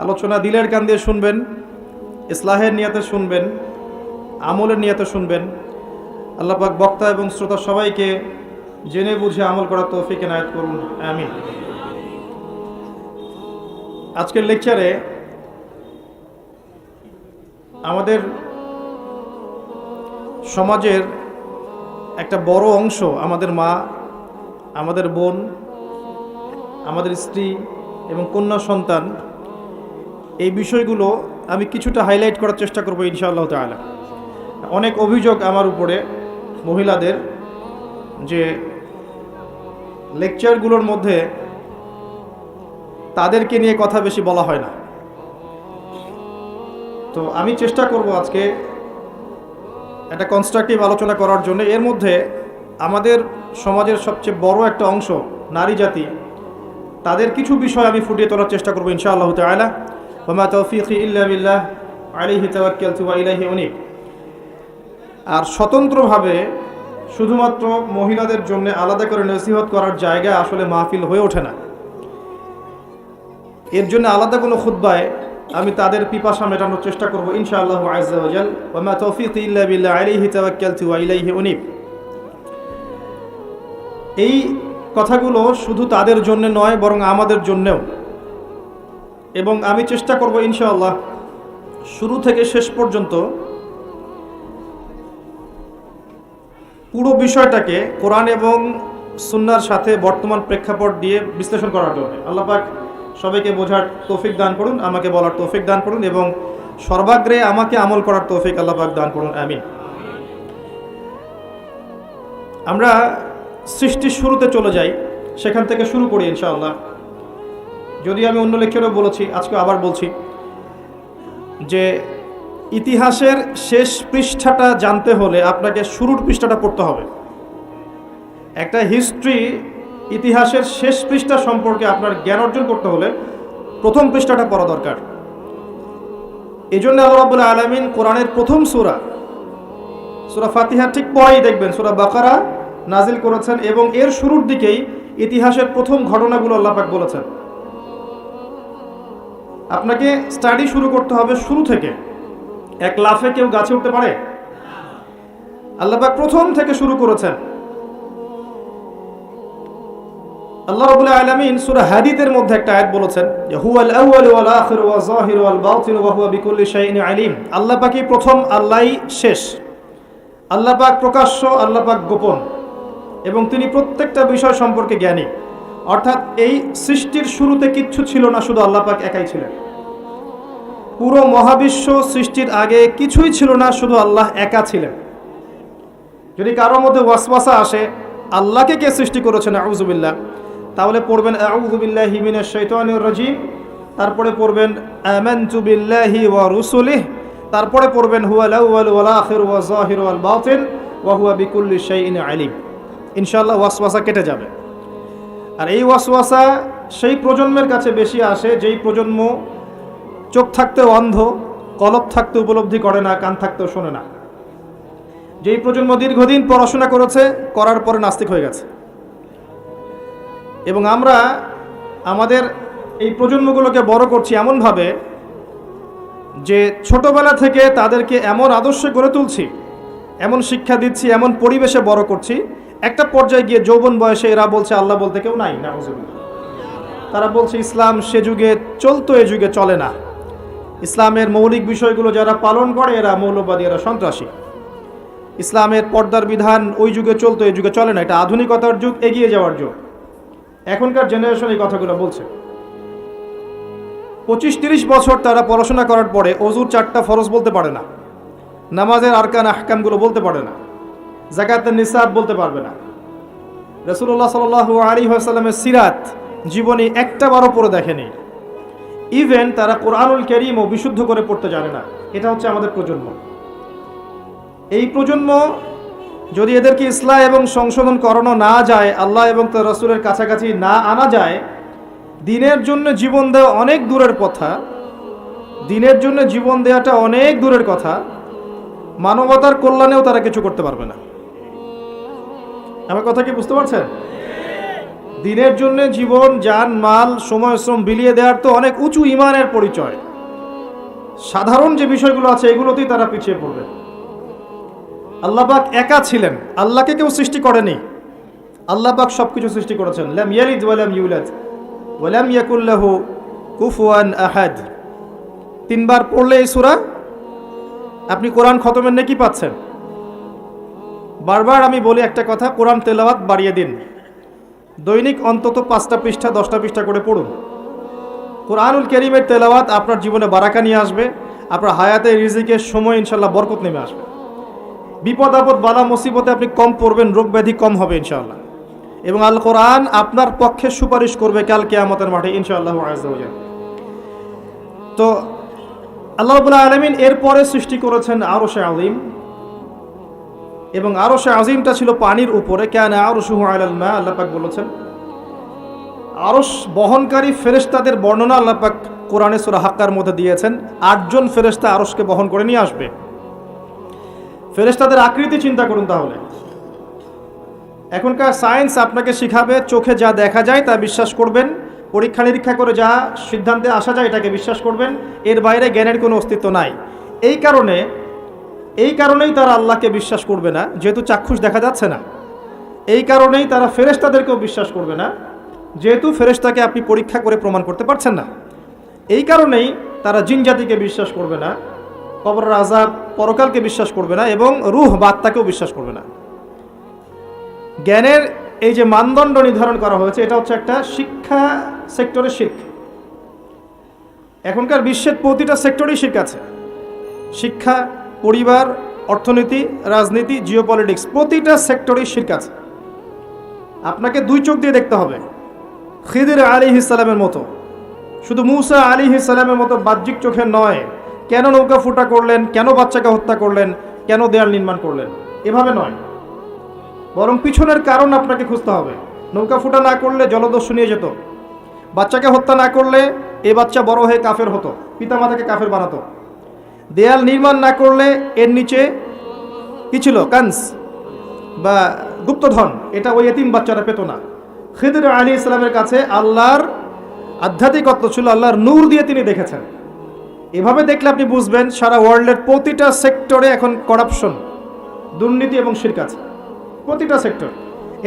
আলোচনা দিলের কান দিয়ে শুনবেন, ইসলাহের নিয়তে শুনবেন, আমলের নিয়তে শুনবেন। আল্লাহ পাক বক্তা এবং শ্রোতা সবাইকে জেনে বুঝে আমল করার তৌফিক এনায়েত করুন, আমিন। আজকের লেকচারে আমাদের সমাজের একটা বড় অংশ, আমাদের মা, আমাদের বোন, আমাদের স্ত্রী এবং কন্যা সন্তান, এই বিষয়গুলো আমি কিছুটা হাইলাইট করার চেষ্টা করব ইনশাআল্লাহ তাআলা। অনেক অভিযোগ আমার উপরে মহিলাদের যে লেকচারগুলোর মধ্যে তাদেরকে নিয়ে কথা বেশি বলা হয় না। তো আমি চেষ্টা করব আজকে একটা কনস্ট্রাকটিভ আলোচনা করার জন্য। এর মধ্যে আমাদের সমাজের সবচেয়ে বড় একটা অংশ নারী জাতি, তাদের কিছু বিষয় আমি ফুটিয়ে তোলার চেষ্টা করব ইনশাআল্লাহ তাআলা। ওয়া মা তাওফীকি ইল্লা বিল্লাহ আলাইহি তাওয়াক্কালতু ওয়া ইলাইহি উনীব। আর স্বতন্ত্রভাবে শুধুমাত্র মহিলাদের জন্য আলাদা করে নসিহত করার জায়গা আসলে মাহফিল হয়ে ওঠে না। এর জন্য আলাদা কোনো খুতবায় আমি তাদের পিপাসা মেটানোর চেষ্টা করব ইনশাআল্লাহ আযজা ওয়া জাল। ওয়া মা তাওফীকি ইল্লা বিল্লাহ আলাইহি তাওয়াক্কালতু ওয়া ইলাইহি উনীব। এই কথাগুলো শুধু তাদের জন্য নয়, বরং আমাদের জন্যও। এবং আমি চেষ্টা করব ইনশাআল্লাহ শুরু থেকে শেষ পর্যন্ত পুরো বিষয়টাকে কোরআন এবং সুন্নাহর সাথে বর্তমান প্রেক্ষাপট দিয়ে বিশ্লেষণ করার জন্য। আল্লাহ পাক সবাইকে বোঝার তৌফিক দান করুন, আমাকে বলার তৌফিক দান করুন এবং সর্বাগ্রে আমাকে আমল করার তৌফিক আল্লাহ পাক দান করুন, আমিন। আমরা সৃষ্টির শুরুতে চলে যাই, সেখান থেকে শুরু করি ইনশাআল্লাহ। যদি আমি অন্য লেকচারেও বলেছি, আজকে আবার বলছি যে ইতিহাসের শেষ পৃষ্ঠাটা জানতে হলে আপনাকে শুরুর পৃষ্ঠাটা পড়তে হবে। একটা হিস্ট্রি, ইতিহাসের শেষ পৃষ্ঠা সম্পর্কে আপনার জ্ঞান অর্জন করতে হলে প্রথম পৃষ্ঠাটা পড়া দরকার। এই জন্য আল্লাহ রাব্বুল আলামিন কোরআনের প্রথম সূরা ফাতিহা ঠিক পরেই দেখবেন সূরা বাকারা নাজিল করেছেন এবং এর শুরুর দিকেই ইতিহাসের প্রথম ঘটনাগুলো আল্লাহ পাক বলেছেন। আপনাকে স্টাডি শুরু করতে হবে শুরু থেকে। এক লাফে কেউ গাছে উঠতে পারে? আল্লাহ পাক প্রথম থেকে শুরু করেছেন। আল্লাহ রাব্বুল আলামিন সূরা হাদীদের মধ্যে একটা আয়াত বলেছেন যে হুয়াল আউয়ালু ওয়াল আখিরু ওয়াজ যাহিরু ওয়াল বাতিনু ওয়া হুয়া বিকুল্লি শাইইন আলিম। আল্লাহ পাকই প্রথম, আল্লাহই শেষ। আল্লাহ পাক প্রকাশ্য, আল্লাহ পাক গোপন এবং তিনি প্রত্যেকটা বিষয় সম্পর্কে জ্ঞানী। অর্থাৎ এই সৃষ্টির শুরুতে কিচ্ছু ছিল না, শুধু আল্লাহ পাক একাই ছিলেন। পুরো মহাবিশ্ব সৃষ্টির আগে কিছুই ছিল না, শুধু আল্লাহ একা ছিলেন। যদি কারোর মধ্যে ওয়াসওয়াসা আসে আল্লাহকে কে সৃষ্টি করেছেন আউযু বিল্লাহ, তাহলে পড়বেন আউযু বিল্লাহি মিনাশ শাইতানির রাজিম, তারপরে পড়বেন আমানতু বিল্লাহি ওয়া রুসুলিহি, তারপরে পড়বেন হুয়াল আউয়ালু ওয়াল আখিরু ওয়াজ যাহিরু ওয়াল বাতিন ওয়া হুয়া বিকুল্লি শাইইন আলিম। ইনশাআল্লাহ ওয়াসওয়াসা কেটে যাবে। আর এই ওয়াসওয়াসা সেই প্রজন্মের কাছে বেশি আসে যেই প্রজন্ম চোখ থাকতেও অন্ধ, কলব থাকতে উপলব্ধি করে না, কান থাকতেও শোনে না। যেই প্রজন্ম দীর্ঘদিন পড়াশোনা করেছে, করার পরে নাস্তিক হয়ে গেছে। এবং আমরা আমাদের এই প্রজন্মগুলোকে বড় করছি এমনভাবে যে ছোটবেলা থেকে তাদেরকে এমন আদর্শে গড়ে তুলছি, এমন শিক্ষা দিচ্ছি, এমন পরিবেশে বড় করছি, একটা পর্যায়ে গিয়ে যৌবন বয়সে এরা বলছে আল্লাহ বলতে কেউ নাই, নাউযুবিল্লাহ। তারা বলছে ইসলাম সে যুগে চলতো, এ যুগে চলে না। ইসলামের মৌলিক বিষয়গুলো যারা পালন করে এরা মৌলবাদী, এরা সন্ত্রাসী। ইসলামের পর্দার বিধান ওই যুগে চলতো, এই যুগে চলে না, এটা আধুনিকতার যুগ, এগিয়ে যাওয়ার যুগ। এখনকার জেনারেশন এই কথাগুলো বলছে। 25-30 বছর তারা পড়াশোনা করার পরে ওযুর 4টা ফরজ বলতে পারে না, নামাজের আরকান আহকামগুলো বলতে পারে না, যাকাতের নিসাব বলতে পারবে না, রাসূলুল্লাহ সাল্লাল্লাহু আলাইহি ওয়াসাল্লামের সিরাত জীবনী একটা বারও পড়ে দেখেনি। ইভেন তারা কোরআনুল কারীমও বিশুদ্ধ করে পড়তে জানে না। এটা হচ্ছে আমাদের প্রজন্ম। এই প্রজন্ম যদি এদেরকে ইসলাহ এবং সংশোধন করানো না যায়, আল্লাহ এবং তার রাসূলের কাছাকাছি না আনা যায়, দিনের জন্য জীবন দেওয়া অনেক দূরের কথা, দিনের জন্য জীবন দেওয়াটা অনেক দূরের কথা, মানবতার কল্যাণেও তারা কিছু করতে পারবে না। আমার কথা কি বুঝতে পারছেন? দিনের জন্য জীবন, জান, মাল, সময়, শ্রম বিলিয়ে দেওয়ার তো অনেক উঁচু ইমানের পরিচয়। সাধারণ যে বিষয়গুলো আছে এগুলোতেই তারা পিছিয়ে পড়বে। আল্লাহ পাক একা ছিলেন, আল্লাহকে কেউ সৃষ্টি করেনি। আল্লাহ পাক সবকিছু সৃষ্টি করেছেন। লাম ইয়ালিদ ওয়া লাম ইউলাদ ওয়া লাম ইয়াকুল লাহু কুফুয়ান আহাদ। 3 বার পড়লে এই সূরা আপনি কোরআন খতমের নেকি পাচ্ছেন। বারবার আমি বলি একটা কথা, কোরআন তেলাওয়াত বাড়িয়ে দিন। দৈনিক অন্তত 5টা পৃষ্ঠা 10টা পৃষ্ঠা করে পড়ুন। কোরআনুল কারীমের তেলাওয়াত আপনার জীবনে বারাকা নিয়ে আসবে। আপনার হায়াতে রিজিকের সময় ইনশাআল্লাহ বরকত নেমে আসবে। বিপদ আপদ বালা মুসিবতে আপনি কম পড়বেন, রোগ ব্যাধি কম হবে ইনশাআল্লাহ। এবং আল কোরআন আপনার পক্ষে সুপারিশ করবে কাল কিয়ামতের মাঠে ইনশাআল্লাহ আযজা ওয়া জাল। তো আল্লাহ রাব্বুল আলামিন এরপরে সৃষ্টি করেছেন আরশে আযীম, এবং আরশে আযীমটা ছিল পানির উপরে। কানা আরশুহু আলাল মা, আল্লাহ পাক বলেছেন। আরশ বহনকারী ফেরেশতাদের বর্ণনা আল্লাহ পাক কোরআনে সূরা হাক্কার মধ্যে দিয়েছেন। 8 জন ফেরেশতা আরশকে বহন করে নিয়ে আসবে। ফেরেশতাদের আকৃতি চিন্তা করুন তাহলে। এখনকার সায়েন্স আপনাকে শিখাবে চোখে যা দেখা যায় তা বিশ্বাস করবেন, পরীক্ষা নিরীক্ষা করে যা সিদ্ধান্তে আসা যায় এটাকে বিশ্বাস করবেন, এর বাইরে জ্ঞানের কোনো অস্তিত্ব নাই। এই কারণেই তারা আল্লাহকে বিশ্বাস করবে না, যেহেতু চাক্ষুষ দেখা যাচ্ছে না। এই কারণেই তারা ফেরেশতাদেরকেও বিশ্বাস করবে না, যেহেতু ফেরেশতাকে আপনি পরীক্ষা করে প্রমাণ করতে পারছেন না। এই কারণেই তারা জিন জাতিকে বিশ্বাস করবে না, কবরের আযাব, পরকালকে বিশ্বাস করবে না, এবং রূহ বা আত্মাকেও বিশ্বাস করবে না। জ্ঞানের এই যে মানদণ্ড নির্ধারণ করা হয়েছে, এটা হচ্ছে একটা শিক্ষা সেক্টরের শিরক। এখনকার বিশ্বের প্রতিটা সেক্টরেই শিরক আছে। শিক্ষা, পরিবার, অর্থনীতি, রাজনীতি, জিওপলিটিক্স, প্রতিটা সেক্টরেই শিরক আছে। আপনাকে 2 চোখ দিয়ে দেখতে হবে। খিদির আলাইহিস সালামের মতো, শুধু মূসা আলাইহিস সালামের মতো বাহ্যিক চোখে নয়। কেন নৌকা ফুটা করলেন, কেন বাচ্চাকে হত্যা করলেন, কেন দেয়াল নির্মাণ করলেন, এভাবে নয়, বরং পিছনের কারণ আপনাকে খুঁজতে হবে। নৌকা ফুটা না করলে জলদস্যু নিয়ে যেত। বাচ্চাকে হত্যা না করলে এ বাচ্চা বড় হয়ে কাফের হতো, পিতামাতাকে কাফের বানাতো। দেয়াল নির্মাণ না করলে এর নিচে কি ছিল, কানস বা গুপ্তধন, এটা ওই এতিম বাচ্চারা পেত না। খিদির আলাইহিস সালামের কাছে আল্লাহর আধ্যাত্মিকত্ব ছিল, আল্লাহর নূর দিয়ে তিনি দেখেছেন। এভাবে দেখলে আপনি বুঝবেন সারা ওয়ার্ল্ডের প্রতিটা সেক্টরে এখন করাপশন, দুর্নীতি এবং শিরক আছে, প্রতিটা সেক্টর।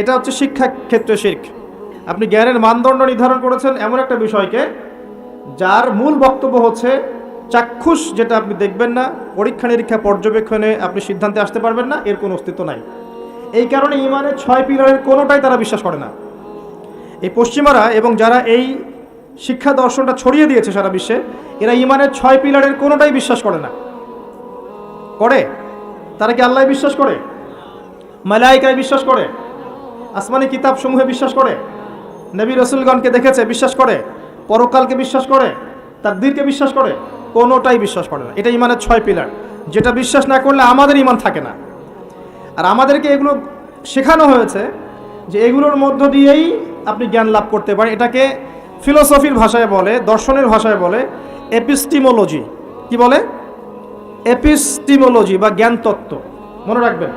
এটা হচ্ছে শিক্ষা ক্ষেত্রে শিরক। আপনি জ্ঞানের মানদণ্ড নির্ধারণ করেছেন এমন একটা বিষয়কে, যার মূল বক্তব্য হচ্ছে চাক্ষুষ যেটা আপনি দেখবেন না, পরীক্ষা নিরীক্ষা পর্যবেক্ষণে আপনি সিদ্ধান্তে আসতে পারবেন না, এর কোনো অস্তিত্ব নাই। এই কারণে ইমানের 6 পিলারের কোনোটাই তারা বিশ্বাস করে না। এই পশ্চিমারা এবং যারা এই শিক্ষা দর্শনটা ছড়িয়ে দিয়েছে সারা বিশ্বে, এরা ইমানের 6 পিলারের কোনোটাই বিশ্বাস করে না। করে? তারা কি আল্লাহ বিশ্বাস করে? মালায়েকায় বিশ্বাস করে? আসমানি কিতাব সমূহে বিশ্বাস করে? নবী রাসূলগণকে দেখেছে, বিশ্বাস করে? পরকালকে বিশ্বাস করে? তাকদীরকে বিশ্বাস করে? কোনোটাই বিশ্বাস করে না। এটা ইমানের 6 পিলার, যেটা বিশ্বাস না করলে আমাদের ইমান থাকে না। আর আমাদেরকে এগুলো শেখানো হয়েছে যে এগুলোর মধ্য দিয়েই আপনি জ্ঞান লাভ করতে পারেন। এটাকে ফিলোসফির ভাষায় বলে, দর্শনের ভাষায় বলে এপিস্টিমোলজি। কি বলে? এপিস্টিমোলজি বা জ্ঞান তত্ত্ব। মনে রাখবেন,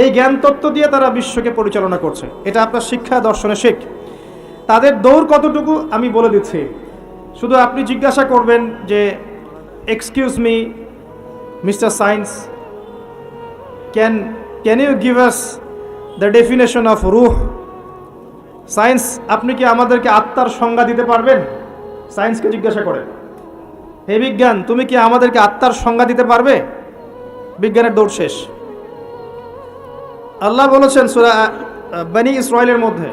এই জ্ঞান তত্ত্ব দিয়ে তারা বিশ্বকে পরিচালনা করছে। এটা আপনার শিক্ষা দর্শনের শিখ। তাদের দৌড় কতটুকু আমি বলে দিচ্ছি। শুধু আপনি জিজ্ঞাসা করবেন যে excuse me mister science, can you give us the definition of রুহ? সায়েন্স, আপনি কি আমাদেরকে আত্মার সংজ্ঞা দিতে পারবেন? সায়েন্সকে জিজ্ঞাসা করে, হে বিজ্ঞান, তুমি কি আমাদেরকে আত্মার সংজ্ঞা দিতে পারবে? বিজ্ঞানের দৌড় শেষ। আল্লাহ বলেছেন সূরা বনী ইসরাঈলের মধ্যে,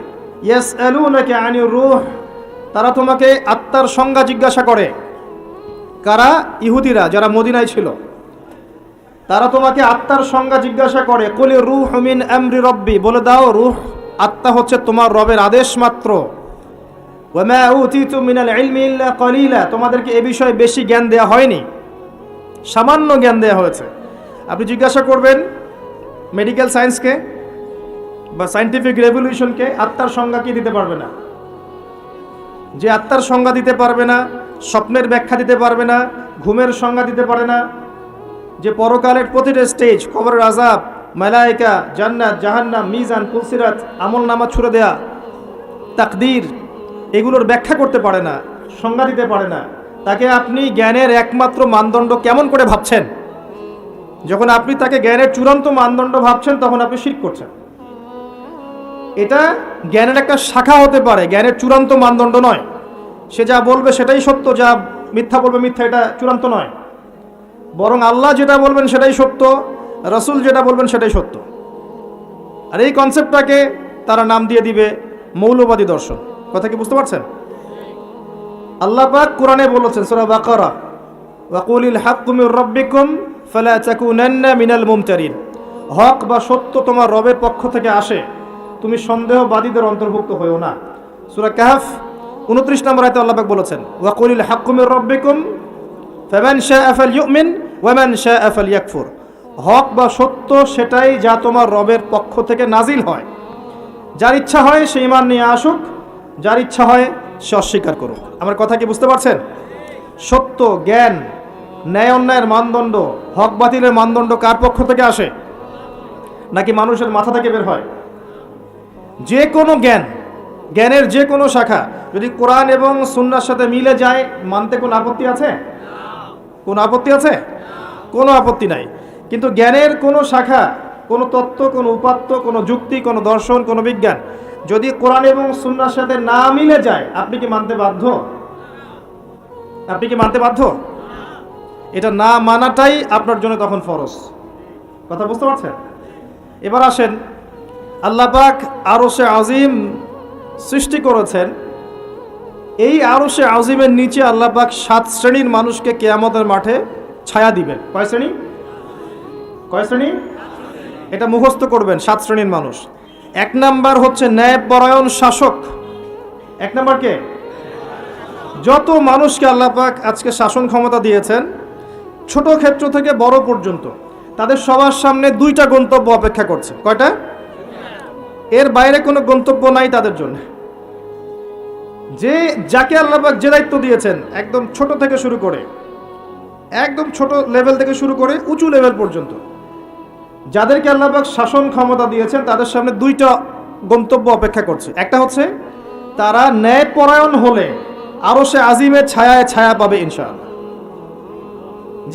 ইয়াসআলুনাকা আনির রূহ, তারা তোমাকে আত্মার সংজ্ঞা জিজ্ঞাসা করে। কারা? ইহুদিরা, যারা মদিনায় ছিল। তারা তোমাকে আত্মার সংজ্ঞা জিজ্ঞাসা করে। কুলি রূহ মিন আমরি রব্বি, বলে দাও রূহ, আত্মা হচ্ছে তোমার রবের আদেশ মাত্র। ওয়া মা উতিতু মিনাল ইলমি ইল্লা কলিলা, তোমাদেরকে এ বিষয়ে বেশি জ্ঞান দেওয়া হয়নি, সামান্য জ্ঞান দেওয়া হয়েছে। আপনি জিজ্ঞাসা করবেন মেডিকেল সায়েন্সকে বা সায়েন্টিফিক রেভলিউশনকে, আত্মার সংজ্ঞা কি দিতে পারবে না। যে আত্মার সংজ্ঞা দিতে পারবে না, স্বপ্নের ব্যাখ্যা দিতে পারবে না, ঘুমের সংজ্ঞা দিতে পারে না, যে পরকালের প্রতিটা স্টেজ, কবরের আযাব, মালায়েকা, জান্নাত, জাহান্নাম, মিজান, পুলসিরাত, আমল নামা ছুড়ে দেয়া, তাকদীর এগুলোর ব্যাখ্যা করতে পারে না, সংজ্ঞা দিতে পারে না, তাকে আপনি জ্ঞানের একমাত্র মানদণ্ড কেমন করে ভাবছেন? যখন আপনি তাকে জ্ঞানের চূড়ান্ত মানদণ্ড ভাবছেন তখন আপনি শিরক করছেন। এটা জ্ঞানের একটা শাখা হতে পারে, জ্ঞানের চূড়ান্ত মানদণ্ড নয়। সে যা বলবে সেটাই সত্য, যা মিথ্যা বলবে মিথ্যা, এটা চূড়ান্ত নয়। বরং আল্লাহ যেটা বলবেন সেটাই সত্য, রাসূল যেটা বলবেন সেটাই সত্য। আর এই কনসেপ্টটাকে তারা নাম দিয়ে দিবে মৌলবাদী দর্শন। কথা কি বুঝতে পারছেন? আল্লাহ পাক কোরআনে বলেছেন সূরা বাকারা, ওয়াকুলিল হাক্কু মির রাব্বিকুম ফালা তাকুনান্না মিনাল মুমতারিন। হক বা সত্য তোমার রবের পক্ষ থেকে আসে, তুমি সন্দেহবাদীদের অন্তর্ভুক্ত হইও না। সূরা কাহফ 29 নম্বর আয়াতে আল্লাহ পাক বলেছেন, ওয়াকুলিল হাক্কু মির রাব্বিকুম ফামান শাআ ফালইউমিন ওয়া মান শাআ ফালইয়াকফুর। হক বা সত্য সেটাই যা তোমার রবের পক্ষ থেকে নাজিল হয়। যার ইচ্ছা হয় সে ঈমান নিয়ে আসুক, যার ইচ্ছা হয় সে অস্বীকার করুক। আমার কথা কি বুঝতে পারছেন? সত্য, জ্ঞান, ন্যায় অন্যায়ের মানদণ্ড, হক বাতিলের মানদণ্ড কার পক্ষ থেকে আসে? নাকি মানুষের মাথা থেকে বের হয়? যে কোনো জ্ঞান, জ্ঞানের যে কোনো শাখা যদি কোরআন এবং সুন্নাহর সাথে মিলে যায়, মানতে কোনো আপত্তি আছে? কোনো আপত্তি আছে? কোনো আপত্তি নাই। কিন্তু জ্ঞানের কোনো শাখা, কোনো তত্ত্ব, কোনো উপাত্ত, কোনো যুক্তি, কোনো দর্শন, কোনো বিজ্ঞান যদি কোরআন এবং সুন্নাহর সাথে না মিলে যায়, আপনি কি মানতে বাধ্য? আপনি কি মানতে বাধ্য? এটা না মানাটাই আপনার জন্য তখন ফরজ। কথা বুঝতে পারছেন? এবার আসেন, আল্লাহ পাক আরশে আজিম সৃষ্টি করেছেন। এই আরশে আজিমের নিচে আল্লাহ পাক 7 শ্রেণীর মানুষকে কিয়ামতের মাঠে ছায়া দিবেন। কয় শ্রেণী? কয় শ্রেণী? এটা মুখস্থ করবেন। 7 শ্রেণীর মানুষ। 1 নাম্বার হচ্ছে ন্যায়পরায়ণ শাসক। 1 নাম্বার কে? যত মানুষকে আল্লাহ পাক আজকে শাসন ক্ষমতা দিয়েছেন, ছোট ক্ষেত্র থেকে বড় পর্যন্ত, তাদের সবার সামনে 2টা গন্তব্য অপেক্ষা করছে। কয়টা? এর বাইরে কোনো গন্তব্য নাই তাদের জন্য। যে যাকে আল্লাহ পাক যে দায়িত্ব দিয়েছেন, একদম ছোট থেকে শুরু করে, একদম ছোট লেভেল থেকে শুরু করে উঁচু লেভেল পর্যন্ত যাদেরকে আল্লাহ পাক শাসন ক্ষমতা দিয়েছেন, তাদের সামনে 2টা গন্তব্য অপেক্ষা করছে। একটা হচ্ছে তারা ন্যায়পরায়ণ হলে আরশে আজিমের ছায়ায় ছায়া পাবে ইনশাআল্লাহ।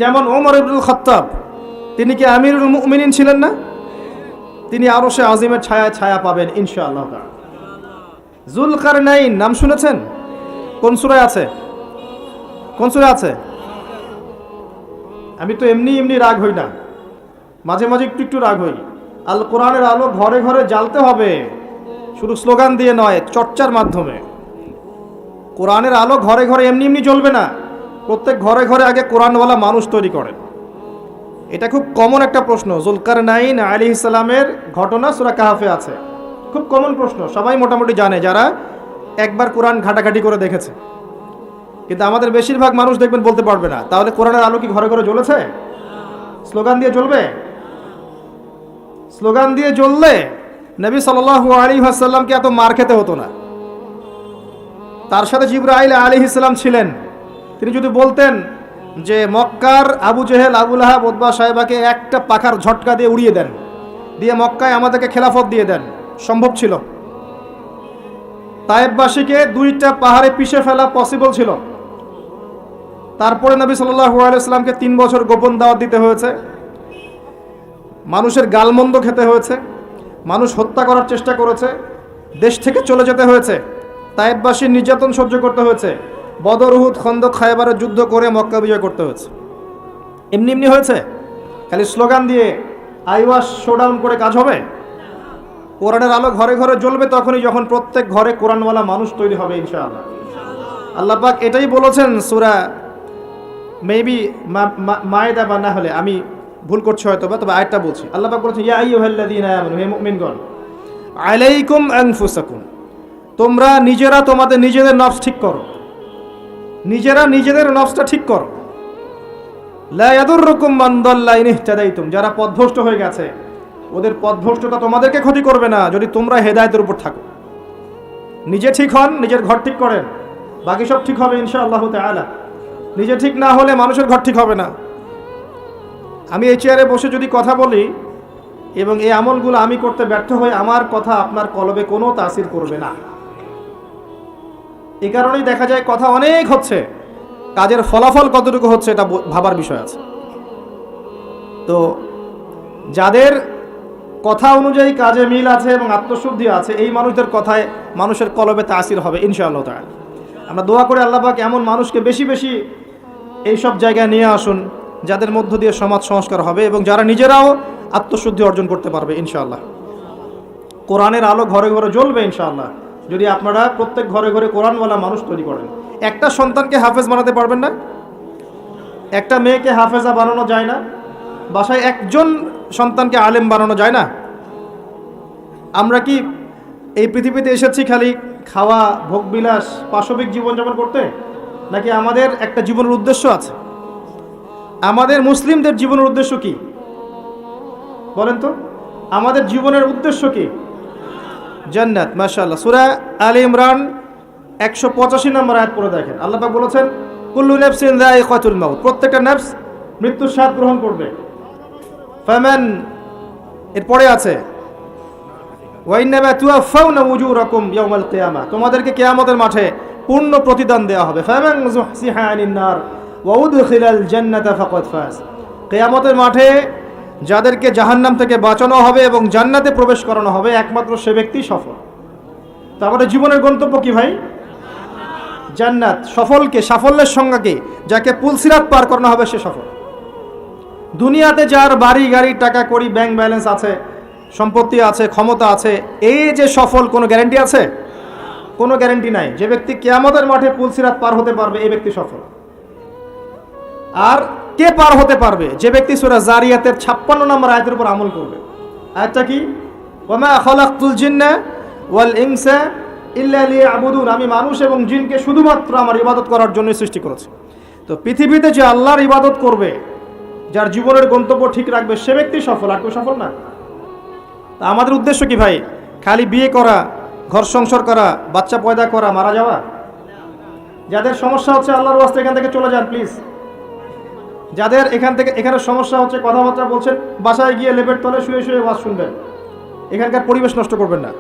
যেমন ওমর ইবনুল খাত্তাব, তিনি কি আমিরুল মুমিনিন ছিলেন না? তিনি আরশে আজিমের ছায়ায় ছায়া পাবেন ইনশাআল্লাহ। যুলকারনাইন নাম শুনেছেন? কোন সূরায় আছে? কোন সূরায় আছে? আমি তো এমনি এমনি রাগ হই না, মাঝে মাঝে একটু একটু রাগ হই। আল কোরআনের আলো ঘরে ঘরে জ্বালতে হবে, শুধু স্লোগান দিয়ে নয়, চর্চার মাধ্যমে। কোরআনের আলো ঘরে ঘরে এমনি এমনি জ্বলবে না, প্রত্যেক ঘরে ঘরে আগে কোরআনওয়ালা মানুষ তৈরি করেন। এটা খুব কমন একটা প্রশ্ন। যুলকারনাইন আলাইহিস সালামের ঘটনা সূরা কাহফে আছে, খুব কমন প্রশ্ন, সবাই মোটামুটি জানে যারা একবার কোরআন ঘাটাঘাটি করে দেখেছে। কিন্তু আমাদের বেশিরভাগ মানুষ দেখবেন বলতে পারবে না। তাহলে কোরআনের আলো কি ঘরে ঘরে জ্বলেছে? স্লোগান দিয়ে জ্বলবে? স্লোগান দিয়ে জ্বললে নবী সাল্লাল্লাহু আলাইহি ওয়াসাল্লামকে এত মার খেতে হতো না। তার সাথে জিবরাইল আলাইহিস সালাম ছিলেন। তিনি যদি বলতেন যে মক্কার আবু জেহেল, আবু লাহাব, উতবা, সাইবাকে একটা পাখার ঝটকা দিয়ে উড়িয়ে দেন, দিয়ে মক্কায় আমাদেরকে খেলাফত দিয়ে দেন, সম্ভব ছিল। তায়েববাসীকে 2টা পাহাড়ে পিষে ফেলা পসিবল ছিল। তারপরে নবী সাল্লাল্লাহু আলাইহি ওয়াসাল্লামকে 3 বছর গোপন দাওয়াত দিতে হয়েছে, মানুষের গালমন্দ খেতে হয়েছে, মানুষ হত্যা করার চেষ্টা করেছে, দেশ থেকে চলে যেতে হয়েছে, তায়েববাসীর নির্যাতন সহ্য করতে হয়েছে, বদর, উহুদ, খন্দক, খায়বারের যুদ্ধ করে মক্কা বিজয় করতে হয়েছে। এমনি এমনি হয়েছে? খালি স্লোগান দিয়ে আইওয়াস শোডাউন করে কাজ হবে? কোরআনের আলো ঘরে ঘরে জ্বলবে তখনই যখন প্রত্যেক ঘরে কোরআনওয়ালা মানুষ তৈরি হবে ইনশাআল্লাহ। আল্লাহ পাক এটাই বলেছেন সূরা মেবি মায়েদা বা না হলে আমি ভুল করছি হয়তো বা, তবে আয়াতটা বলছি। আল্লাহ পাক বলেছেন ইয়া আইয়ুহাল্লাযীনা আমানু, হে মুমিনগণ, আলাইকুম আনফুসাকুম, তোমরা নিজেরা তোমাদের নিজেদের নফস ঠিক করো, নিজেরা নিজেদের নফসটা ঠিক করো। লা ইয়াদুররুকুম মান দাল্লা ইন ইহতাদাইতুম, যারা পথভ্রষ্ট হয়ে গেছে ওদের পথভ্রষ্টতা তোমাদেরকে ক্ষতি করবে না যদি তোমরা হেদায়েতের উপর থাকো। নিজে ঠিক হন, নিজের ঘর ঠিক করেন, বাকি সব ঠিক হবে ইনশাআল্লাহ তাআলা। নিজে ঠিক না হলে মানুষের ঘর ঠিক হবে না। আমি এই চেয়ারে বসে যদি কথা বলি এবং এই আমলগুলো আমি করতে ব্যর্থ হই, আমার কথা আপনার কলবে কোনো তাসির করবে না। এই কারণেই দেখা যায় কথা অনেক হচ্ছে, কাজের ফলাফল কতটুকু হচ্ছে এটা ভাবার বিষয় আছে। তো যাদের কথা অনুযায়ী কাজে মিল আছে এবং আত্মশুদ্ধি আছে, এই মানুষদের কথায় মানুষের কলবে তাসির হবে ইনশাআল্লাহ তাআলা। আমরা দোয়া করে আল্লাহ পাক এমন মানুষকে বেশি বেশি এই সব জায়গায় নিয়ে আসুন যাদের মধ্য দিয়ে সমাজ সংস্কার হবে এবং যারা নিজেরাও আত্মশুদ্ধি অর্জন করতে পারবে ইনশাআল্লাহ। কোরআনের আলো ঘরে ঘরে জ্বলবে ইনশাআল্লাহ যদি আপনারা প্রত্যেক ঘরে ঘরে কোরআনওয়ালা মানুষ তৈরি করেন। একটা সন্তানকে হাফেজ বানাতে পারবেন না? একটা মেয়েকে হাফেজা বানানো যায় না? বাসায় একজন সন্তানকে আলেম বানানো যায় না? আমরা কি এই পৃথিবীতে এসেছি খালি খাওয়া, ভোগবিলাস, পাশবিক জীবনযাপন করতে, নাকি আমাদের একটা জীবনের উদ্দেশ্য আছে? আমাদের মুসলিমদের জীবনের উদ্দেশ্য কি বলেন তো? আমাদের জীবনের উদ্দেশ্য কি? জান্নাত। মাশাআল্লাহ। সূরা আলে ইমরান 185 নম্বর আয়াত পড়ে দেখেন, আল্লাহ পাক বলেছেন কুল্লু নাফসিন যায়িকাতুল মাউত, প্রত্যেকটা নফস মৃত্যুর স্বাদ গ্রহণ করবে। ফামান, এরপরে আছে ওয়া ইন্নামা তুওয়াফাউনা উজুরাকুম ইয়াওমাল কিয়ামা, তোমাদেরকে কিয়ামতের মাঠে পূর্ণ প্রতিদান দেওয়া হবে। ফামান যুহসিহা আনিন নার ওয়া উদখিলাল জান্নাতা ফাকাদ ফাজ, কিয়ামতের মাঠে যাদেরকে জাহান্নাম থেকে বাঁচানো হবে এবং জান্নাতে প্রবেশ করানো হবে একমাত্র সে ব্যক্তি সফল। তারপরে জীবনের গন্তব্য কি ভাই? জান্নাত। সফলকে, সাফল্যের সংজ্ঞা কি? যাকে পুলসিরাত পার করানো হবে সে সফল। দুনিয়াতে যার বাড়ি গাড়ি টাকা কড়ি ব্যাংক ব্যালেন্স আছে, সম্পত্তি আছে, ক্ষমতা আছে, এই যে সফল, কোনো গ্যারান্টি আছে? কোনো গ্যারান্টি নাই। যে ব্যক্তি কিয়ামতের মাঠে পুলসিরাত পার হতে পারবে এই ব্যক্তি সফল। আর কে পার হতে পারবে? যে ব্যক্তি সূরা জারিয়াতের 56 নম্বর আয়াতের উপর আমল করবে। আয়াতটা কি? ওয়ামা খালাকতুল জিন্না ওয়াল ইনসা ইল্লা লিয়াবুদুন, আমি মানুষ এবং জিনকে শুধুমাত্র আমার ইবাদত করার জন্য সৃষ্টি করেছি। তো পৃথিবীতে যে আল্লাহর ইবাদত করবে, যার জীবনের গন্তব্য ঠিক রাখবে, সে ব্যক্তি সফল, আর কেউ সফল না। তা আমাদের উদ্দেশ্য কি ভাই? খালি বিয়ে করা, ঘর সংসার করা, বাচ্চা পয়দা করা, মারা যাওয়া? যাদের সমস্যা হচ্ছে আল্লাহর ওয়াস্তে এখান থেকে চলে যান প্লিজ। যাদের এখানে সমস্যা হচ্ছে, কথাবার্তা বলছেন, বাসায় গিয়ে লেপের তলে শুয়ে শুয়ে ওয়াজ শুনবেন, এখানকার পরিবেশ নষ্ট করবেন না।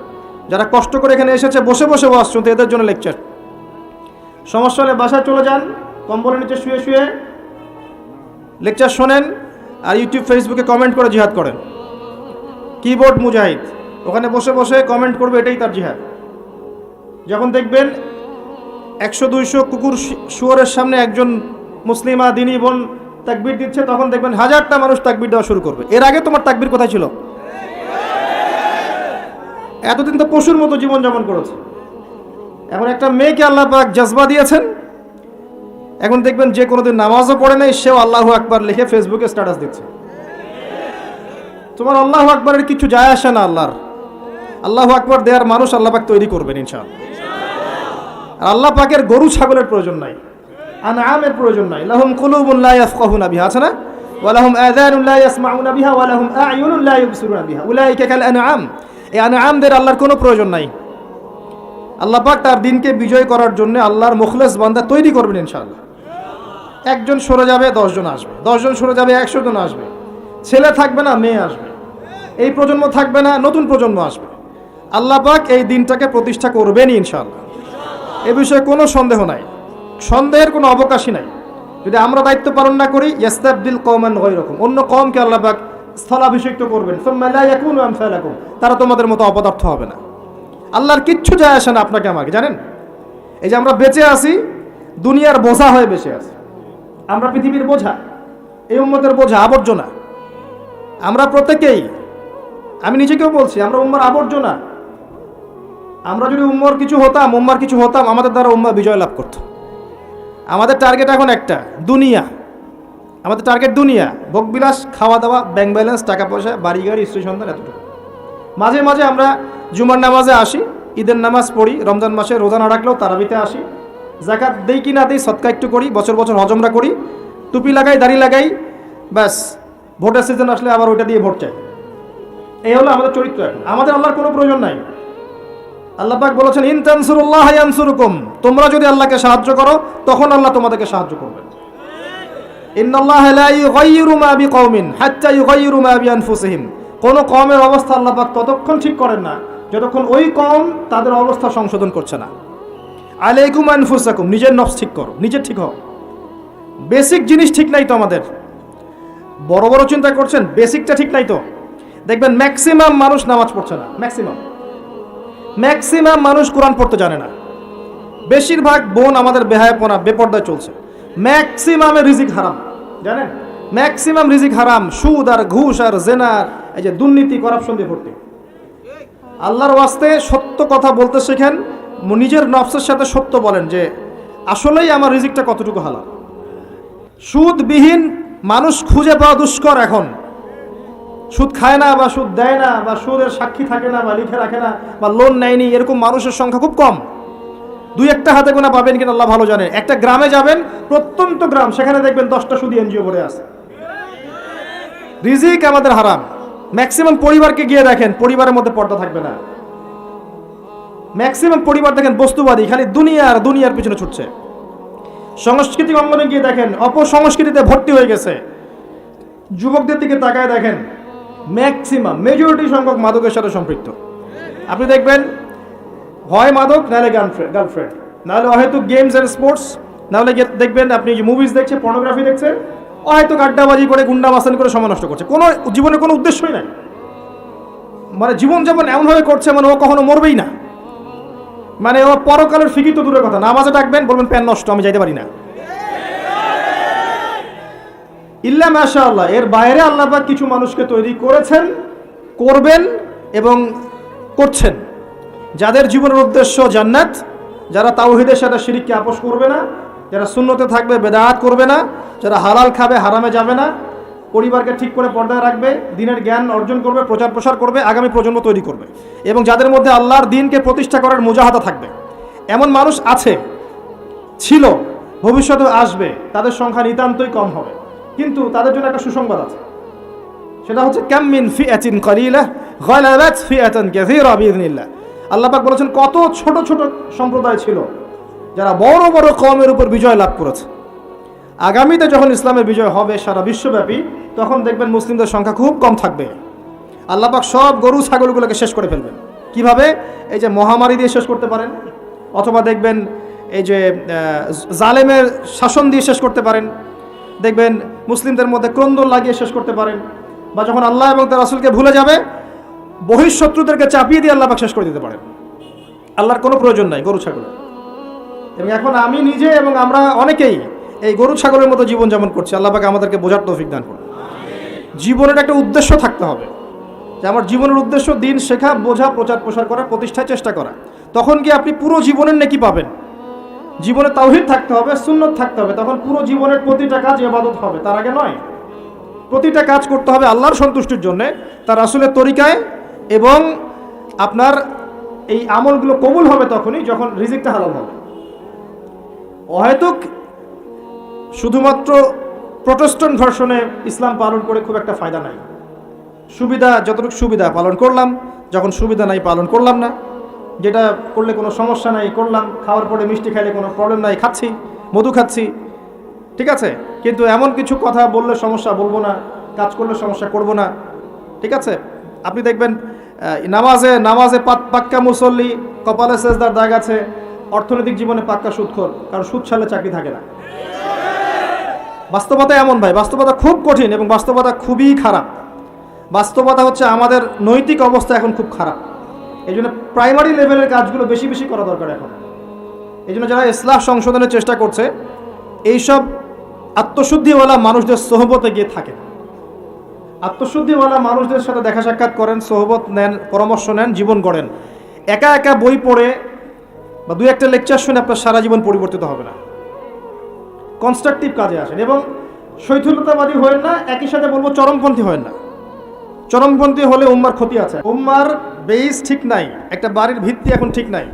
যারা কষ্ট করে এখানে এসেছে বসে বসে ওয়াজ শুনতে, এদের জন্য লেকচার। সমস্যা হলে বাসায় চলে যান, কম্বলের নিচে শুয়ে শুয়ে লেকচার শোনেন, আর ইউটিউব ফেসবুকে কমেন্ট করে জিহাদ করেন। কিবোর্ড মুজাহিদ ওখানে বসে বসে কমেন্ট করবে, এটাই তার জিহাদ। যখন দেখবেন 100-200 কুকুর শুয়োরের সামনে একজন মুসলিমা দিনী বোন তাকবীর দিচ্ছে, তখন দেখবেন 1000টা মানুষ তাকবীর দেওয়া শুরু করবে। এর আগে তোমার তাকবীর কোথায় ছিল? এতদিন তো পশুর মতো জীবনযাপন করেছে। এখন একটা মেয়েকে আল্লাহ পাক জজবা দিয়েছেন, এখন দেখবেন যে কোনোদিন নামাজও পড়ে নাই, সেও আল্লাহু আকবার লিখে ফেসবুকে স্ট্যাটাস দিচ্ছে। তোমার আল্লাহু আকবারের কিছু যায় আসে না। আল্লাহু আকবার দেওয়ার মানুষ আল্লাহ পাক তৈরি করবেন ইনশাআল্লাহ। আর আল্লাহ পাকের গরু ছাগলের প্রয়োজন নাই, আনআমের প্রয়োজন নাই। লাহুম কুলুবুন লা ইয়াফকাহুনা বিহা, আছে না? ওয়া লাহুম আযানুন লা ইয়াসমাউনা বিহা ওয়া লাহুম আ'য়ুনুন লা ইবসিরুনা বিহা উলাইকা কাল আনআম। এই আনআমদের আল্লাহর কোনো প্রয়োজন নাই। আল্লাহ পাক তার দিনকে বিজয় করার জন্য আল্লাহর মুখলেস বান্দা তৈরি করবেন ইনশাআল্লাহ। একজন সরে যাবে 10 জন আসবে, 10 জন সরে যাবে 100 জন আসবে। ছেলে থাকবে না, মেয়ে আসবে। এই প্রজন্ম থাকবে না, নতুন প্রজন্ম আসবে। আল্লাহ পাক এই দিনটাকে প্রতিষ্ঠা করবেনই ইনশাআল্লাহ। এ বিষয়ে কোনো সন্দেহ নাই, সন্দেহের কোনো অবকাশই নাই। যদি আমরা দায়িত্ব পালন না করি, ইয়াস্তাবদিল কওমান গায়রাকুম, অন্য কওমকে আল্লাহ পাক স্থলাভিষিক্ত করবেন। সুম্মা লা ইয়াকুনু আমসালাকুম, তারা তোমাদের মতো অপদার্থ হবে না। আল্লাহর কিচ্ছু যায় আসে না আপনাকে আমাকে, জানেন? এই যে আমরা বেঁচে আছি, দুনিয়ার বোঝা হয়ে বেঁচে আছি। আমরা পৃথিবীর বোঝা, এই উম্মতের বোঝা, আবর্জনা। আমরা প্রত্যেকেই, আমি নিজেকেও বলছি, আমরা উম্মার আবর্জনা। আমরা যদি উম্মার কিছু হতাম, আমাদের দ্বারা উম্মা বিজয় লাভ করত। আমাদের টার্গেট এখন একটা, দুনিয়া। আমাদের টার্গেট দুনিয়া, ভোগবিলাস, খাওয়া দাওয়া, ব্যাংক ব্যালেন্স, টাকা পয়সা, বাড়ি গাড়ি, স্ত্রী সন্তান, এতটুকু। মাঝে মাঝে আমরা জুমার নামাজে আসি, ঈদের নামাজ পড়ি, রমজান মাসে রোজা না রাখলেও তারাবিতে আসি, যাকাত দেই কি না দেই, সদকা একটু করি, বছর বছর হজমরা করি, টুপি লাগাই, দাড়ি লাগাই, ব্যাস ভোটের সিজন আসলে আবার ওইটা দিয়ে ভোট চাই। এই হলো আমাদের চরিত্র। আমাদের আল্লাহর কোনো প্রয়োজন নাই। আল্লাহ পাক বলেছেন ইন তানসুরুল্লাহ ইয়ানসুরুকুম, তোমরা যদি আল্লাহকে সাহায্য করো তখন আল্লাহ তোমাদেরকে সাহায্য করবেন। ইন্নাল্লাহা লা ইউগাইয়িরু মা বিকওমিন হাত্তা ইউগাইয়িরু মা বিআনফুসিহিম, কোন কওমের অবস্থা আল্লাহ পাক ততক্ষণ ঠিক করেন না যতক্ষণ ওই কওম তাদের অবস্থা সংশোধন করছে না। আলাইকুম আনফুসাকুম, নিজের নফস ঠিক করো, নিজে ঠিক হও। বেসিক জিনিস ঠিক নাই তো আমাদের। বড় বড় চিন্তা করছেন, বেসিকটা ঠিক নাই তো। দেখবেন ম্যাক্সিমাম মানুষ নামাজ পড়ছে না, ম্যাক্সিমাম মানুষ কোরআন পড়তে জানে না। বেশিরভাগ বোন আমাদের বেহায়াপনা, বেপর্দায় চলছে। ম্যাক্সিমামের রিজিক হারাম, জানেন? ম্যাক্সিমাম রিজিক হারাম, সুদ আর ঘুষ আর জেনার, এই যে দুর্নীতি, করাপশন দিয়ে ভর্তি। আল্লাহর ওয়াস্তে সত্য কথা বলতে শেখেন, নিজের নফসের সাথে সত্য বলেন যে আসলেই আমার রিজিকটা কতটুকু হালাল। সুদবিহীন মানুষ খুঁজে পাওয়া দুষ্কর এখন। সুদ খায় না বা সুদ দেয় না বা সুদের সাক্ষী থাকে না বা লিখে রাখে না বা লোন নেয়নি, এরকম মানুষের সংখ্যা খুব কম। দুই একটা হাতে গোনা পাবেন কিনা আল্লাহ ভালো জানে। একটা গ্রামে যাবেন, প্রত্যন্ত গ্রাম, সেখানে দেখবেন 10টা সুদী এনজিও ভরে আছে। রিজিক আমাদের হারাম। ম্যাক্সিমাম পরিবারকে গিয়ে দেখেন, পরিবারের মধ্যে পর্দা থাকবে না। ম্যাক্সিমাম পরিবার দেখেন বস্তুবাদী, খালি দুনিয়ার পিছনে ছুটছে। সাংস্কৃতিক অঙ্গনে গিয়ে দেখেন অপসংস্কৃতিতে ভর্তি হয়ে গেছে। যুবকদের দিকে তাকায় দেখেন, ম্যাক্সিমাম মেজরিটি সংখ্যক মাদকের সাথে সম্পৃক্ত। আপনি দেখবেন হয় মাদক, নাহলে গার্লফ্রেন্ড, নাহলে হয়তো গেমস অ্যান্ড স্পোর্টস, নাহলে দেখবেন আপনি যে মুভিজ দেখছে, পর্নোগ্রাফি দেখছে, হয়তো আড্ডাবাজি করে, গুন্ডা মাস্তানি করে সময় নষ্ট করছে। কোনো জীবনে কোনো উদ্দেশ্যই নাই। মানে জীবনযাপন এমনভাবে করছে মানে ও কখনো মরবেই না। মানে ও পরকালের ফিকির তো দূরের কথা, নামাজে ডাকবেন বলবেন প্যান নষ্ট, আমি যাইতে পারি না। ইল্লা মাশাআল্লাহ, এর বাইরে আল্লাহ পাক কিছু মানুষকে তৈরি করেছেন, করবেন এবং করছেন, যাদের জীবনের উদ্দেশ্য জান্নাত, যারা তাওহীদের সাথে শিরককে আপোস করবে না, যারা সুন্নতে থাকবে, বেদাত করবে না, যারা হালাল খাবে, হারামে যাবে না, পরিবারকে ঠিক করে পর্দায় রাখবে, দিনের জ্ঞান অর্জন করবে, প্রচার প্রসার করবে, আগামী প্রজন্ম তৈরি করবে, এবং যাদের মধ্যে আল্লাহর দ্বীনকে প্রতিষ্ঠা করার মুজাহাদা থাকবে। এমন মানুষ আছে, ছিল, ভবিষ্যতে আসবে, তাদের সংখ্যা নিতান্তই কম হবে। কিন্তু তাদের জন্য একটা সুসংবাদ আছে, সেটা হচ্ছে কাম মিন ফিআতিন কালিলাহ গালাবাত ফিআতান কাসীরা বিইذنিল্লাহ। আল্লাহ পাক বলেছেন কত ছোট ছোট সম্প্রদায় ছিল যারা বড় বড় কওমের উপর বিজয় লাভ করেছে। আগামীতে যখন ইসলামের বিজয় হবে সারা বিশ্বব্যাপী, তখন দেখবেন মুসলিমদের সংখ্যা খুব কম থাকবে। আল্লাহ পাক সব গরু ছাগলগুলোকে শেষ করে ফেলবেন। কিভাবে? এই যে মহামারী দিয়ে শেষ করতে পারেন, অথবা দেখবেন এই যে জালেমের শাসন দিয়ে শেষ করতে পারেন, দেখবেন মুসলিমদের মধ্যে ক্রন্দন লাগিয়ে শেষ করতে পারেন, বা যখন আল্লাহ এবং তার রাসূলকে ভুলে যাবে, বহিঃশত্রুদেরকে চাপিয়ে দিয়ে আল্লাহ পাক শেষ করে দিতে পারেন। আল্লাহর কোনো প্রয়োজন নাই গরু ছাগল। এবং এখন আমি নিজে এবং আমরা অনেকেই এই গরু ছাগলের মতো জীবনযাপন করছি। আল্লাহ পাক আমাদেরকে বোঝার তৌফিক দান করুন। জীবনের একটা উদ্দেশ্য থাকতে হবে, যে আমার জীবনের উদ্দেশ্য দিন শেখা, বোঝা, প্রচার প্রসার করা, প্রতিষ্ঠায় চেষ্টা করা। তখন কি আপনি পুরো জীবনের নেকি পাবেন। জীবনে তাওহীদ থাকতে হবে, সুন্নত থাকতে হবে, তখন পুরো জীবনের প্রতিটা কাজ ইবাদত হবে। তার আগে নয়। প্রতিটা কাজ করতে হবে আল্লাহর সন্তুষ্টির জন্যে, তার রাসূলের তরিকায়, এবং আপনার এই আমলগুলো কবুল হবে তখনই যখন রিজিকটা হালাল হবে। অহেতুক শুধুমাত্র প্রোটেস্ট্যান্ট ভার্সনে ইসলাম পালন করে খুব একটা ফায়দা নাই। সুবিধা যতটুকু সুবিধা পালন করলাম, যখন সুবিধা নাই পালন করলাম না। যেটা করলে কোনো সমস্যা নাই করলাম, খাওয়ার পরে মিষ্টি খাইলে কোনো প্রবলেম নাই খাচ্ছি, মধু খাচ্ছি, ঠিক আছে। কিন্তু এমন কিছু কথা বললে সমস্যা বলবো না, কাজ করলে সমস্যা করব না, ঠিক আছে। আপনি দেখবেন নামাজে পাক্কা মুসল্লি, কপালে সেজদার দাগ আছে, অর্থনৈতিক জীবনে পাক্কা সুদখোর, কারণ সুদ ছাড়লে চাকরি থাকে না। বাস্তবতা এমন ভাই, বাস্তবতা খুব কঠিন এবং বাস্তবতা খুবই খারাপ। বাস্তবতা হচ্ছে আমাদের নৈতিক অবস্থা এখন খুব খারাপ। এই জন্য প্রাইমারি লেভেলের কাজগুলো বেশি বেশি করা দরকার এখন। এই জন্য যারা ইসলাহ সংশোধনের চেষ্টা করছে, এইসব আত্মশুদ্ধিওয়ালা মানুষদের সোহবতে গিয়ে থাকেন, আত্মশুদ্ধিওয়ালা মানুষদের সাথে দেখা সাক্ষাৎ করেন, সোহবত নেন, পরামর্শ নেন, জীবন গড়েন। একা একা বই পড়ে বা দুই একটা লেকচার শুনে আপনার সারা জীবন পরিবর্তিত হবে না। কনস্ট্রাকটিভ কাজে আসেন এবং শৈথিলতাবাদী হয়েন না, একই সাথে বলবো চরমপন্থী হয়েন না। চরমপন্থী হলে উম্মার ক্ষতি আছে। উম্মার বেস ঠিক নাই, একটা বাড়ির ভিত্তি এখন ঠিক নাই,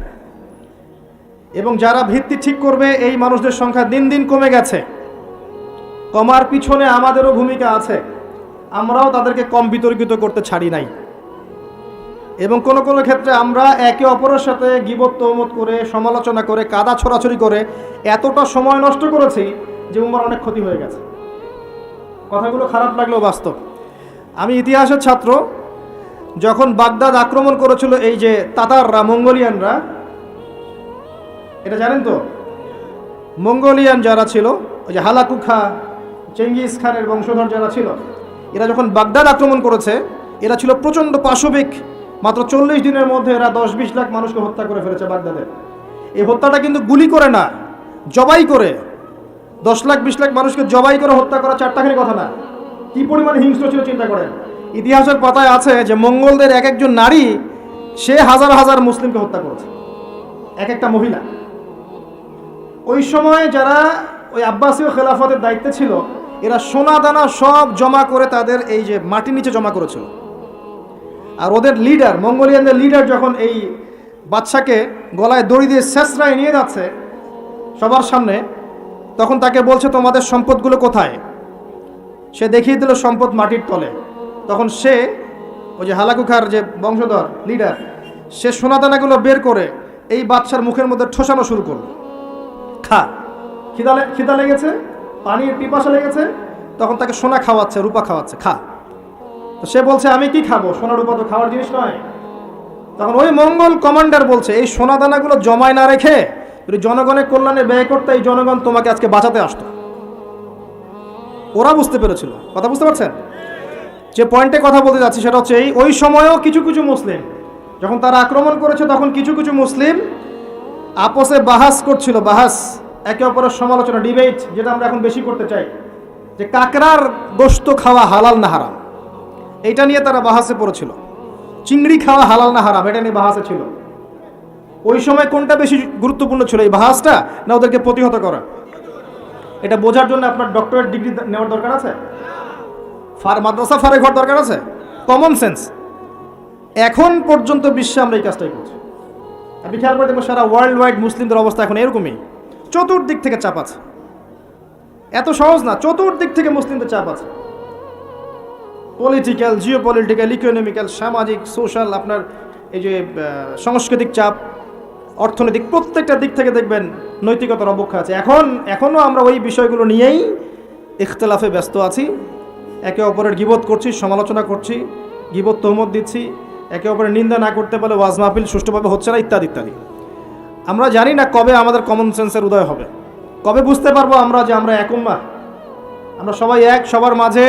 এবং যারা ভিত্তি ঠিক করবে এই মানুষদের সংখ্যা দিন দিন কমে গেছে। কমার পিছনে আমাদেরও ভূমিকা আছে, আমরাও তাদেরকে কম বিতর্কিত করতে ছাড়ি নাই। এবং কোনো কোনো ক্ষেত্রে আমরা একে অপরের সাথে গীবত তহমত করে, সমালোচনা করে, কাদা ছড়াছড়ি করে এতটা সময় নষ্ট করেছি যে উম্মার অনেক ক্ষতি হয়ে গেছে। কথাগুলো খারাপ লাগলেও বাস্তব। আমি ইতিহাসের ছাত্র। যখন বাগদাদ আক্রমণ করেছিল এই যে তাতাররা, মঙ্গোলিয়ানরা, এটা জানেন তো? মঙ্গোলিয়ান যারা ছিল, ওই যে হালাকু খা, চেঙ্গিস খানের বংশধর যারা ছিল, এরা যখন বাগদাদ আক্রমণ করেছে, এরা ছিল প্রচণ্ড পাশবিক। মাত্র 40 দিনের মধ্যে এরা 10-20 লাখ মানুষকে হত্যা করে ফেলেছে বাগদাদে। এই হত্যাটা কিন্তু গুলি করে না, জবাই করে। 10 লাখ 20 লাখ মানুষকে জবাই করে হত্যা করা চারটাখানি কথা না। কি পরিমাণে হিংস্র ছিল চিন্তা করেন। ইতিহাসের পাতায় আছে যে মঙ্গলদের এক একজন নারী সে হাজার হাজার মুসলিমকে হত্যা করেছে, এক একটা মহিলা। ওই সময় যারা ওই আব্বাসীয় খেলাফতের দায়িত্বে ছিল, এরা সোনা দানা সব জমা করে তাদের এই যে মাটির নিচে জমা করেছিল। আর ওদের লিডার, মঙ্গোলিয়ানদের লিডার যখন এই বাদশাকে গলায় দড়ি দিয়ে শেষরায় নিয়ে যাচ্ছে সবার সামনে, তখন তাকে বলছে তোমাদের সম্পদগুলো কোথায়? সে দেখিয়ে দিল সম্পদ মাটির তলে। তখন সে ওই যে হালাকুখার যে বংশধর লিডার, সে সোনাদানাগুলো বের করে এই বাদশার মুখের মধ্যে ঠোসানো শুরু করলো। খা, খিদা লেগেছে, পানির পিপাসা লেগেছে, তখন তাকে সোনা খাওয়াচ্ছে, রূপা খাওয়াচ্ছে, খা। তো সে বলছে আমি কি খাবো, সোনা রূপা তো খাওয়ার জিনিস নয়। তখন ওই মঙ্গল কমান্ডার বলছে এই সোনাদানাগুলো জমায় না রেখে যদি জনগণের কল্যাণে ব্যয় করতে, এই জনগণ তোমাকে আজকে বাঁচাতে আসতো। ওরা বুঝতে পেরেছিল। কথা বুঝতে পারছেন? যে পয়েন্টে কথা বলতে যাচ্ছি সেটা হচ্ছে ওই সময়ও কিছু কিছু মুসলিম যখন তারা আক্রমণ করেছে, তখন কিছু কিছু মুসলিম আপসে বাহাস করছিল, বাহাস, একে অপরের সমালোচনা, ডিবেট, যেটা আমরা এখন বেশি করতে চাই, যে কাকড়ার গোশত খাওয়া হালাল না হারাম, এইটা নিয়ে তারা বাহাসে পড়েছিল। চিংড়ি খাওয়া হালাল না হারাম, এটা নিয়ে বাহাসে ছিল। ওই সময় কোনটা বেশি গুরুত্বপূর্ণ ছিল, এই বাহাসটা না ওদেরকে প্রতিহত করা? এটা বোঝার জন্য আপনার ডক্টরেট ডিগ্রি নেওয়ার দরকার আছে? মাদ্রাসা ফারেক হওয়ার দরকার আছে? Common sense. এখন পর্যন্ত বিশ্বে আমরা এই কাজটাই করছি। আপনি খেয়াল করে দেখবেন সারা ওয়ার্ল্ড ওয়াইড মুসলিমদের অবস্থা এখন এরকমই, চতুর্দিক থেকে চাপ আছে। এত সহজ না, চতুর্দিক থেকে মুসলিমদের চাপ আছে। পলিটিক্যাল, জিও পলিটিক্যাল, ইকোনমিক্যাল, সামাজিক, সোশ্যাল, আপনার এই যে সাংস্কৃতিক চাপ, অর্থনৈতিক, প্রত্যেকটা দিক থেকে দেখবেন নৈতিকতার অবক্ষয় আছে। এখনও আমরা ওই বিষয়গুলো নিয়েই ইখতলাফে ব্যস্ত আছি। একে অপরের গীবত করছি, সমালোচনা করছি, গীবত তহমত দিচ্ছি, একে অপরের নিন্দা না করতে পারলে ওয়াজ মাহফিল সুষ্ঠুভাবে হচ্ছে না, ইত্যাদি ইত্যাদি। আমরা জানি না কবে আমাদের কমন সেন্সের উদয় হবে, কবে বুঝতে পারবো আমরা যে আমরা এক উম্মাহ, আমরা সবাই এক, সবার মাঝে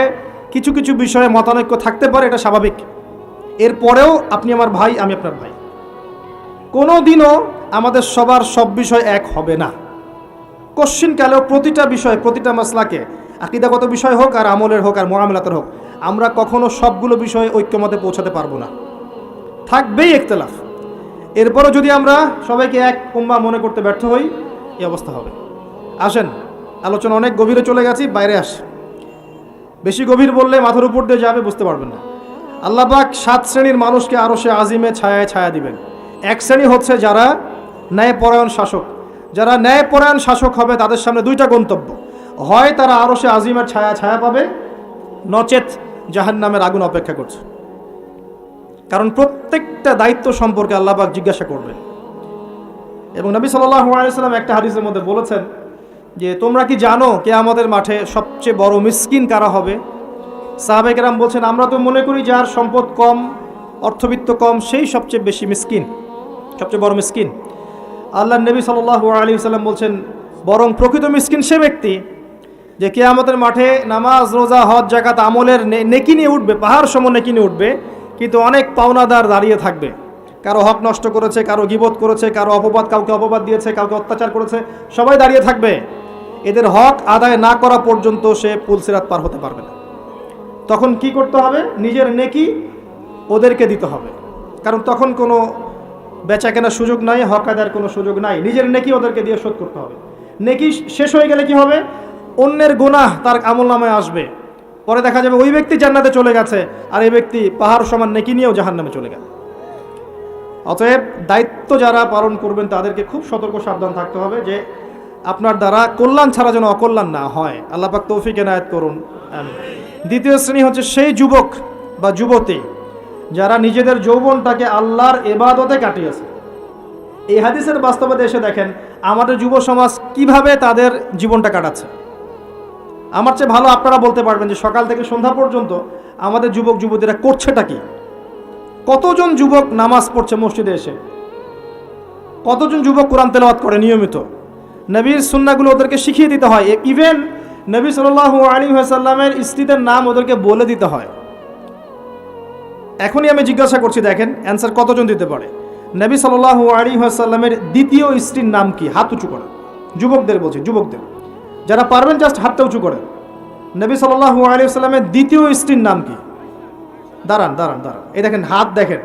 কিছু কিছু বিষয়ে মতানৈক্য থাকতে পারে, এটা স্বাভাবিক। এরপরেও আপনি আমার ভাই, আমি আপনার ভাই। কোনো দিনও আমাদের সবার সব বিষয় এক হবে না। কশ্চিনকালেও প্রতিটা বিষয়, প্রতিটা মাসলাকে, আকীদাগত বিষয় হোক আর আমলের হোক আর মুআমালাতের হোক, আমরা কখনো সবগুলো বিষয়ে ঐক্যমতে পৌঁছাতে পারবো না, থাকবেই ইখতিলাফ। এরপরও যদি আমরা সবাইকে এক উম্মাহ মনে করতে ব্যর্থ হই, এই অবস্থা হবে। আসেন, আলোচনা অনেক গভীরে চলে গেছি, বাইরে আস। বেশি গভীর বললে মাথার উপর দিয়ে যাবে, বুঝতে পারবেন না। আল্লাহ পাক 7 শ্রেণীর মানুষকে আরশে আজিমে ছায়ায় ছায়া দিবেন। এক শ্রেণী হচ্ছে যারা ন্যায়পরায়ণ শাসক। যারা ন্যায়পরায়ণ শাসক হবে তাদের সামনে দুইটা গন্তব্য, হয় তারা আরশে আজিমের ছায়া ছায়া পাবে, নচেত জাহান্নামের আগুন অপেক্ষা করছে। কারণ প্রত্যেকটা দায়িত্ব সম্পর্কে আল্লাহ পাক জিজ্ঞাসা করবেন। এবং নবী সাল্লাল্লাহু আলাইহি ওয়াসাল্লাম একটা হাদিসের মধ্যে বলেছেন যে তোমরা কি জানো কিয়ামতের মাঠে সবচেয়ে বড় মিসকিন কারা হবে? সাহাবায়ে কেরাম বলছেন আমরা তো মনে করি যার সম্পদ কম, অর্থবিত্ত কম, সেই সবচেয়ে বেশি মিসকিন, সবচেয়ে বড় মিসকিন। আল্লাহর নবী সাল্লাল্লাহু আলাইহি ওয়াসাল্লাম বলছেন বরং প্রকৃত মিসকিন সে ব্যক্তি যে কিয়ামতের মাঠে নামাজ, রোজা, হজ, যাকাত আমলের নেকি নিয়ে উঠবে, পাহাড় সম নেকি নিয়ে উঠবে, কিন্তু অনেক পাওনাদার দাঁড়িয়ে থাকবে। কারো হক নষ্ট করেছে, কারো গীবত করেছে, কারো অপবাদ, কাউকে অপবাদ দিয়েছে, কাউকে অত্যাচার করেছে, সবাই দাঁড়িয়ে থাকবে। এদের হক আদায় না করা পর্যন্ত সে পুলসিরাত পার হতে পারবে না। তখন কি করতে হবে? নিজের নেকি ওদেরকে দিতে হবে, কারণ তখন কোনো বেচা কেনার সুযোগ নাই, হক আদায়ের কোনো সুযোগ নাই। নিজের নেকি ওদেরকে দিয়ে শোধ করতে হবে। নেকি শেষ হয়ে গেলে কি হবে? অন্যের গুনাহ তার আমলনামায় আসবে, পরে দেখা যাবে ওই ব্যক্তি জান্নাতে চলে গেছে আর এই ব্যক্তি পাহাড় সমান নেকি নিয়েও জাহান্নামে চলে গেল। অতএব দায়িত্ব যারা পালন করবেন তাদেরকে খুব সতর্ক সাবধান থাকতে হবে যে আপনার দ্বারা কল্যাণ ছাড়া যেন অকল্যাণ না হয়। আল্লাহ পাক তৌফিক এনায়েত করুন। দ্বিতীয় শ্রেণী হচ্ছে সেই যুবক বা যুবতী যারা নিজেদের যৌবনটাকে আল্লাহর ইবাদতে কাটিয়েছে। এই হাদিসের বাস্তবতা এসে দেখেন আমাদের যুব সমাজ কিভাবে তাদের জীবনটা কাটাচ্ছে। আমার চেয়ে ভালো আপনারা বলতে পারবেন যে সকাল থেকে সন্ধ্যা পর্যন্ত আমাদের যুবক যুবতীরা করছেটা কি। কতজন যুবক নামাজ পড়ছে মসজিদে এসে, কতজন যুবক কোরআন তেলাওয়াত করে নিয়মিত? নবীর সুন্নাহগুলো ওদেরকে শিখিয়ে দিতে হয়। ইভেন নবী সাল্লাল্লাহু আলাইহি ওয়াসাল্লামের স্ত্রীদের নাম ওদেরকে বলে দিতে হয়। এখনই আমি জিজ্ঞাসা করছি, দেখেন অ্যান্সার কতজন দিতে পারে। নবী সাল্লাল্লাহু আলাইহি ওয়াসাল্লামের দ্বিতীয় স্ত্রীর নাম কি? হাত উঁচু করে। যুবকদের বলছি, যুবকদের যারা পারবেন জাস্ট হাতটা উঁচু করে। নবী সাল্লাল্লাহু আলাইহি ওয়াসাল্লামের দ্বিতীয় স্ত্রীর নাম কি? দাঁড়ান দাঁড়ান দাঁড়ান, এই দেখেন হাত দেখেন।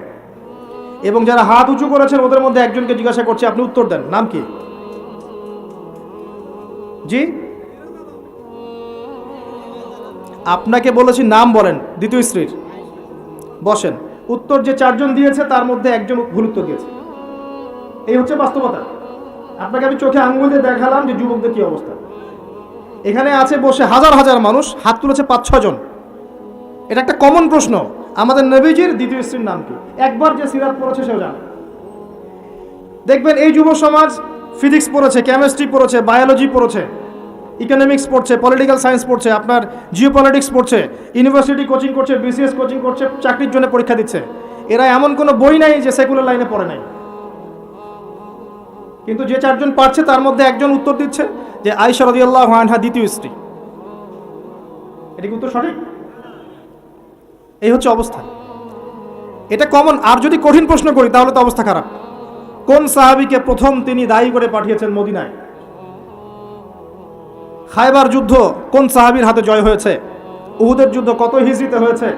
এবং যারা হাত উঁচু করেছেন ওদের মধ্যে একজনকে জিজ্ঞাসা করছি, আপনি উত্তর দেন, নাম কি? জি, আপনাকে বলেছি নাম বলেন দ্বিতীয় স্ত্রীর। বসেন। উত্তর যে চারজন দিয়েছে তার মধ্যে একজন ভুল উত্তর দিয়েছে। এই হচ্ছে বাস্তবতা। আপনাকে আমি চোখে আঙ্গুল দিয়ে দেখালাম যে যুবকদের কি অবস্থা। এখানে আছে বসে হাজার হাজার মানুষ, হাত তুলেছে 5-6 জন। এটা একটা কমন প্রশ্ন, আমাদের নবীজির দ্বিতীয় স্ত্রীর নাম কি? একবার যে সিরাত পড়েছে সেও জানে। দেখবেন এই যুব সমাজ ফিজিক্স পড়েছে, কেমিস্ট্রি পড়েছে, বায়োলজি পড়েছে, ইকোনমিক্স পড়ছে, পলিটিক্যাল সায়েন্স পড়ছে, আপনার জিওপলিটিক্স পড়ছে, ইউনিভার্সিটি কোচিং করছে, বিসিএস কোচিং করছে, চাকরির জন্য পরীক্ষা দিচ্ছে। এরা এমন কোনো বই নাই যে সেকুলার লাইনে পড়ে নাই। কিন্তু যে চারজন পারছে তার মধ্যে একজন উত্তর দিচ্ছে যে আয়েশা রাদিয়াল্লাহু আনহা দ্বিতীয় স্ত্রী। এটা কি উত্তর সঠিক? এই হচ্ছে অবস্থা। এটা কমন। আর যদি কঠিন প্রশ্ন করি তাহলে তো অবস্থা খারাপ। কোন সাহাবীকে প্রথম তিনি দায়ী করে পাঠিয়েছেন মদিনায়? খায়বার যুদ্ধ কোন সাহাবীর হাতে জয় হয়েছে? উহুদের যুদ্ধ কত হিজরিতে হয়েছে?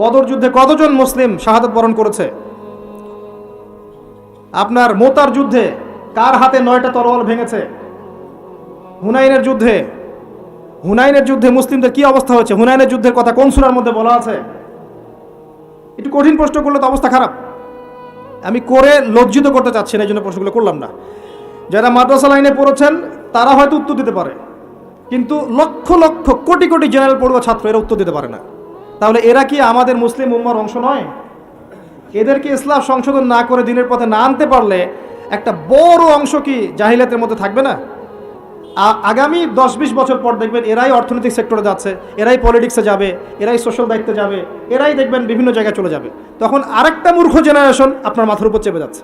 বদর যুদ্ধে কতজন মুসলিম শাহাদাত বরণ করেছে? আপনার মোতার যুদ্ধে কার হাতে 9টা তরোয়াল ভেঙেছে? হুনাইনের যুদ্ধে মুসলিমদের কি অবস্থা হয়েছে? হুনাইনের যুদ্ধের কথা কোন সূরার মধ্যে বলা আছে? একটু কঠিন প্রশ্ন করলে তো অবস্থা খারাপ। আমি করে লজ্জিত করতে চাচ্ছি না, এই জন্য প্রশ্নগুলো করলাম না। যারা মাদ্রাসা লাইনে পড়েছেন তারা হয়তো উত্তর দিতে পারে, কিন্তু লক্ষ লক্ষ কোটি কোটি জেনারেল পড়ুয়া ছাত্র এরা উত্তর দিতে পারে না। তাহলে এরা কি আমাদের মুসলিম উম্মার অংশ নয়? এদেরকে ইসলাম সংশোধন না করে দিনের পথে না আনতে পারলে একটা বড় অংশ কি জাহিলিয়াতের মধ্যে থাকবে না? আগামী 10-20 বছর পর দেখবেন এরাই অর্থনৈতিক সেক্টরে যাচ্ছে, এরাই পলিটিক্সে যাবে, এরাই সোশ্যাল দায়িত্বে যাবে, এরাই দেখবেন বিভিন্ন জায়গায় চলে যাবে। তখন আরেকটা মূর্খ জেনারেশন আপনার মাথার উপর চেপে যাচ্ছে।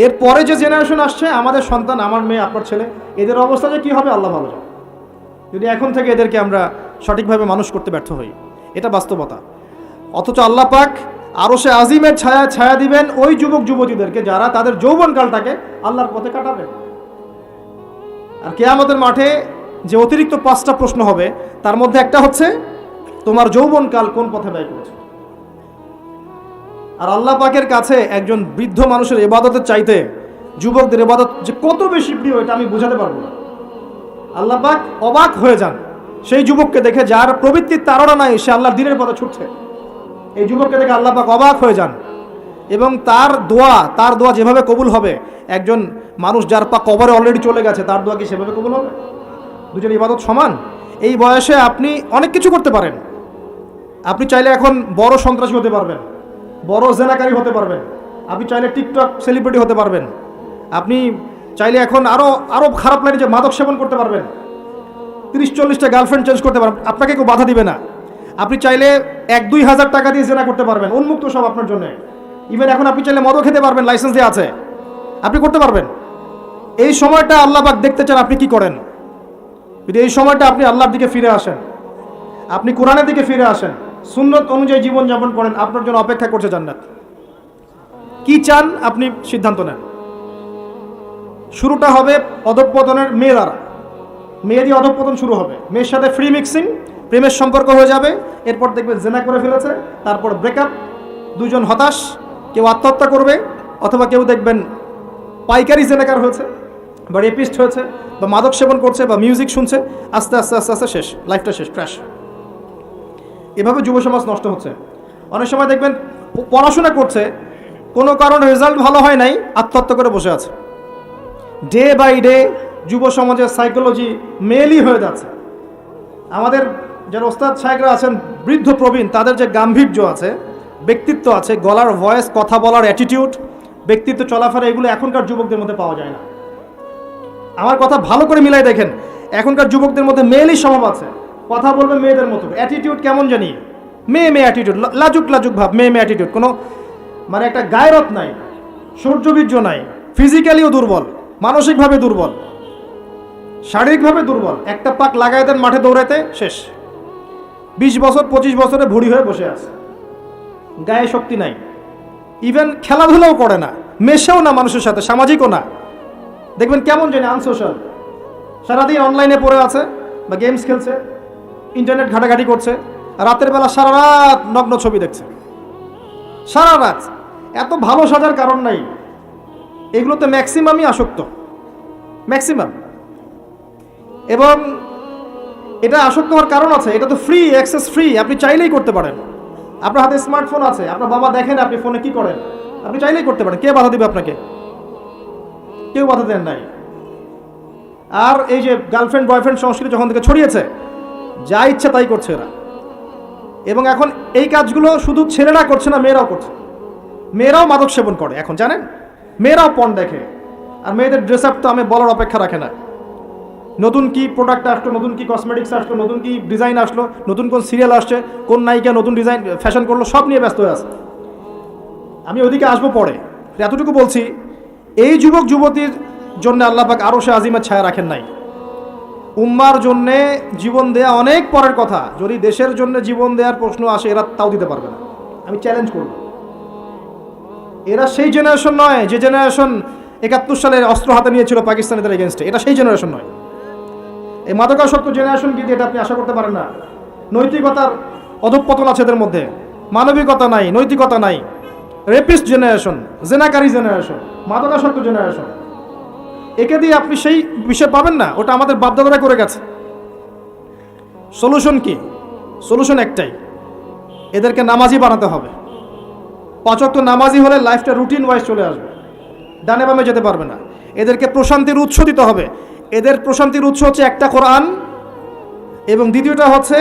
এর পরে যে জেনারেশন আসছে, আমাদের সন্তান, আমার মেয়ে, আপনার ছেলে, এদের অবস্থা যে কী হবে আল্লাহ ভালো জানে, যদি এখন থেকে এদেরকে আমরা সঠিকভাবে মানুষ করতে ব্যর্থ হই। এটা বাস্তবতা। অথচ আল্লাহ পাক আরশে আজিমের ছায়া দিবেন ওই যুবক যুবতীদেরকে যারা তাদের যৌবনকালটাকে আল্লাহর পথে কাটাবে। আর কিয়ামতের মাঠে যে অতিরিক্ত 5টা প্রশ্ন হবে তার মধ্যে একটা হচ্ছে তোমার যৌবনকাল কোন পথে ব্যয় করেছে। আর আল্লাহ পাকের কাছে একজন বৃদ্ধ মানুষের ইবাদতের চাইতে যুবকদের ইবাদত যে কত বেশি প্রিয় এটা আমি বোঝাতে পারবো না। আল্লাহ পাক অবাক হয়ে যান সেই যুবককে দেখে যার প্রবৃত্তির তাড়না নাই, সে আল্লাহর দ্বীনের পথে ছুটছে। এই যুবককে দেখে আল্লাহ পাক অবাক হয়ে যান এবং তার দোয়া যেভাবে কবুল হবে, একজন মানুষ যার পা কবরে অলরেডি চলে গেছে তার দোয়া কি সেভাবে কবুল হবে? দুজন ইবাদত সমান। এই বয়সে আপনি অনেক কিছু করতে পারেন। আপনি চাইলে এখন বড় সন্ত্রাসী হতে পারবেন, বড় জেনাকারী হতে পারবেন, আপনি চাইলে টিকটক সেলিব্রিটি হতে পারবেন, আপনি চাইলে এখন আরও খারাপ লাইনে যে মাদক সেবন করতে পারবেন, 30-40টা গার্লফ্রেন্ড চেঞ্জ করতে পারবেন, আপনাকে কেউ বাধা দিবে না। আপনি চাইলে 1-2 হাজার টাকা দিয়ে জেনা করতে পারবেন, উন্মুক্ত সব আপনার জন্য। ইভেন এখন আপনি চাইলে মদও খেতে পারবেন, লাইসেন্স দেওয়া আছে, আপনি করতে পারবেন। এই সময়টা আল্লাহ পাক দেখতে চান আপনি কি করেন। যদি এই সময়টা আপনি আল্লাহর দিকে ফিরে আসেন, আপনি কোরআনের দিকে ফিরে আসেন, সুন্নত অনুযায়ী জীবনযাপন করেন, আপনার জন্য অপেক্ষা করছে জান্নাত। কি চান আপনি সিদ্ধান্ত নেন। শুরুটা হবে অধঃপতনের মেয়ে দ্বারা, মেয়ে দিয়ে অধঃপতন শুরু হবে। মেয়ের সাথে ফ্রি মিক্সিং, প্রেমের সম্পর্ক হয়ে যাবে, এরপর দেখবেন জেনা করে ফেলেছে, তারপর ব্রেকআপ, দুজন হতাশ, কেউ আত্মহত্যা করবে, অথবা কেউ দেখবেন পাইকারি জেনাকার হয়েছে বা রেপিস্ট হয়েছে বা মাদক সেবন করছে বা মিউজিক শুনছে, আস্তে আস্তে আস্তে আস্তে শেষ, লাইফটা শেষ, ক্র্যাশ। এভাবে যুব সমাজ নষ্ট হচ্ছে। অনেক সময় দেখবেন পড়াশোনা করছে, কোনো কারণে রেজাল্ট ভালো হয় নাই, আত্মহত্যা করে বসে আছে। ডে বাই ডে যুব সমাজের সাইকোলজি মেলই হয়ে যাচ্ছে। আমাদের যারা ওস্তাদ সাহেবরা আছেন বৃদ্ধ প্রবীণ, তাদের যে গাম্ভীর্য আছে, ব্যক্তিত্ব আছে, গলার ভয়েস, কথা বলার অ্যাটিটিউড, ব্যক্তিত্ব, চলাফেরা, এগুলো এখনকার যুবকদের মধ্যে পাওয়া যায় না। আমার কথা ভালো করে মিলাই দেখেন, এখনকার যুবকদের মধ্যে মেয়েলই স্বভাব আছে, কথা বলবে মেয়েদের মতো, অ্যাটিটিউড কেমন জানি মেয়ে অ্যাটিটিউড, লাজুক ভাব, মেয়ে অ্যাটিটিউড, কোনো মানে একটা গায়রত নাই, সূর্যবীর্য নাই, ফিজিক্যালিও দুর্বল, মানসিকভাবে দুর্বল, শারীরিকভাবে দুর্বল। একটা পাক লাগাই দেন মাঠে দৌড়াইতে, শেষ। 20 বছর 25 বছরে ভুড়ি হয়ে বসে আছে, গায়ে শক্তি নাই, ইভেন খেলাধুলাও করে না, মেশেও না মানুষের সাথে, সামাজিকও না। দেখবেন কেমন জানি আনসোশ্যাল, সারাদিন অনলাইনে পড়ে আছে বা গেমস খেলছে, ইন্টারনেট ঘাটাঘাটি করছে, রাতের বেলা সারা রাত নগ্ন ছবি দেখছে, সারা রাত। এত ভালো সাজার কারণ নাই, এগুলোতে ম্যাক্সিমামই আসক্ত, ম্যাক্সিমাম। এবং এটা আসক্ত হওয়ার কারণ আছে, এটা তো ফ্রি, অ্যাক্সেস ফ্রি, আপনি চাইলেই করতে পারেন। আপনার হাতে স্মার্টফোন আছে, আপনার বাবা দেখেন আপনি ফোনে কি করেন, আপনি চাইলেই করতে পারেন। কে বাধা দিবে আপনাকে? কেউ বাধা দেন নাই। আর এই যে গার্লফ্রেন্ড বয়ফ্রেন্ড সংস্কৃতি যখন থেকে ছড়িয়েছে, যা ইচ্ছা তাই করছে এরা। এবং এখন এই কাজগুলো শুধু ছেলেরা করছে না, মেয়েরাও করছে। মেয়েরাও মাদক সেবন করে এখন, জানেন? মেয়েরাও পণ দেখে। আর মেয়েদের ড্রেস আপ তো আমি বলার অপেক্ষা রাখে না। নতুন কি প্রোডাক্ট আসলো, নতুন কি কসমেটিক্স আসলো, নতুন কি ডিজাইন আসলো, নতুন কোন সিরিয়াল আসছে, কোন নায়িকা নতুন ডিজাইন ফ্যাশন করলো, সব নিয়ে ব্যস্ত হয়ে আছে। আমি ওইদিকে আসবো পরে। এতটুকু বলছি, এই যুবক যুবতীর জন্য আল্লাহ পাক আরশে আজিমের ছায়া রাখেন নাই। উম্মার জন্যে জীবন দেয়া অনেক পরের কথা। যদি দেশের জন্য জীবন দেওয়ার প্রশ্ন আসে, এরা তাও দিতে পারবে না। আমি চ্যালেঞ্জ করব। এরা সেই জেনারেশন নয় যে জেনারেশন 71 সালে অস্ত্র হাতে নিয়েছিল পাকিস্তানিদের এগেনস্টে। এটা সেই জেনারেশন নয়। এই মাদকাসক্ত জেনারেশন কিন্তু এটা আপনি আশা করতে পারেন না। নৈতিকতার অধঃপতন আছে এদের মধ্যে, মানবিকতা নাই, নৈতিকতা নাই। রেপিস্ট জেনারেশন, জেনাকারী জেনারেশন, মাদকাসক্ত জেনারেশন। একে দিয়ে আপনি সেই বিষয় পাবেন না, ওটা আমাদের বাপদাদারা করে গেছে। সলিউশন কি? সলিউশন একটাই, এদেরকে নামাজি বানাতে হবে। 5 ওয়াক্ত নামাজি হলে লাইফটা রুটিন ওয়াইজ চলে আসবে, ডানে বামে যেতে পারবে না। এদেরকে প্রশান্তির উৎস দিতে হবে। এদের প্রশান্তির উৎস হচ্ছে একটা কোরআন, এবং দ্বিতীয়টা হচ্ছে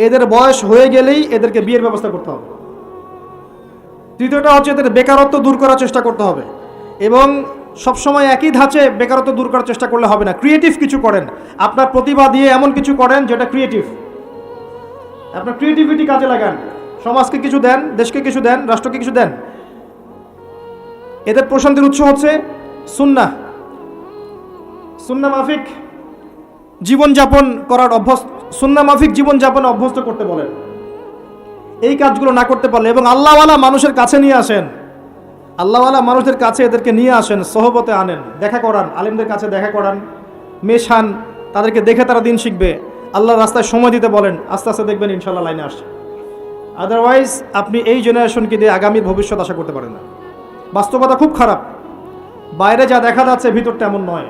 এদের বয়স হয়ে গেলেই এদেরকে বিয়ের ব্যবস্থা করতে হবে। তৃতীয়টা হচ্ছে এদের বেকারত্ব দূর করার চেষ্টা করতে হবে। এবং সবসময় একই ধাঁচে বেকারত্ব দূর করার চেষ্টা করলে হবে না। ক্রিয়েটিভ কিছু করেন, আপনার প্রতিভা দিয়ে এমন কিছু করেন যেটা ক্রিয়েটিভ। আপনার ক্রিয়েটিভিটি কাজে লাগান, সমাজকে কিছু দেন, দেশকে কিছু দেন, রাষ্ট্রকে কিছু দেন। এদের প্রশান্তির উৎস হচ্ছে সুন্নাহ, সুন্নাহ মাফিক জীবনযাপন করার অভ্যস্ত, সুন্নাহ মাফিক জীবনযাপনে অভ্যস্ত করতে বলেন। এই কাজগুলো না করতে পারলে, এবং আল্লাহওয়ালা মানুষের কাছে নিয়ে আসেন, আল্লাহওয়ালা মানুষদের কাছে এদেরকে নিয়ে আসেন, সোহবতে আনেন, দেখা করান, আলেমদের কাছে দেখা করান, মেশান, তাদেরকে দেখে তারা দিন শিখবে। আল্লাহর রাস্তায় সময় দিতে বলেন, আস্তে আস্তে দেখবেন ইনশাল্লাহ লাইনে আসছে। আদারওয়াইজ আপনি এই জেনারেশনকে দিয়ে আগামীর ভবিষ্যৎ আশা করতে পারেন না। বাস্তবতা খুব খারাপ, বাইরে যা দেখা যাচ্ছে ভিতরটা এমন নয়।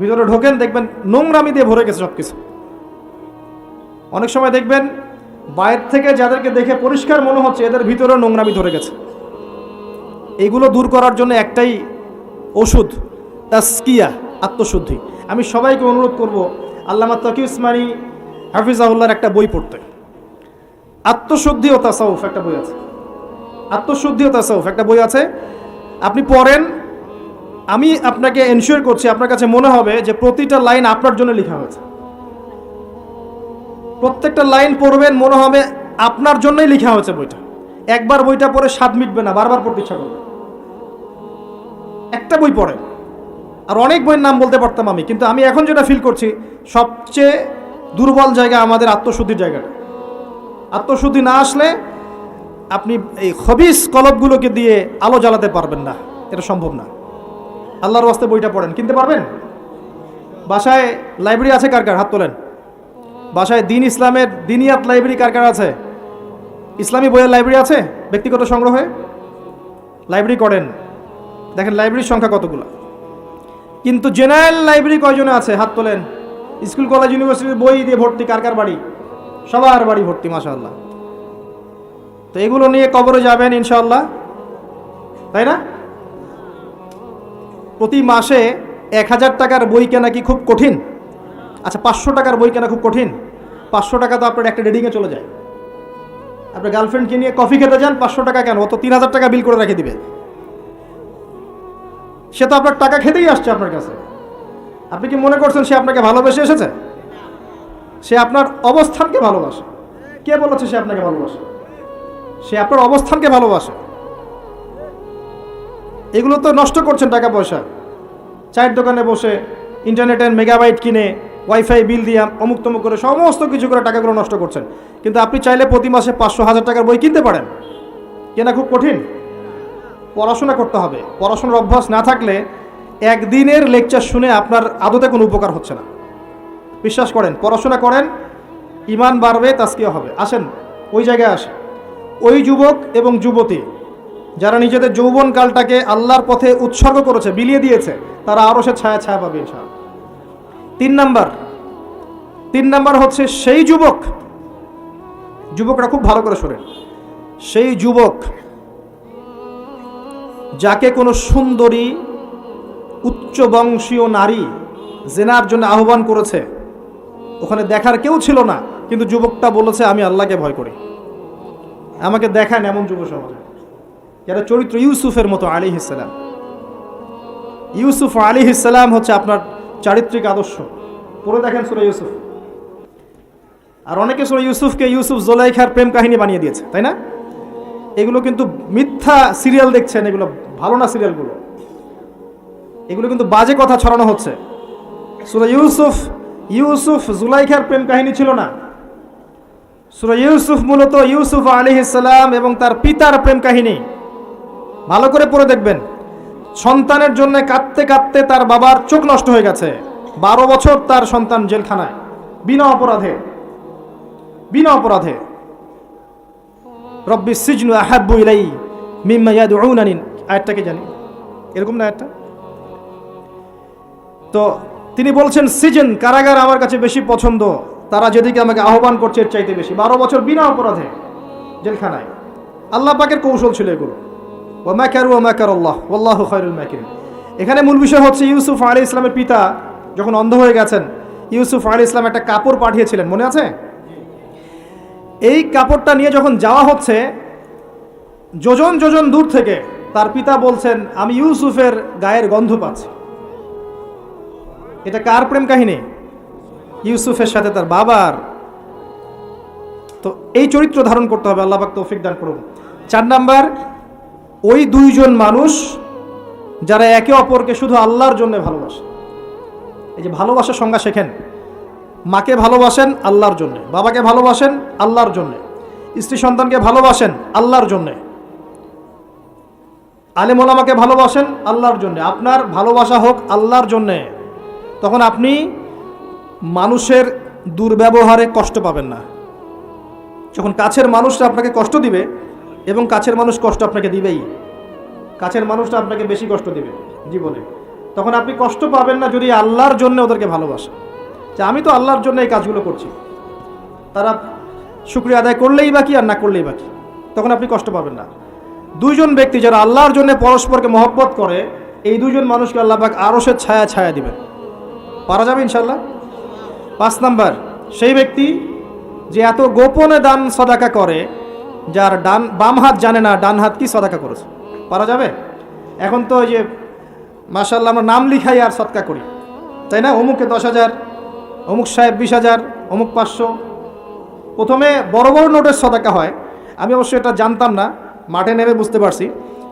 ভিতরে ঢোকেন, দেখবেন নোংরামি দিয়ে ভরে গেছে সব কিছু। অনেক সময় দেখবেন বাইরে থেকে যাদেরকে দেখে পরিষ্কার মনে হচ্ছে, এদের ভিতরে নোংরামি ধরে গেছে। এইগুলো দূর করার জন্য একটাই ওষুধ, তাসকিয়া, আত্মশুদ্ধি। আমি সবাইকে অনুরোধ করব, আল্লামা তকি উসমানী হাফিজাহুল্লাহর একটা বই পড়তে। আত্মশুদ্ধি ও তাসাউফ একটা বই আছে, আত্মশুদ্ধি ও তাসাউফ একটা বই আছে, আপনি পড়েন। আমি আপনাকে এনশিওর করছি, আপনার কাছে মনে হবে যে প্রতিটা লাইন আপনার জন্য লেখা হয়েছে। প্রত্যেকটা লাইন পড়বেন, মনে হবে আপনার জন্যই লেখা হয়েছে বইটা। একবার বইটা পড়ে স্বাদ মিটবে না, বারবার পড়তে ইচ্ছা করবে। একটা বই পড়েন। আর অনেক বইয়ের নাম বলতে পারতাম আমি, কিন্তু আমি এখন যেটা ফিল করছি, সবচেয়ে দুর্বল জায়গা আমাদের আত্মশুদ্ধির জায়গাটা। আত্মশুদ্ধি না আসলে আপনি এই খবিস কলবগুলোকে দিয়ে আলো জ্বালাতে পারবেন না, এটা সম্ভব না। আল্লাহর ওয়াস্তে বইটা পড়েন, কিনতে পারবেন? বাসায় লাইব্রেরি আছে কার কার? হাত তোলেন। বাসায় দিন ইসলামের দিনিয়াত লাইব্রেরি কার কার আছে? ইসলামী বইয়ের লাইব্রেরি আছে ব্যক্তিগত সংগ্রহে? লাইব্রেরি করেন, দেখেন লাইব্রেরির সংখ্যা কতগুলো। কিন্তু জেনারেল লাইব্রেরি কয়জনে আছে? হাত তোলেন। স্কুল কলেজ ইউনিভার্সিটির বই দিয়ে ভর্তি কার কার বাড়ি? সবার বাড়ি ভর্তি, মাশাআল্লাহ। তো এগুলো নিয়ে কবরে যাবেন ইনশাআল্লাহ, তাই না? প্রতি মাসে 1000 টাকার বই কেনা কি খুব কঠিন? আচ্ছা, 500 টাকার বই কেনা খুব কঠিন? 500 টাকা তো আপনার একটা রেডিংয়ে চলে যায়। আপনার গার্লফ্রেন্ডকে নিয়ে কফি খেতে যান, 500 টাকা কেন? ও তো 3000 টাকা বিল করে রেখে দিবে। সে তো আপনার টাকা খেতেই আসছে আপনার কাছে। আপনি কি মনে করছেন সে আপনাকে ভালোবেসে এসেছে? সে আপনার অবস্থানকে ভালোবাসে। কে বলেছে সে আপনাকে ভালোবাসে? সে আপনার অবস্থানকে ভালোবাসে। এগুলো তো নষ্ট করছেন টাকা পয়সা। চায়ের দোকানে বসে ইন্টারনেটের মেগাবাইট কিনে ওয়াইফাই বিল দিয়ে অমুক তমুক করে সমস্ত কিছু করে টাকাগুলো নষ্ট করছেন। কিন্তু আপনি চাইলে প্রতি মাসে 500-1000 টাকার বই কিনতে পারেন। কেনা খুব কঠিন। পড়াশোনা করতে হবে। পড়াশোনার অভ্যাস না থাকলে একদিনের লেকচার শুনে আপনার আদতে কোনো উপকার হচ্ছে না। বিশ্বাস করেন, পড়াশোনা করেন, ঈমান বাড়বে, তাজকিয়া হবে। আসেন ওই জায়গায় আসে। ওই যুবক এবং যুবতী যারা নিজেদের যৌবনকালটাকে আল্লাহর পথে উৎসর্গ করেছে, বিলিয়ে দিয়েছে, তারা আরও সে ছায়া ছায়া পাবে ইনশাআল্লাহ। 3 নাম্বার হচ্ছে সেই যুবকরা খুব ভালো করে শোনেন, সেই যুবক যাকে কোনো সুন্দরী উচ্চ বংশীয় নারী জেনার জন্য আহ্বান করেছে, ওখানে দেখার কেউ ছিল না, কিন্তু যুবকটা বলেছে আমি আল্লাহকে ভয় করি, আমাকে দেখান। এমন যুব সমাজে যারা চরিত্র ইউসুফের মতো আলাইহিস সালাম। ইউসুফ আলাইহিস সালাম হচ্ছে আপনার চারিত্রিক আদর্শ। পড়ে দেখেন সূরা ইউসুফ। আর অনেকে সূরা ইউসুফকে ইউসুফ জুলাইখার প্রেম কাহিনী বানিয়ে দিয়েছে, তাই না? এগুলো কিন্তু মিথ্যা সিরিয়াল দেখছেন, এগুলো ভালো না সিরিয়ালগুলো, এগুলো কিন্তু বাজে কথা ছড়ানো হচ্ছে। সূরা ইউসুফ জুলাইখার প্রেম কাহিনী ছিল না। সূরা ইউসুফ মূলত ইউসুফ আলাইহিস সালাম এবং তার পিতার প্রেম কাহিনী। ভালো করে পড়ে দেখবেন। সন্তানের জন্য কাঁদতে কাঁদতে তার বাবার চোখ নষ্ট হয়ে গেছে। 12 বছর তার সন্তান জেলখানায় বিনা অপরাধে। রব্বিস সিজনু আহাব্বু ইলাই মিম্মা ইয়াদউনানি, আয়াতটাকে জানি, এরকম না আয়াতটা? তো তিনি বলছেন সিজন, কারাগার আমার কাছে বেশি পছন্দ, তারা যেদিকে আমাকে আহ্বান করছে এর চাইতে বেশি। 12 বছর বিনা অপরাধে জেলখানায়। আল্লাহ পাকের কৌশল ছিল এগুলো। ওয়া মাকারু ওয়া মাকারাল্লাহ ওয়াল্লাহু খায়রুল মাকিরিন। এখানে মূল বিষয় হচ্ছে ইউসুফ আলাইহিস সালামের পিতা যখন অন্ধ হয়ে গেছেন, ইউসুফ আলাইহিস সালাম একটা কাপড় পাঠিয়েছিলেন, মনে আছে? এই কাপড়টা নিয়ে যখন যাওয়া হচ্ছে, যোজন যোজন দূর থেকে তার পিতা বলছেন আমি ইউসুফের গায়ের গন্ধ পাচ্ছি। এটা কার প্রেম কাহিনী? ইউসুফের সাথে তার বাবার। তো এই চরিত্র ধারণ করতে হবে, আল্লাহ পাক তৌফিক দান করুন। 4 নাম্বার, ওই দুইজন মানুষ যারা একে অপরকে শুধু আল্লাহর জন্য ভালোবাসে। এই যে ভালোবাসার সংজ্ঞা শেখেন। মাকে ভালোবাসেন আল্লাহর জন্য, বাবাকে ভালোবাসেন আল্লাহর জন্য, স্ত্রী সন্তানকে ভালোবাসেন আল্লাহর জন্য, আলেম ওলামাকে ভালোবাসেন আল্লাহর জন্য। আপনার ভালোবাসা হোক আল্লাহর জন্যে, তখন আপনি মানুষের দুর্ব্যবহারে কষ্ট পাবেন না। যখন কাছের মানুষরা আপনাকে কষ্ট দিবে, এবং কাছের মানুষ কষ্ট আপনাকে দিবেই, কাছের মানুষটা আপনাকে বেশি কষ্ট দিবে জীবনে, তখন আপনি কষ্ট পাবেন না যদি আল্লাহর জন্য ওদেরকে ভালোবাসেন। যে আমি তো আল্লাহর জন্য এই কাজগুলো করছি, তারা শুকরিয়া আদায় করলেই বাকি আর না করলেই বাকি, তখন আপনি কষ্ট পাবেন না। দুইজন ব্যক্তি যারা আল্লাহর জন্য পরস্পরকে মহব্বত করে, এই দুইজন মানুষকে আল্লাহ পাক আরশের ছায়া দিবেন। পারা যাবে ইনশাল্লাহ। 5 নাম্বার, সেই ব্যক্তি যে এত গোপনে দান সদাকা করে, যার বাম হাত জানে না ডান হাত কি সদাকা করেছে। পারা যাবে? এখন তো ওই যে মাশাআল্লাহ আমরা নাম লিখাই আর সদকা করি, তাই না? অমুকে 10,000, অমুক সাহেব 20,000, অমুক 500। প্রথমে বড় বড় নোটের সদাকা হয়। আমি অবশ্যই এটা জানতাম না, মাঠে নেমে বুঝতে পারছি।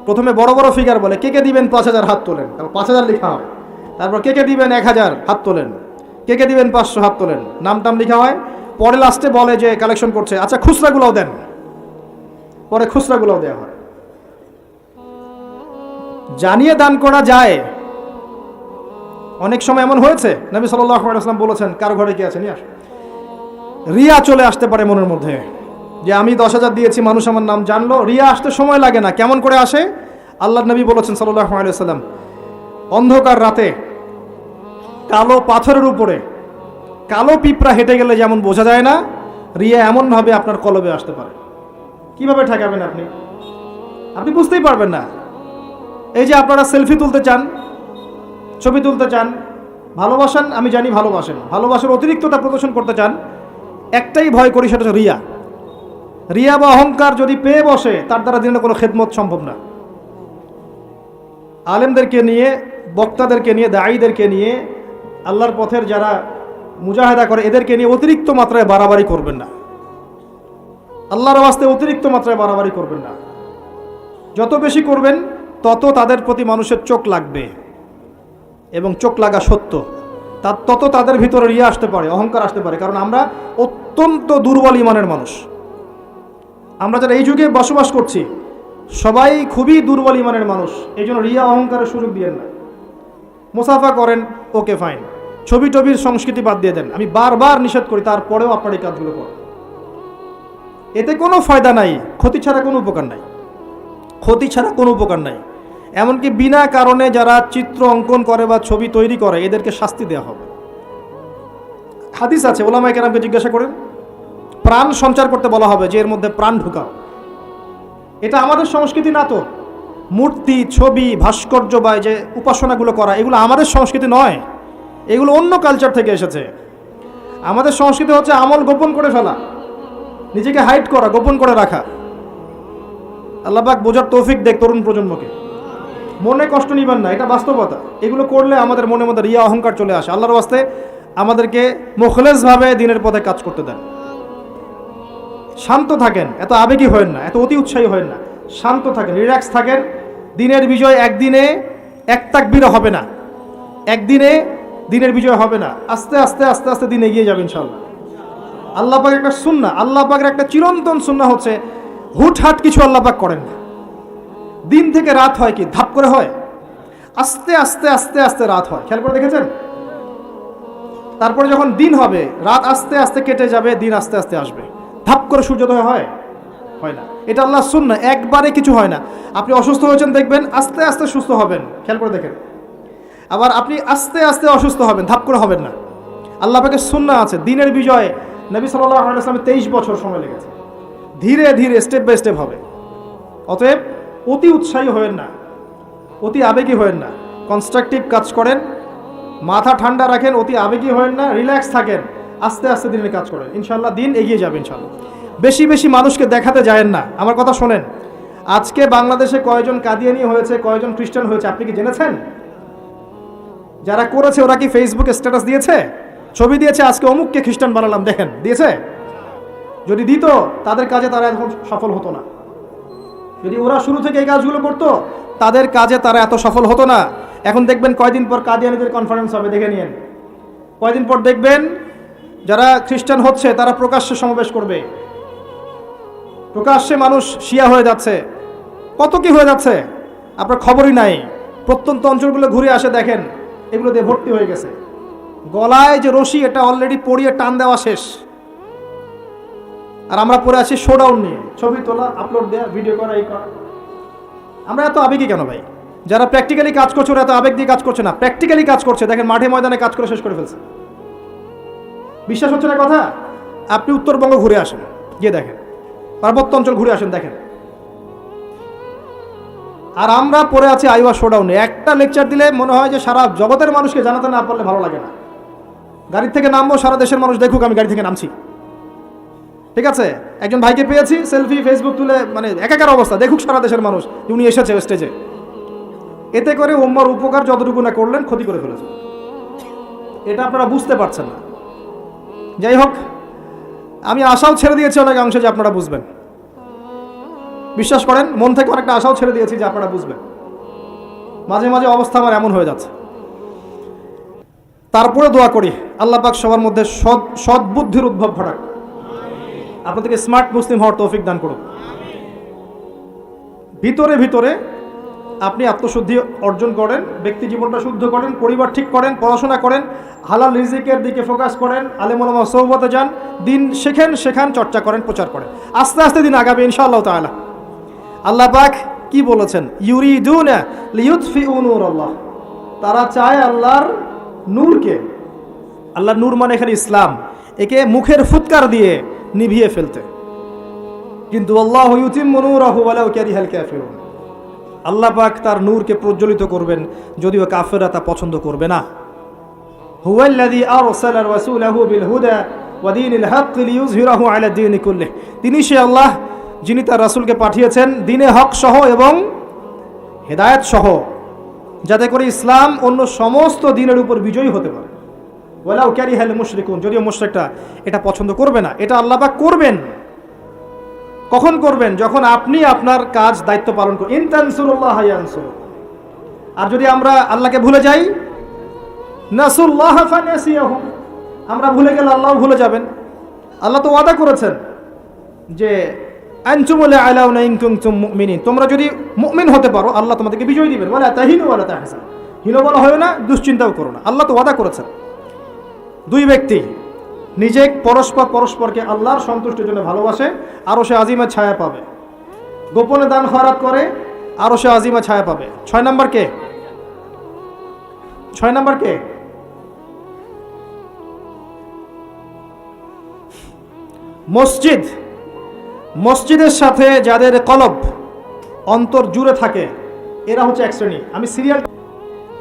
প্রথমে বড় বড় ফিগার বলে, কে দিবেন 5,000 হাত তোলেন, তারপর 5,000 লেখা হয়। তারপর কে দিবেন 1,000 হাত তোলেন, কে দিবেন 500 হাত তোলেন, নাম লেখা হয়। পরে লাস্টে বলে যে কালেকশন করছে, আচ্ছা খুচরাগুলোও দেন, পরে খুচরাগুলোও দেওয়া হয়। জানিয়ে দান করা যায়। অনেক সময় এমন হয়েছে, নবী সাল্লাল্লাহু আলাইহি ওয়াসাল্লাম বলেছেন কার ঘরে কি আছে নিয়ে আস। রিয়া চলে আসতে পারে মনের মধ্যে, যে আমি 10,000 দিয়েছি, মানুষ আমার নাম জানলো। রিয়া আসতে সময় লাগে না। কেমন করে আসে? আল্লাহর নবী বলেছেন সাল্লাল্লাহু আলাইহি ওয়াসাল্লাম, অন্ধকার রাতে কালো পাথরের উপরে কালো পিঁপড়া হেঁটে গেলে যেমন বোঝা যায় না, রিয়া এমনভাবে আপনার কলবে আসতে পারে। কিভাবে ঠেকাবেন আপনি বুঝতেই পারবেন না। এই যে আপনারা সেলফি তুলতে চান, ছবি তুলতে চান, ভালোবাসেন, আমি জানি ভালোবাসার অতিরিক্ততা প্রদর্শন করতে চান, একটাই ভয় করি, সেটা হচ্ছে রিয়া বা অহংকার যদি পেয়ে বসে, তার দ্বারা দিনে কোনো খেদমত সম্ভব না। আলেমদেরকে নিয়ে, বক্তাদেরকে নিয়ে, দায়ীদেরকে নিয়ে, আল্লাহর পথের যারা মুজাহিদা করে, এদেরকে নিয়ে অতিরিক্ত মাত্রায় বাড়াবাড়ি করবেন না। আল্লাহর ওয়াস্তে অতিরিক্ত মাত্রায় বাড়াবাড়ি করবেন না। যত বেশি করবেন তত তাদের প্রতি মানুষের চোখ লাগবে, এবং চোখ লাগা সত্য। তত তাদের ভিতরে রিয়া আসতে পারে, অহংকার আসতে পারে, কারণ আমরা অত্যন্ত দুর্বল ইমানের মানুষ। আমরা যারা এই যুগে বসবাস করছি সবাই খুবই দুর্বল ইমানের মানুষ, এই জন্য রিয়া অহংকারের সুযোগ দিয়েন না। মুসাফা করেন, ওকে ফাইন, ছবি টবির সংস্কৃতি বাদ দিয়ে দেন, আমি বারবার নিষেধ করি, তারপরেও আপনার এই কাজগুলো করেন। এতে কোনো ফায়দা নাই, ক্ষতি ছাড়া কোনো উপকার নাই, ক্ষতি ছাড়া কোনো উপকার নাই। এমনকি বিনা কারণে যারা চিত্র অঙ্কন করে বা ছবি তৈরি করে এদেরকে শাস্তি দেওয়া হবে। হাদিস আছে, ওলামায়ে কেরামকে জিজ্ঞাসা করেন, প্রাণ সঞ্চার করতে বলা হবে যে এর মধ্যে প্রাণ ঢুকাও। এটা আমাদের সংস্কৃতি না তো। মূর্তি, ছবি, ভাস্কর্য বা যে উপাসনাগুলো করা, এগুলো আমাদের সংস্কৃতি নয়, এগুলো অন্য কালচার থেকে এসেছে। আমাদের সংস্কৃতি হচ্ছে আমল গোপন করে ফেলা, নিজেকে হাইড করা, গোপন করে রাখা। আল্লাহ পাক বোঝার তৌফিক দেখ তরুণ প্রজন্মকে। মনে কষ্ট নিবেন না, এটা বাস্তবতা। এগুলো করলে আমাদের মনের মধ্যে রিয়া অহংকার চলে আসে। আল্লাহর ওয়াস্তে আমাদেরকে মুখলেসভাবে দিনের পথে কাজ করতে দেন। শান্ত থাকেন, এত আবেগী হয়েন না, এত অতি উৎসাহী হয়েন না, শান্ত থাকেন, রিল্যাক্স থাকেন। দিনের বিজয় একদিনে এক তাকবীরে হবে না, একদিনে দিনের বিজয় হবে না। আস্তে আস্তে আস্তে আস্তে দিন এগিয়ে যাবে ইনশাআল্লাহ। আল্লাহ পাকের একটা সুন্নাহ, আল্লাহ পাকের একটা চিরন্তন সুন্নাহ হচ্ছে হুটহাট কিছু আল্লাহ পাক করেন না। দিন থেকে রাত হয় কি ধাপ করে হয়? আস্তে আস্তে আস্তে আস্তে রাত হয়, খেয়াল করে দেখেছেন? তারপরে যখন দিন হবে, রাত আস্তে আস্তে কেটে যাবে, দিন আস্তে আস্তে আসবে। ধাপ করে সূর্যোদয় হয়? হয় না। এটা আল্লাহ সুন্নাহ, একবারে কিছু হয় না। আপনি অসুস্থ হয়েছেন, দেখবেন আস্তে আস্তে সুস্থ হবেন, খেয়াল করে দেখেন। আবার আপনি আস্তে আস্তে অসুস্থ হবেন, ধাপ করে হবেন না। আল্লাহ পাকের সুন্নাহ আছে। দিনের বিজয়ে নবী সাল্লাল্লাহু আলাইহি ওয়াসাল্লামের 23 বছর সময় লেগেছে। ধীরে ধীরে স্টেপ বাই স্টেপ হবে। অতএব অতি উৎসাহী হয়েন না, অতি আবেগী হয়েন না, কনস্ট্রাকটিভ কাজ করেন, মাথা ঠান্ডা রাখেন, অতি আবেগী হয়েন না, রিল্যাক্স থাকেন, আস্তে আস্তে দিনের কাজ করেন, ইনশাআল্লাহ দিন এগিয়ে যাবে ইনশাআল্লাহ। বেশি বেশি মানুষকে দেখাতে যায়েন না। আমার কথা শোনেন, আজকে বাংলাদেশে কয়জন কাদিয়ানি হয়েছে, কয়জন খ্রিস্টান হয়েছে আপনি কি জেনেছেন? যারা করেছে ওরা কি ফেসবুকে স্ট্যাটাস দিয়েছে, ছবি দিয়েছে, আজকে অমুককে খ্রিস্টান বানালাম, দেখেন, দিয়েছে? যদি দিত তাদের কাজে তারা এখন সফল হতো না। যদি ওরা শুরু থেকে এই কাজগুলো করতো তাদের কাজে তারা এত সফল হতো না। এখন দেখবেন কয়দিন পর কাদিয়ানীদের কনফারেন্স হবে, দেখে নিন। কয়দিন পর দেখবেন যারা খ্রিস্টান হচ্ছে তারা প্রকাশ্যে সমাবেশ করবে, প্রকাশ্যে মানুষ শিয়া হয়ে যাচ্ছে, কত কি হয়ে যাচ্ছে আপনার খবরই নাই। প্রত্যন্ত অঞ্চলগুলো ঘুরে আসে, দেখেন এগুলো দিয়ে ভর্তি হয়ে গেছে। গলায় যে রশি এটা অলরেডি পরিয়ে টান দেওয়া শেষ, আর আমরা পরে আছি শোডাউন নিয়ে, ছবি তোলা, আপলোড দেওয়া, ভিডিও করা, এই করা। আমরা এত আবেগী কেন ভাই? যারা প্র্যাকটিক্যালি কাজ করছে ওরা এত আবেগ দিয়ে কাজ করছে না, প্র্যাকটিক্যালি কাজ করছে। দেখেন মাঠে ময়দানে কাজ করে শেষ করে ফেলছে। বিশ্বাস হচ্ছে না কথা? আপনি উত্তরবঙ্গ ঘুরে আসেন, গিয়ে দেখেন, পার্বত্য অঞ্চল ঘুরে আসেন, দেখেন। আর আমরা পরে আছি আইওয়া শোডাউনে। একটা লেকচার দিলে মনে হয় যে সারা জগতের মানুষকে জানাতে না পারলে ভালো লাগে না। গাড়ির থেকে নামবো, সারা দেশের মানুষ দেখুক আমি গাড়ি থেকে নামছি, ঠিক আছে? একজন ভাইকে পেয়েছি, সেলফি ফেসবুক তুলে, মানে একাকার অবস্থা, দেখুক সারা দেশের মানুষ যে উনি এসেছে স্টেজে। এতে করে উম্মার উপকার যতটুকু না করলেন, ক্ষতি করে ফেলেছে। এটা আপনারা বুঝতে পারছেন না। যাই হোক, আমি আশাও ছেড়ে দিয়েছি অনেক অংশে যে আপনারা বুঝবেন। বিশ্বাস করেন, মন থেকে অনেকটা আশাও ছেড়ে দিয়েছি যে আপনারা বুঝবেন। মাঝে মাঝে অবস্থা আমার এমন হয়ে যাচ্ছে। তারপরে দোয়া করি আল্লাহ পাক সবার মধ্যে সদ্বুদ্ধির উদ্ভব ঘটাক, আপনাদেরকে স্মার্ট মুসলিম হওয়ার তৌফিক দান করুন। ভিতরে ভিতরে আপনি আত্মশুদ্ধি অর্জন করেন, ব্যক্তি জীবনটা শুদ্ধ করেন, পরিবার ঠিক করেন, পড়াশোনা করেন, হালাল রিজিকের দিকে ফোকাস করেন, আলেম ওলামা সোহবতে যান, দিন শেখান, চর্চা করেন, প্রচার করেন। আস্তে আস্তে দিন আগাবে ইনশাআল্লাহ তাআলা। আল্লাহ পাক কি বলেছেন? ইউরিদুনা লিইউতফিউ নূরাল্লাহ, তারা চায় আল্লাহর নূরকে। আল্লাহর নূর মানে এখানে ইসলাম, একে মুখের ফুৎকার দিয়ে নিভিয়ে ফেলতে। কিন্তু আল্লাহু ইউতিম্মু নূরাহু ওয়ালাউ কারিহাল কাফিরুন, আল্লাহ পাক তার নূরকে প্রজ্বলিত করবেন যদিও কাফেররা তা পছন্দ করবে না। হুয়াল্লাযী আরসালা রাসূলাহু বিল হুদা ওয়া দীনিল হক লিইয়ুযহিরাহু আলা দীনি কুল্লিহি, তিনি সে আল্লাহ যিনি তার রাসূলকে পাঠিয়েছেন দ্বীনে হক সহ এবং হেদায়েত সহ, যাতে করে ইসলাম অন্য সমস্ত দ্বীনের উপর বিজয়ী হতে পারে। ওয়ালাউ কারিহাল মুশরিকুন, যদিও মুশরিকরা এটা পছন্দ করবে না, এটা আল্লাহ পাক করবেন। কখন করবেন? যখন আপনি আপনার কাজ দায়িত্ব পালন করুন। ইন তানসুরুল্লাহ ইয়ানসুরুকুম। আর যদি আমরা আল্লাহকে ভুলে যাই, নাসুল্লাহ ফানাসিয়াহুম, আমরা ভুলে গেলে আল্লাহও ভুলে যাবেন। আল্লাহ তো ওয়াদা করেছেন যে আনতুমুল আলাউনা ইন কুনতুম মুমিনিন, তোমরা যদি মুমিন হতে পারো আল্লাহ তোমাদেরকে বিজয় দিবেন। ওয়ালা তাহিনু ওয়ালা তাহজানু, হীনবল হয় না, দুশ্চিন্তাও করো না। আল্লাহ তো ওয়াদা করেছেন। দুই ব্যক্তি নিজে পরস্পরকে আল্লাহর সন্তুষ্টির জন্য ভালোবাসে, আরো সে আজিমা ছায়া পাবে। গোপনে দান খয়রাত করে, আরো সে আজিমা ছায়া পাবে। 6 নাম্বার কে? 6 নাম্বার কে? মসজিদের সাথে যাদের কলব অন্তর জুড়ে থাকে, এরা হচ্ছে এক শ্রেণী। আমি সিরিয়াল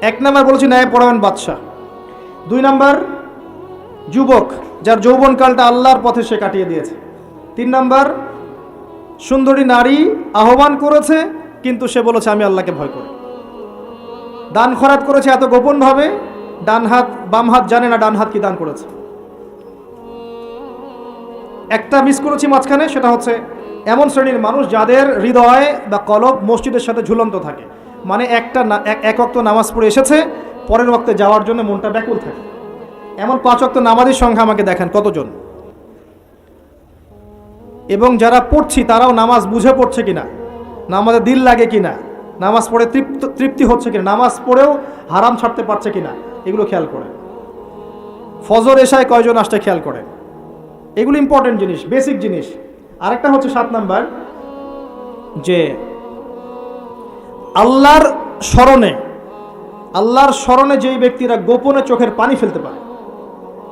1 নাম্বার বলেছি ন্যায়পরায়ণ বাদশা। 2 নাম্বার যুবক, যার যৌবনকালটা আল্লাহর পথে সে কাটিয়ে দিয়েছে। 3 নাম্বার সুন্দরী নারী, আহ্বান করেছে কিন্তু সে বলেছে আমি আল্লাহকে ভয় করি। দান খয়রাত করেছে এত গোপনভাবে, ডান হাত বাম হাত জানে না ডান হাত কি দান করেছে। একটা মিস করেছি মাঝখানে, সেটা হচ্ছে এমন শ্রেণীর মানুষ যাদের হৃদয় বা কলব মসজিদের সাথে ঝুলন্ত থাকে। মানে এক ওয়াক্ত নামাজ পড়ে এসেছে, পরের ওয়াক্তে যাওয়ার জন্য মনটা ব্যাকুল থাকে। এমন 5 ওয়াক্ত নামাজের সংখ্যা আমাকে দেখান কতজন। এবং যারা পড়ছি তারাও নামাজ বুঝে পড়ছে কিনা, নামাজে দিল লাগে কিনা, নামাজ পড়ে তৃপ্তি হচ্ছে কিনা, নামাজ পড়েও হারাম ছাড়তে পারছে কিনা, এগুলো খেয়াল করে। ফজর এশায় কয়জন আসতে খেয়াল করে। এগুলো ইম্পর্টেন্ট জিনিস, বেসিক জিনিস। আরেকটা হচ্ছে 7 নাম্বার, যে আল্লাহর স্মরণে যেই ব্যক্তিরা গোপনে চোখের পানি ফেলতে পারে,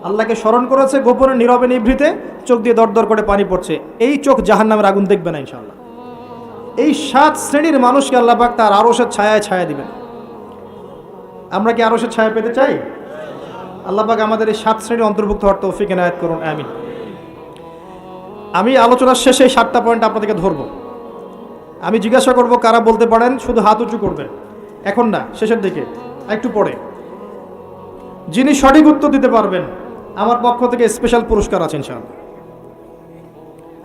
আল্লাহকে স্মরণ করেছে, গোপনে নীরবে নিভৃতে চোখ দিয়ে দরদর করে পানি পড়ছে, এই চোখ জাহান্নামের আগুন দেখবে না ইনশাআল্লাহ। এই 7 শ্রেণীর মানুষকে আল্লাহ পাক তার আরশের ছায়া দিবেন। আমরা কি আরশের ছায়া পেতে চাই? আল্লাহ পাক আমাদের এই 7 শ্রেণীর অন্তর্ভুক্ত হওয়ার তৌফিক এনায়েত করুন, আমিন। আমি আলোচনার শেষে 7টা পয়েন্ট আপনাদেরকে ধরবো। আমি জিজ্ঞাসা করব কারা বলতে পারেন, শুধু হাত উঁচু করবেন। এখন না, শেষের দিকে, একটু পরে। যিনি সঠিক উত্তর দিতে পারবেন আমার পক্ষ থেকে স্পেশাল পুরস্কার আছে ইনশাআল্লাহ,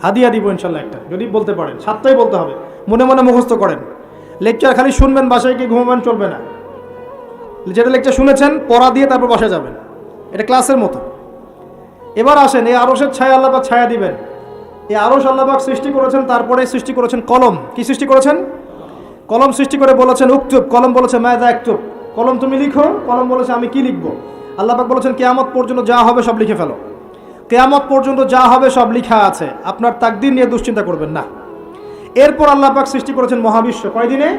হাদিয়া দিব ইনশাআল্লাহ একটা। যদি বলতে পারেন, 7টাই বলতে হবে, মনে মনে মুখস্থ করেন। লেকচার খালি শুনবেন, বাসায় গিয়ে ঘুমাবেন চলবে না। যেটা লেকচার শুনেছেন পড়া দিয়ে তারপর বাসায় যাবেন, এটা ক্লাসের মতো। এবার আসেন, এই আরশের ছায়া আল্লাহ পাক ছায়া দিবেন। এই আরশ আল্লাহ পাক সৃষ্টি করেছেন, তারপরে সৃষ্টি করেছেন কলম। কি সৃষ্টি করেছেন? কলম সৃষ্টি করে বলেছেন উকতুব, কলম বলেছে মাযা আকতুব, কলম তুমি লিখো। কলম বলেছে আমি কি লিখবো? আল্লাহ পাক বলেছেন কিয়ামত পর্যন্ত যা হবে সব লিখে ফেলো। কিয়ামত পর্যন্ত যা হবে সব লিখা আছে, আপনার তাকদীর নিয়ে দুশ্চিন্তা করবেন না। এরপর আল্লাহ পাক সৃষ্টি করেছেন মহাবিশ্ব। কয় দিনে?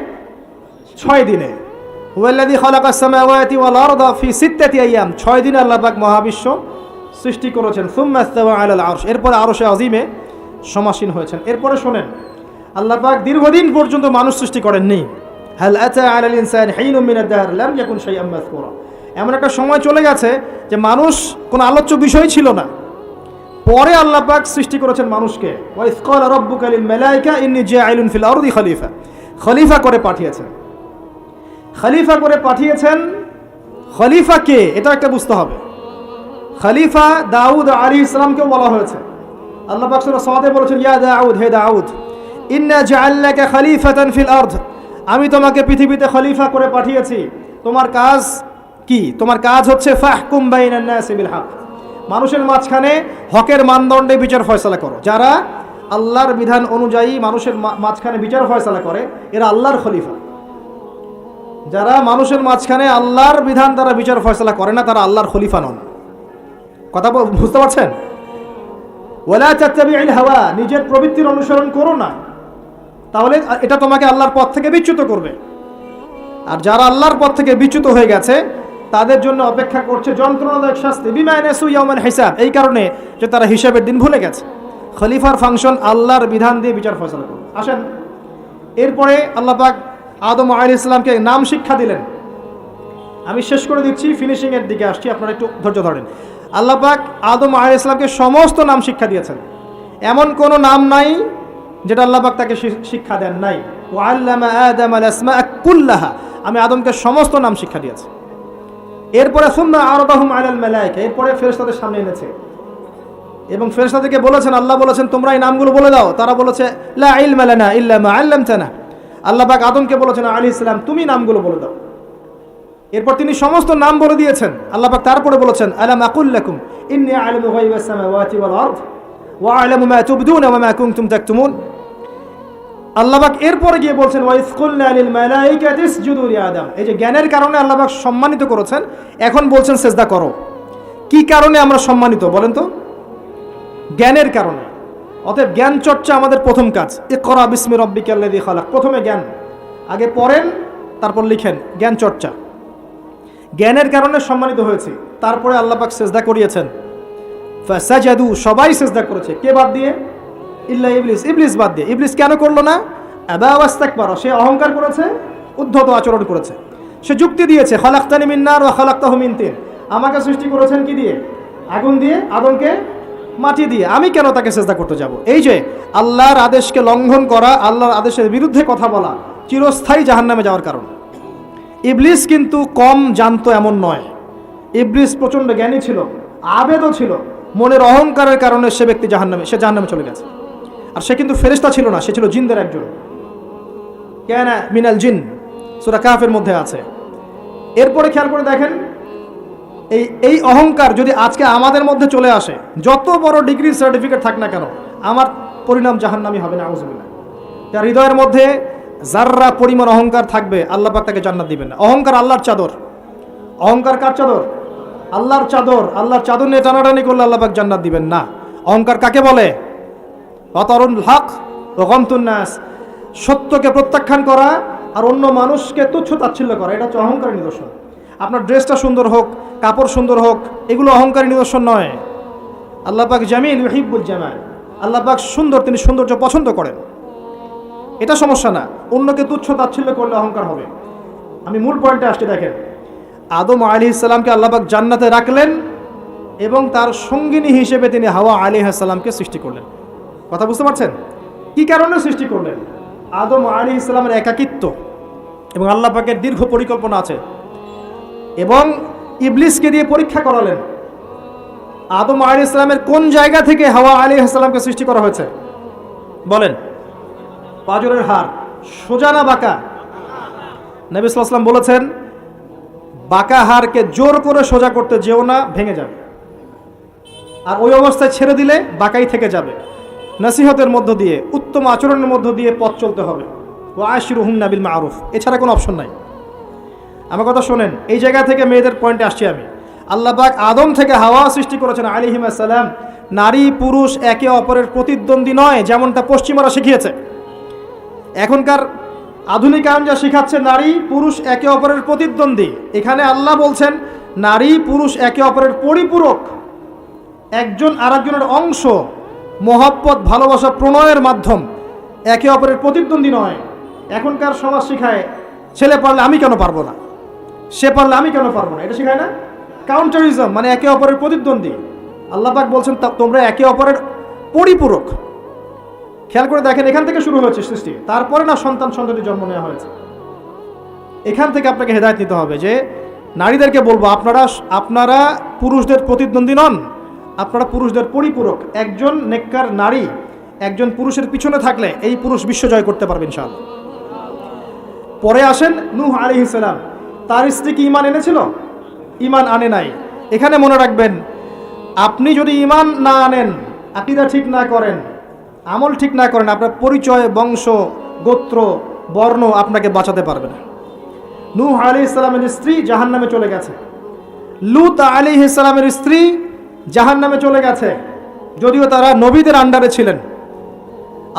6 দিনে। হুয়াল্লাযী খালাকাস সামাওয়াতি ওয়াল আরদা ফি 6 আইয়াম, 6 দিনে আল্লাহ পাক মহাবিশ্ব সৃষ্টি করেছেন। সুম্মা ইস্তাওয়া আলাল আরশ, এরপরে আরশে আজিমে সমাসীন হয়েছেন। এরপরে শোনেন, আল্লাহ পাক দীর্ঘদিন পর্যন্ত মানুষ সৃষ্টি করেননি। হাল আতা আলাল ইনসানি হিনুম মিনাদ দাহর লাম ইয়াকুন শাইআম মাযকুরা, এমন একটা সময় চলে গেছে যে মানুষ কোনো আলোচ্য বিষয় ছিল না। পরে আল্লাহ পাক সৃষ্টি করেছেন মানুষকে। ওয়া ইয ক্বালা রাব্বুকা লিল মালায়েকা ইন্নী জাইলুন ফিল আরদি খলিফা, খলিফা করে পাঠিয়েছেন। খলিফা করে পাঠিয়েছেন, খলিফা কে এটা একটা বুঝতে হবে। খলিফা দাউদ আলাইহিস সালামকেও বলা হয়েছে। আল্লাহ পাক সূরা সাদে বলেছেন ইয়া দাউদ, হে দাউদ, ইন্না জাআলনাকা খলিফাতান ফিল আরদ, আমি তোমাকে পৃথিবীতে খলিফা করে পাঠিয়েছি। তোমার কাজ কি? তোমার কাজ হচ্ছে ফাহকুম বাইনান নাসি বিল হক, মানুষের মাঝখানে হকের মানদণ্ডে বিচার ফয়সালা করো। যারা আল্লাহর বিধান অনুযায়ী মানুষের মাঝখানে বিচার ফয়সালা করে, এরা আল্লাহর খলিফা। যারা মানুষের মাঝখানে আল্লাহর বিধান দ্বারা বিচার ফয়সালা করে না, তারা আল্লাহর খলিফা নন। কথা বুঝতে পারছেন? ওয়ালা তাত্তাবিউল হাওয়া, নিজের প্রবৃত্তির অনুসরণ করো না, তাহলে এটা তোমাকে আল্লাহর পথ থেকে বিচ্যুত করবে। আর যারা আল্লাহর পথ থেকে বিচ্যুত হয়ে গেছে, তাদের জন্য অপেক্ষা করছে যন্ত্রণাদায়ক শাস্তি। বিমা নাসু ইয়াউমাল হিসাব, এই কারণে যে তারা হিসাবের দিন ভুলে গেছে। খলিফার ফাংশন আল্লাহর বিধান দিয়ে বিচার ফয়সালা করবে। আসেন, এরপরে আল্লাহ পাক আদম আলাইহিস সালামকে নাম শিক্ষা দিলেন। আমি শেষ করে দিচ্ছি, ফিনিশিং এর দিকে আসছি, আপনারা একটু ধৈর্য ধরেন। আল্লাহ পাক আদম আলাইহিস সালামকে সমস্ত নাম শিক্ষা দিয়েছেন। এমন কোন নাম নাই যেটা আল্লাহ পাক তাকে শিক্ষা দেন নাই। ওয়া আল্লামা আদামাল আসমাআ কুল্লাহা, আমি আদমকে সমস্ত নাম শিক্ষা দিয়েছি। এরপরে সুম্মা আরদাহুম আলাল মালায়েকা, এরপরে ফেরেশতাদের সামনে এনেছে। এবং ফেরেশতাদেরকে বলেছেন, আল্লাহ বলেছেন তোমরা এই নামগুলো বলে দাও। তারা বলেছে লা ইলমা লানা ইল্লা মা আল্লামতানা। আল্লাহ পাক আদমকে বলেছেন আলাইহিস সালাম তুমি নামগুলো বলে দাও। এরপর তিনি সমস্ত নাম বলে দিয়েছেন। আল্লাহ পাক তারপরে বলেছেন আলাম আকুল লাকুম ইন্নী আ'লামু গায়বাস সামাওয়াতি ওয়াল আরদ ওয়া আ'লামু মা তুবদুনা ওয়া মা কুনতুম তাকতুমুন। আল্লাহ পাক এরপরে গিয়ে বলছেন ওয়া ইয কুলনা লিল মালাইকাতি ইসজুদু লি আদম। এই যে জ্ঞানের কারণে আল্লাহ পাক সম্মানিত করেছেন, এখন বলছেন সিজদা করো। কি কারণে আমরা সম্মানিত বলেন তো? জ্ঞানের কারণে। অতএব জ্ঞান চর্চা আমাদের প্রথম কাজ। ইকরা বিসমি রাব্বিকাল্লাযী খালাক। প্রথমে জ্ঞান, আগে পড়েন তারপর লিখেন, জ্ঞান চর্চা। জ্ঞানের কারণে সম্মানিত হয়েছে। তারপরে আল্লাহ পাক সিজদা করিয়েছেন। ফাসাজাদু, সবাই সিজদা করেছে। কে বাদ দিয়ে? ইল্লা ইবলিস, ইবলিস বাদ দিয়ে। ইবলিস কেন করলো না? আবা ওয়াস্তাকবার, সে অহংকার করেছে, উদ্ধত আচরণ করেছে। সে যুক্তি দিয়েছে খালাকতানি মিন নার ওয়া খালাকতাহু মিন তিন। আমাকে সৃষ্টি করেছেন কি দিয়ে? আগুন দিয়ে, আদমকে মাটি দিয়ে। আমি কেন তাকে সিজদা করতে যাব? এই যে আল্লাহর আদেশকে লঙ্ঘন করা, আল্লাহর আদেশের বিরুদ্ধে কথা বলা চিরস্থায়ী জাহান্নামে যাওয়ার কারণ। ইবলিস কিন্তু কম জানতো এমন নয়। ইবলিস প্রচণ্ড জ্ঞানী ছিল, আবেদও ছিল। মনের অহংকারের কারণে সে ব্যক্তি জাহান্নামে চলে গেছে। আর সে কিন্তু ফেরেশতা ছিল না, সে ছিল জিনদের একজন। কানা মিনাল জিন, সূরা কাফের মধ্যে আছে। এরপরে খেয়াল করে দেখেন, এই অহংকার যদি আজকে আমাদের মধ্যে চলে আসে, যত বড় ডিগ্রি সার্টিফিকেট থাক না কেন, আমার পরিণাম জাহান্নামী হবে না, আউযুবিল্লাহ। তার হৃদয়ের মধ্যে যাররা পরিমাণ অহংকার থাকবে, আল্লাহ পাক তাকে জান্নাত দিবেন না। অহংকার আল্লাহর চাদর। অহংকার কার চাদর? আল্লাহর চাদর। আল্লাহর চাদর নিয়ে টানাটানি করলে আল্লাহ পাক জান্নাত দিবেন না। অহংকার কাকে বলে? বাতারুল হক ওয়া গামতুন নাস, সত্যকে প্রত্যাখ্যান করা আর অন্য মানুষকে তুচ্ছ তাচ্ছিল্য করা, এটা হচ্ছে অহংকারের নিদর্শন। আপনার ড্রেসটা সুন্দর হোক, কাপড় সুন্দর হোক, এগুলো অহংকারের নিদর্শন নয়। আল্লাহ পাক জামিল ইউহিব্বুল জামাল, আল্লাহ পাক সুন্দর, তিনি সৌন্দর্য পছন্দ করেন, এটা সমস্যা না। অন্যকে তুচ্ছ তাচ্ছিল্য করলে অহংকার হবে। আমি মূল পয়েন্টে আসছি। দেখেন, আদম আলাইহিস সালামকে আল্লাহ পাক জান্নাতে রাখলেন এবং তার সঙ্গিনী হিসেবে তিনি হাওয়া আলাইহিস সালামকে সৃষ্টি করলেন। কথা বুঝতে পারছেন? কি কারণে সৃষ্টি করলেন? আদম আলাইহিস সালামের একাকিত্ব এবং আল্লাহ পাকের দীর্ঘ পরিকল্পনা আছে। এবং ইবলিসকে দিয়ে পরীক্ষা করালেন আদম আলাইহিস সালামের কোন জায়গা থেকে হাওয়া আলাইহিস সালামকে সৃষ্টি করা হয়েছে বলেন? পাঁজরের হাড়, সোজা না বাঁকা? নবী সাল্লাল্লাহু আলাইহি ওয়াসাল্লাম বলেছেন বাঁকা হাড়কে জোর করে সোজা করতে যেও না, ভেঙে যাবে। আর ওই অবস্থায় ছেড়ে দিলে বাঁকাই থেকে যাবে। নসিহতের মধ্য দিয়ে, উত্তম আচরণের মধ্য দিয়ে পথ চলতে হবে। ওয়া আশিরুহুন্না বিল মারুফ, এছাড়া কোনো অপশন নাই। আমার কথা শোনেন, এই জায়গা থেকে মেয়েদের পয়েন্টে আসছি আমি। আল্লাহ পাক আদম থেকে হাওয়া সৃষ্টি করেছেন আলাইহিস সালাম। নারী পুরুষ একে অপরের প্রতিদ্বন্দ্বী নয়, যেমনটা পশ্চিমারা শিখিয়েছে। এখনকার আধুনিকায়ন যা শিখাচ্ছে নারী পুরুষ একে অপরের প্রতিদ্বন্দ্বী, এখানে আল্লাহ বলছেন নারী পুরুষ একে অপরের পরিপূরক, একজন আরেকজনের অংশ, মহব্বত, ভালোবাসা, প্রণয়ের মাধ্যম, একে অপরের প্রতিদ্বন্দ্বী নয়। এখনকার সমাজ শিখায় ছেলে পারলে আমি কেন পারবো না, সে পারলে আমি কেন পারবো না, এটা শেখায় না? কাউন্টারিজম, মানে একে অপরের প্রতিদ্বন্দ্বী। আল্লাহ পাক বলছেন তোমরা একে অপরের পরিপূরক। খেয়াল করে দেখেন, এখান থেকে শুরু হয়েছে সৃষ্টি, তারপরে না সন্তান-সন্ততি জন্ম নেওয়া হয়েছে। এখান থেকে আপনাকে হেদায়েত নিতে হবে যে নারীদেরকে বলবো আপনারা পুরুষদের প্রতিদ্বন্দ্বী নন, আপনারা পুরুষদের পরিপূরক। একজন নেককার নারী একজন পুরুষের পিছনে থাকলে এই পুরুষ বিশ্ব জয় করতে পারবে ইনশাআল্লাহ। পরে আসেন নূহ আলাইহিস সালাম, তার স্ত্রী কি ঈমান এনেছিল? ঈমান আনে নাই। এখানে মনে রাখবেন, আপনি যদি ঈমান না আনেন, আকীদা ঠিক না করেন, আমল ঠিক না করেন, আপনার পরিচয়, বংশ, গোত্র, বর্ণ আপনাকে বাঁচাতে পারবে না। নূহ আলাইহিস সালামের স্ত্রী জাহান্নামে চলে গেছে। লূত আলাইহিস সালামের স্ত্রী জাহান্নামে চলে গেছে, যদিও তারা নবীদের আন্ডারে ছিলেন।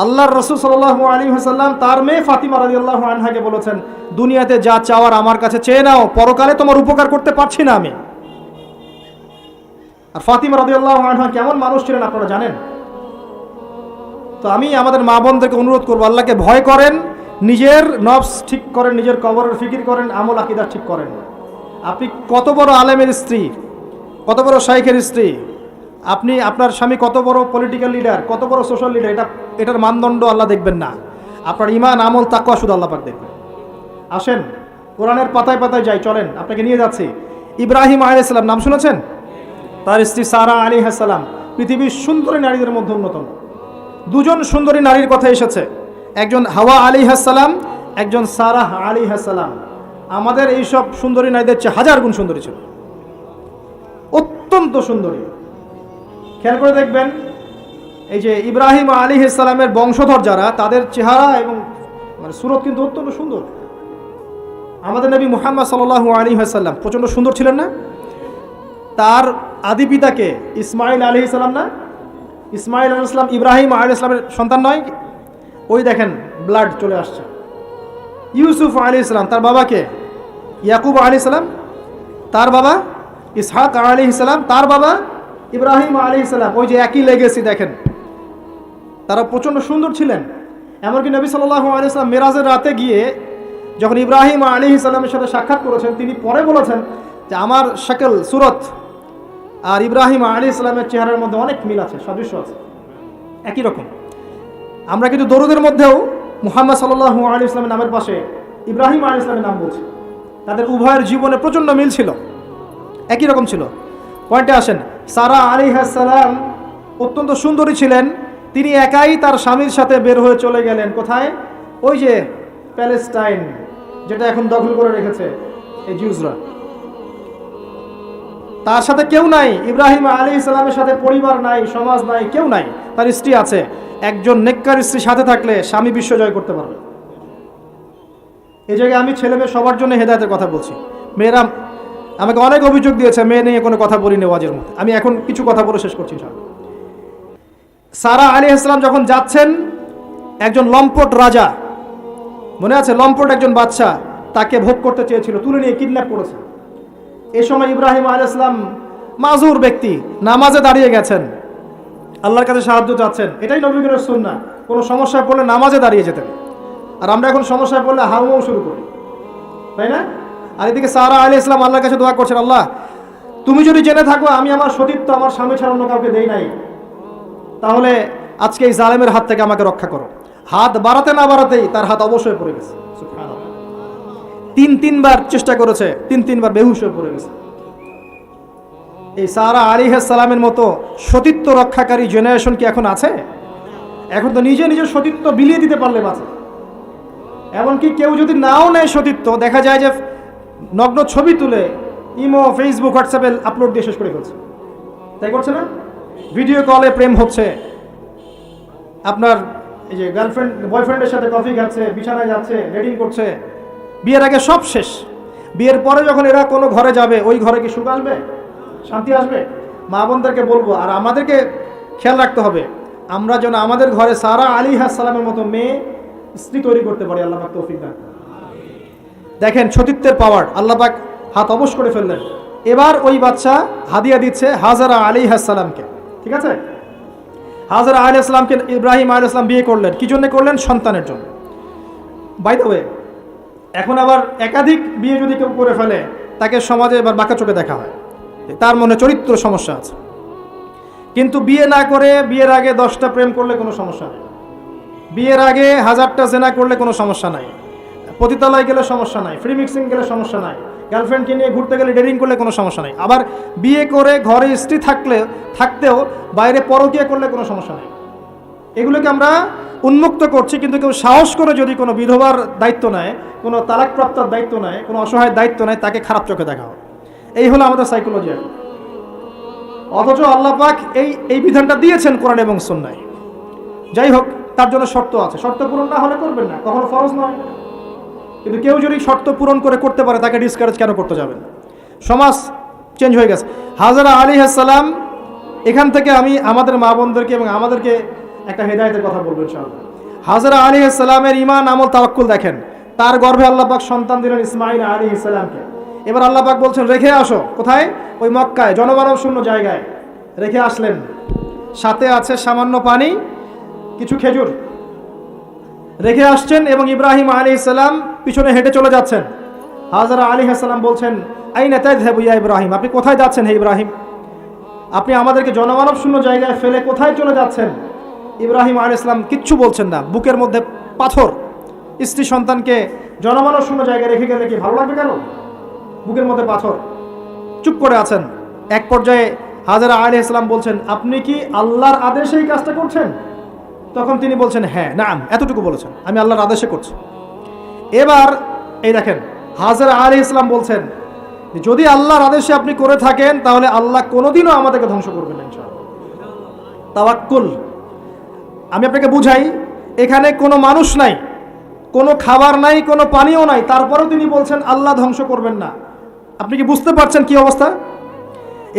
আল্লাহর রাসূল সাল্লাল্লাহু আলাইহি ওয়াসাল্লাম তার মেয়ে ফাতিমা রাদিয়াল্লাহু আনহাকে বলেছেন, দুনিয়াতে যা চাওয়ার আমার কাছে চেয়ে নাও, পরকালে তোমার উপকার করতে পারছি না আমি। আর ফাতিমা রাদিয়াল্লাহু আনহা কেমন মানুষ ছিলেন আপনারা জানেন? তো আমি আমাদের মা বোনদেরকে অনুরোধ করবো, আল্লাহকে ভয় করেন, নিজের নফস ঠিক করেন, নিজের কবরের ফিকির করেন, আমল আকীদা ঠিক করেন। আপনি কত বড় আলেমের স্ত্রী, কত বড় শাইখের স্ত্রী, আপনি আপনার স্বামী কত বড় পলিটিক্যাল লিডার, কত বড় সোশ্যাল লিডার, এটার মানদণ্ড আল্লাহ দেখবেন না। আপনার ঈমান, আমল, তাকওয়া শুধু আল্লাহ পাক দেখবেন। আসেন কোরআনের পাতায় পাতায় যাই, চলেন আপনাকে নিয়ে যাচ্ছি। ইব্রাহিম আলাইহিস সালাম নাম শুনেছেন? তার স্ত্রী সারা আলাইহিস সালাম পৃথিবীর সুন্দরী নারীদের মধ্যে অন্যতম। দুজন সুন্দরী নারীর কথা এসেছে, একজন হাওয়া আলাইহিস সালাম, একজন সারাহ আলাইহিস সালাম। আমাদের এইসব সুন্দরী নারীদের চেয়ে হাজার গুণ সুন্দরী ছিল, অত্যন্ত সুন্দরী। খেয়াল করে দেখবেন, এই যে ইব্রাহিম আলাইহিস সালামের বংশধর যারা, তাদের চেহারা এবং মানে সুরত কিন্তু অত্যন্ত সুন্দর। আমাদের নবী মুহাম্মদ সাল্লাল্লাহু আলাইহি ওয়াসাল্লাম প্রচণ্ড সুন্দর ছিলেন না? তার আদি পিতাকে ইসমাইল আলাইহিস সালাম না? ইসমাইল আলাইহিস সালাম ইব্রাহিম আলাইহিস সালামের সন্তান নয়? ওই দেখেন ব্লাড চলে আসছে। ইউসুফ আলাইহিস সালাম, তার বাবাকে ইয়াকুব আলাইহিস সালাম, তার বাবা ইসহাক আলাইহিস সালাম, তার বাবা ইব্রাহিম আলাইহিস সালাম। ওই যে একই লেগেসি দেখেন, তারা প্রচণ্ড সুন্দর ছিলেন। এমনকি নবী সাল্লাল্লাহু আলাইহি ওয়াসাল্লাম মেরাজের রাতে গিয়ে যখন ইব্রাহিম আলাইহিস সালামের সাথে সাক্ষাৎ করেছেন, তিনি পরে বলেছেন যে আমার শাকল সুরত আর ইব্রাহিম আলাইহিস সালামের চেহারার মধ্যে অনেক মিল আছে, সাদৃশ্য আছে, একই রকম। আমরা কিন্তু দরুদের মধ্যেও মুহাম্মদ সাল্লাল্লাহু আলাইহি ওয়াসাল্লামের নামের পাশে ইব্রাহিম আলাইহিস সালামের নাম বলছি। তাদের উভয়ের জীবনে প্রচণ্ড মিল ছিল, একই রকম ছিল। পয়েন্টে আসেন, সারা আলাইহিস সালাম অত্যন্ত সুন্দরী ছিলেন। তিনি একাই তার স্বামীর সাথে বের হয়ে চলে গেলেন কোথায়? ওই যে প্যালেস্টাইন, যেটা এখন দখল করে রেখেছে এই জিউসরা। তার সাথে কেউ নাই, ইব্রাহিম আলাইহিস সালামের সাথে পরিবার নাই, সমাজ নাই, কেউ নাই। তার স্ত্রী আছে। একজন নেককার স্ত্রী সাথে থাকলে স্বামী বিশ্ব জয় করতে পারবে। এই জায়গায় আমি ছেলে মেয়ে সবার জন্য হেদায়েতের কথা বলছি। মেয়েরা আমাকে অনেক অভিযোগ দিয়েছে, মেয়ে নিয়ে কোনো কথা বলিনি ওয়াজের মধ্যে। আমি এখন কিছু কথা বলে শেষ করছি ইনশাআল্লাহ। সারা আলাইহিস সালাম যখন যাচ্ছেন, একজন লম্পট রাজা, মনে আছে, লম্পট একজন বাদশা তাকে ভোগ করতে চেয়েছিল, তুলে নিয়ে কিডন্যাপ করেছে। এই সময় ইব্রাহিম আলাইহিস সালাম মাজুর ব্যক্তি, নামাজে দাঁড়িয়ে গেছেন, আল্লাহর কাছে সাহায্য চাচ্ছেন। এটাই নবীর সুন্নাহ। কোনো সমস্যায় পড়লে নামাজে দাঁড়িয়ে যেতেন। আর আমরা এখন সমস্যায় পড়লে হাউমাউ শুরু করি, তাই না? আর এদিকে সারা আলাইহিস সালাম আল্লাহর কাছে দোয়া করছেন, আল্লাহ তুমি যদি জেনে থাকো আমি আমার সতীত্ব আমার স্বামী ছাড়া অন্য কাউকে দেই নাই, তাহলে আজকে এই জালেমের হাত থেকে আমাকে রক্ষা করো। হাত বাড়াতে না বাড়াতেই তার হাত অবশ্যই পড়ে গেছে। সুবহানাল্লাহ। তিনবার চেষ্টা করেছে, তিনবার বেহুশ হয়ে পড়ে গেছে। এই সারা আলাইহিস সালামের মতো সতীত্ব রক্ষাকারী জেনারেশন কি এখন আছে? এখন তো নিজে নিজের সতীত্ব বিলিয়ে দিতে পারলে বাঁচে। এমনকি কেউ যদি নাও নেয় সতীত্ব, দেখা যায় যে নগ্ন ছবি তুলে ইমো, ফেসবুক, হোয়াটসঅ্যাপে আপলোড দিয়ে শেষ করে ফেলছে, তাই করছে না? ভিডিও কলে প্রেম হচ্ছে, আপনার এই যে গার্লফ্রেন্ড বয়ফ্রেন্ডের সাথে কফি খাচ্ছে, বিছানায় যাচ্ছে, ডেটিং করছে। বিয়ের আগে সব শেষ, বিয়ের পরে যখন এরা কোনো ঘরে যাবে, ওই ঘরে কি সুখ আসবে, শান্তি আসবে? মা বোনদেরকে বলবো, আর আমাদেরকে খেয়াল রাখতে হবে, আমরা যেন আমাদের ঘরে সারা আলাইহিস সালামের মতো মেয়ে স্ত্রী তৈরি করতে পারি। আল্লাহ পাক তৌফিক দান। দেখেন সতীত্বের পাওয়ার, আল্লাহ পাক হাত অবশ করে ফেললেন। এবার ওই বাচ্চা হাদিয়া দিচ্ছে হাজারা আলাইহিস সালামকে, ঠিক আছে? হাজারা আলাইহিস সালামকে ইব্রাহিম আলাইহিস সালাম বিয়ে করলেন, কি জন্য করলেন? সন্তানের জন্য। বাই দ্য ওয়ে, এখন আবার একাধিক বিয়ে যদি কেউ করে ফেলে, তাকে সমাজে এবার বাঁকা চোখে দেখা হয়, তার মনে চরিত্র সমস্যা আছে। কিন্তু বিয়ে না করে বিয়ের আগে 10টা প্রেম করলে কোনো সমস্যা নেই, বিয়ের আগে 1000টা জেনা করলে কোনো সমস্যা নাই, পতিতালয় গেলে সমস্যা নাই, ফ্রি মিক্সিং গেলে সমস্যা নাই, গার্লফ্রেন্ডকে নিয়ে ঘুরতে গেলে ডেটিং করলে কোনো সমস্যা নাই। আবার বিয়ে করে ঘরে স্ত্রী থাকতেও বাইরে পরকীয়া করলে কোনো সমস্যা নেই। এগুলোকে আমরা উন্মুক্ত করছি, কিন্তু কেউ সাহস করে যদি কোনো বিধবার দায়িত্ব নেয়, কোনো তালাকপ্রাপ্তার দায়িত্ব নেয়, কোনো অসহায় দায়িত্ব নেয়, তাকে খারাপ চোখে দেখা হয়। এই হলো আমাদের সাইকোলজি। অথচ আল্লাহ পাক এই বিধানটা দিয়েছেন কোরআন এবং সুন্নাহয়। যাই হোক, তার জন্য শর্ত আছে, শর্ত পূরণ না হলে করবেন না, কখনো ফরজ নয়। কিন্তু কেউ যদি শর্ত পূরণ করতে পারে, তাকে ডিসকারেজ কেন করতে যাবেন? সমাজ চেঞ্জ হয়ে গেছে। হাজারা আলাইহিস সালাম, এখান থেকে আমি আমাদের মা বোনদেরকে এবং আমাদেরকে একটা হেদায়েতের কথা বলবো ইনশাআল্লাহ। হাজারা আলাইহিস সালামের ঈমান, আমল, তাওয়াক্কুল দেখেন। তার গর্ভে আল্লাহ পাক সন্তান দিলেন ইসমাঈল আলাইহিস সালামকে। এবার আল্লাহ পাক বলছেন রেখে আসো, কোথায়? ওই মক্কায়, জনমানব শূন্য জায়গায় রেখে আসলেন। সাথে আছে সামান্য পানি, কিছু খেজুর, রেখে আসছেন। এবং ইব্রাহিম আলাইহিস সালাম পিছনে হেঁটে চলে যাচ্ছেন। হাজারা আলাইহিস সালাম বলছেন আইনা তাযহাবু ইয়া ইব্রাহিম, আপনি কোথায় যাচ্ছেন হে ইব্রাহিম? আপনি আমাদেরকে জনমানব শূন্য জায়গায় ফেলে কোথায় চলে যাচ্ছেন? ইব্রাহিম আলাইহিস সালাম কিচ্ছু বলছেন না, বুকের মধ্যে পাথর। স্ত্রী সন্তানকে জনমানব শূন্য জায়গায় রেখে গেলে কি ভালো লাগবে? কেন? বুকের মধ্যে পাথর, চুপ করে আছেন। এক পর্যায়ে হাজরা আলাইহিস সালাম বলছেন, আপনি কি আল্লাহর আদেশে এই কাজটা করছেন? তখন তিনি বলছেন, হ্যাঁ নাম, এতটুকু বলেছেন, আমি আল্লাহর আদেশে করছি। এবার এই দেখেন, হাজরা আলাইহিস সালাম বলছেন, যদি আল্লাহর আদেশে আপনি করে থাকেন তাহলে আল্লাহ কোনোদিনও আমাদেরকে ধ্বংস করবেন না ইনশাআল্লাহ। তাওয়াক্কুল। আমি আপনাকে বুঝাই, এখানে কোনো মানুষ নাই, কোনো খাবার নাই, কোনো পানিও নাই, তারপরেও তিনি বলছেন আল্লাহ ধ্বংস করবেন না। আপনি কি বুঝতে পারছেন কি অবস্থা?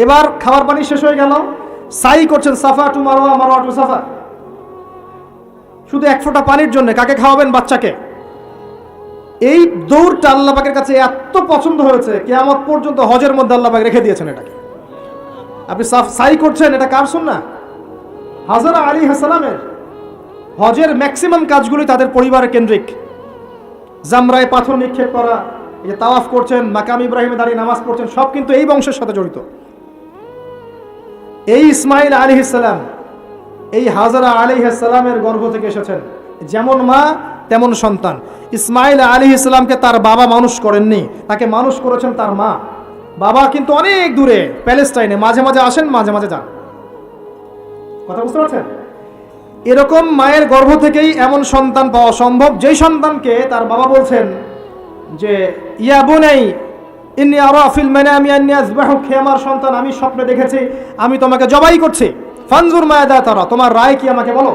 এবার খাবার পানি শেষ হয়ে গেল, সাই করছেন সাফা টু মারওয়া, মারওয়া টু সাফা, শুধু এক ফোঁটা পানির জন্য। কাকে খাওয়াবেন? বাচ্চাকে। এই দৌড়টা আল্লাহ পাকের কাছে এত পছন্দ হয়েছে, কিয়ামত পর্যন্ত হজের মধ্যে আল্লাহ পাক রেখে দিয়েছেন এটাকে। আপনি সাই করছেন, এটা কার সুন্নাহ? হাজরা আলাইহিস সালামের। হজের ম্যাক্সিমাম কাজগুলি তাদের পরিবারের কেন্দ্রিক। জামরায় পাথর নিক্ষেপ করা, এই যে তাওয়াফ করছেন, মাকাম ইব্রাহিমে দাঁড়িয়ে নামাজ পড়ছেন, সব কিন্তু এই বংশের সাথে জড়িত। এই ইসমাইল আলাইহিস সালাম, এই হাজরা আলাইহিস সালামের গর্ভ থেকে এসেছেন। যেমন মা তেমন সন্তান। ইসমাইল আলাইহিস সালামকে তার বাবা মানুষ করেননি, তাকে মানুষ করেছেন তার মা। বাবা কিন্তু অনেক দূরে প্যালেস্টাইনে, মাঝে মাঝে আসেন, মাঝে মাঝে যান। কথা বুঝতে পারছেন? এরকম মায়ের গর্ভ থেকেই এমন সন্তান পাওয়া সম্ভব, যেই সন্তানকে তার বাবা বলছেন যে ইয়া বুনাই ইন্নী আরা ফিল মানামি আন্নী আযবাহুক, হে আমার সন্তান, আমি স্বপ্নে দেখেছি আমি তোমাকে জবাই করছি, ফানজুর মায়াদা তারা, তোমার রায় কি আমাকে বলো।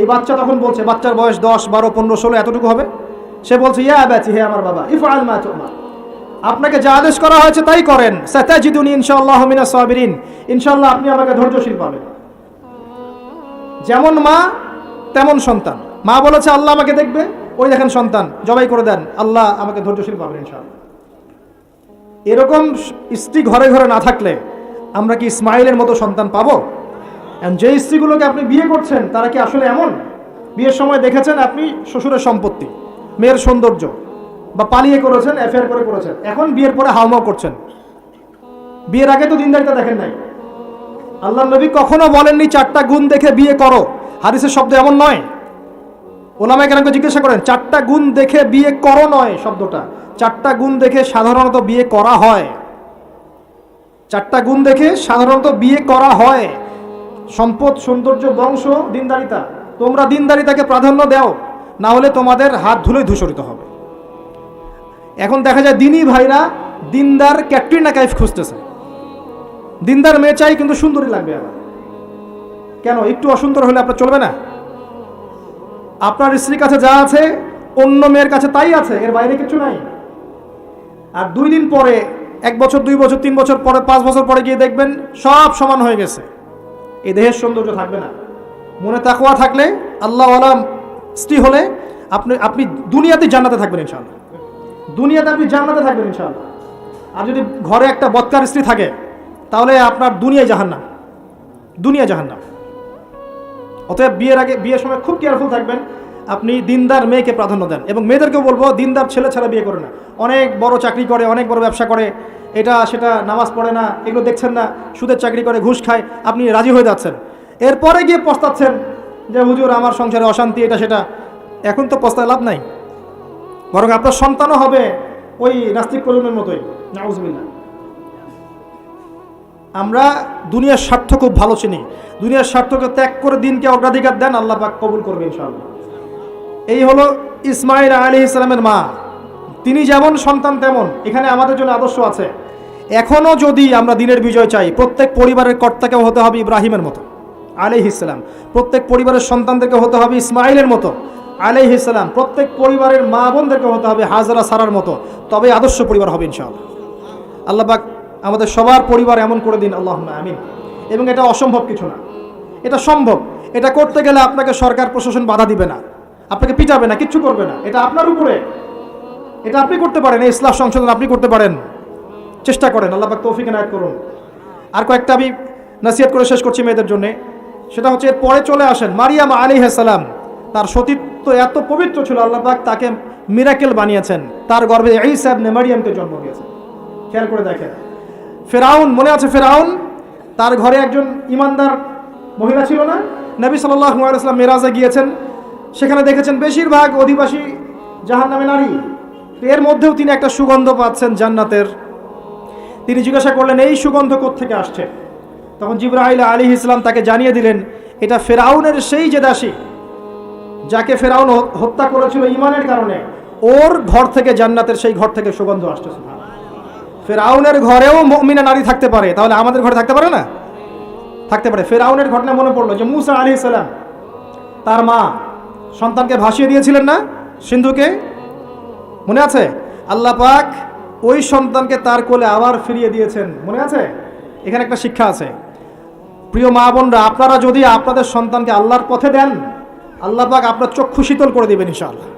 এই বাচ্চা তখন বলছে, বাচ্চার বয়স 10, 12, 15, 16 এতটুকু হবে। সে বলছে, ইয়া আবাতি, হে আমার বাবা, ইফআল মা তু'মার, আপনাকে যা আদেশ করা হয়েছে তাই করেন। সাতাজিদুনি ইনশাআল্লাহু মিনাস সাবিরিন, ইনশাআল্লাহ আপনি আমাকে ধৈর্যশীল পাবেন। যেমন মা তেমন সন্তান। মা বলেছে আল্লাহ আমাকে দেখবে, ওই দেখেন সন্তান জবাই করে দেন, আল্লাহ আমাকে ধৈর্যশীল পাবেন ইনশাআল্লাহ। এরকম স্ত্রী ঘরে ঘরে না থাকলে আমরা কি ইসমাইলের মতো সন্তান পাবো? যে স্ত্রীগুলোকে আপনি বিয়ে করছেন তারা কি আসলে এমন? বিয়ের সময় দেখেছেন আপনি শ্বশুরের সম্পত্তি, মেয়ের সৌন্দর্য, বা পালিয়ে করেছেন, অ্যাফেয়ার করে করেছেন, এখন বিয়ের পরে হাউমাউ করছেন। বিয়ের আগে তো দিনদারিতা দেখেন নাই। আল্লাহ নবী কখনো বলেননি 4টা গুণ দেখে বিয়ে করো, হাদিসের শব্দ এমন নয়। ওলামায়ে কেরামকে জিজ্ঞাসা করেন, 4টা গুণ দেখে বিয়ে করো নয় শব্দটা, 4টা গুণ দেখে সাধারণত বিয়ে করা হয়। 4টা গুণ দেখে সাধারণত বিয়ে করা হয়। সম্পদ, সৌন্দর্য, বংশ, দিনদারিতা। তোমরা দিনদারিতাকে প্রাধান্য দাও, না হলে তোমাদের হাত ধুলোয় ধূসরিত হবে। এখন দেখা যায় দিনী ভাইরা দিনদার ক্যাটরিনা কাইফ খুঁজতেছে। দিনদার মেয়ে চাই কিন্তু সুন্দরী লাগবে আবার। কেন? একটু অসুন্দর হলে আপনার চলবে না? আপনার স্ত্রীর কাছে যা আছে অন্য মেয়ের কাছে তাই আছে, এর বাইরে কিছু নাই। আর 2 দিন পরে, 1 বছর, 2 বছর, 3 বছর পরে, 5 বছর পরে গিয়ে দেখবেন সব সমান হয়ে গেছে। এই দেহের সৌন্দর্য থাকবে না। মনে তাকওয়া থাকলে, আল্লাহওয়ালা স্ত্রী হলে আপনি দুনিয়াতে জান্নাতে থাকবেন ইনশাআল্লাহ। দুনিয়াতে আপনি জান্নাতে থাকবেন ইনশাআল্লাহ। আর যদি ঘরে একটা বদকার স্ত্রী থাকে তাহলে আপনার দুনিয়ায় জাহান্নাম, দুনিয়া জাহান্নাম। অতএব বিয়ের সময় খুব কেয়ারফুল থাকবেন, আপনি দিনদার মেয়েকে প্রাধান্য দেন। এবং মেয়েদেরকেও বলবো, দিনদার ছেলে ছাড়া বিয়ে করে না। অনেক বড় চাকরি করে, অনেক বড় ব্যবসা করে, এটা সেটা, নামাজ পড়ে না, এগুলো দেখছেন না, সুদের চাকরি করে, ঘুষ খায়, আপনি রাজি হয়ে যাচ্ছেন। এরপরে গিয়ে পস্তাচ্ছেন যে হুজুর আমার সংসারে অশান্তি, এটা সেটা। এখন তো পস্তায় লাভ নাই, বরং আপনার সন্তানও হবে ওই নাস্তিক প্রজন্মের মতোই, নাউজুবিল্লাহ। আমরা দুনিয়ার স্বার্থ খুব ভালো চিনি, দুনিয়ার স্বার্থকে ত্যাগ করে দিনকে অগ্রাধিকার দেন, আল্লাহ পাক কবুল করবে ইনশাআল্লাহ। এই হলো ইসমাইল আলাইহিস সালামের মা। তিনি যেমন সন্তান তেমন এখানে আমাদের জন্য আদর্শ আছে। এখনও যদি আমরা দিনের বিজয় চাই, প্রত্যেক পরিবারের কর্তাকেও হতে হবে ইব্রাহিমের মতো আলাইহিস সালাম, প্রত্যেক পরিবারের সন্তানদেরকে হতে হবে ইসমাইলের মতো আলাইহিস সালাম, প্রত্যেক পরিবারের মা বোনদেরকে হতে হবে হাজরা সারার মতো। তবে আদর্শ পরিবার হবে ইনশাআল্লাহ। আল্লাহ পাক আমাদের সবার পরিবার এমন করে দিন, আল্লাহুম্মা আমিন। এবং এটা অসম্ভব কিছু না, এটা সম্ভব। এটা করতে গেলে আপনাকে সরকার প্রশাসন বাধা দিবে না, আপনাকে পিটাবে না, কিচ্ছু করবে না। এটা আপনার উপরে, এটা আপনি করতে পারেন। এই ইসলাহ সংশোধন আপনি করতে পারেন, চেষ্টা করেন। আল্লাহ পাক তৌফিক এনায়েত করুন। আর কয়েকটা আমি নসিহত করে শেষ করছি মেয়েদের জন্য। সেটা হচ্ছে, এর পরে চলে আসেন মারিয়াম আলাইহিস সালাম। তার সতীত্ব এত পবিত্র ছিল, আল্লাহ পাক তাকে মিরাকেল বানিয়েছেন, তার গর্ভে ঈসা ইবনে মারিয়ামকে জন্ম দিয়েছেন। খেয়াল করে দেখেন, ফেরাউন, মনে আছে ফেরাউন? তার ঘরে একজন ইমানদার মহিলা ছিল না? নবী সাল্লাল্লাহু আলাইহি ওয়াসাল্লাম মেরাজে গিয়েছেন, সেখানে দেখেছেন বেশিরভাগ অধিবাসী জাহান্নামে নারী। এর মধ্যেও তিনি একটা সুগন্ধ পাচ্ছেন জান্নাতের। তিনি জিজ্ঞাসা করলেন, এই সুগন্ধ কোত্থেকে আসছে? তখন জিবরাইল আলাইহিস সালাম তাকে জানিয়ে দিলেন, এটা ফেরাউনের সেই যে দাসী যাকে ফেরাউন হত্যা করেছিল ঈমানের কারণে, ওর ঘর থেকে, জান্নাতের সেই ঘর থেকে সুগন্ধ আসছে। ফেরাউনের ঘরেও মুমিনা নারী থাকতে পারে, তাহলে আমাদের ঘরে থাকতে পারে না? থাকতে পারে। ফেরাউনের ঘটনা মনে পড়লো যে মুসা আলাইহিস সালাম তার মা সন্তানকে ভাসিয়ে দিয়েছিলেন না সিন্ধুকে, মনে আছে? আল্লাহ পাক ওই সন্তানকে তার কোলে আবার ফিরিয়ে দিয়েছেন, মনে আছে? এখানে একটা শিক্ষা আছে। প্রিয় মা বোনরা, আপনারা যদি আপনাদের সন্তানকে আল্লাহর পথে দেন, আল্লাহ পাক আপনার চক্ষু শীতল করে দেবেন ইনশাআল্লাহ।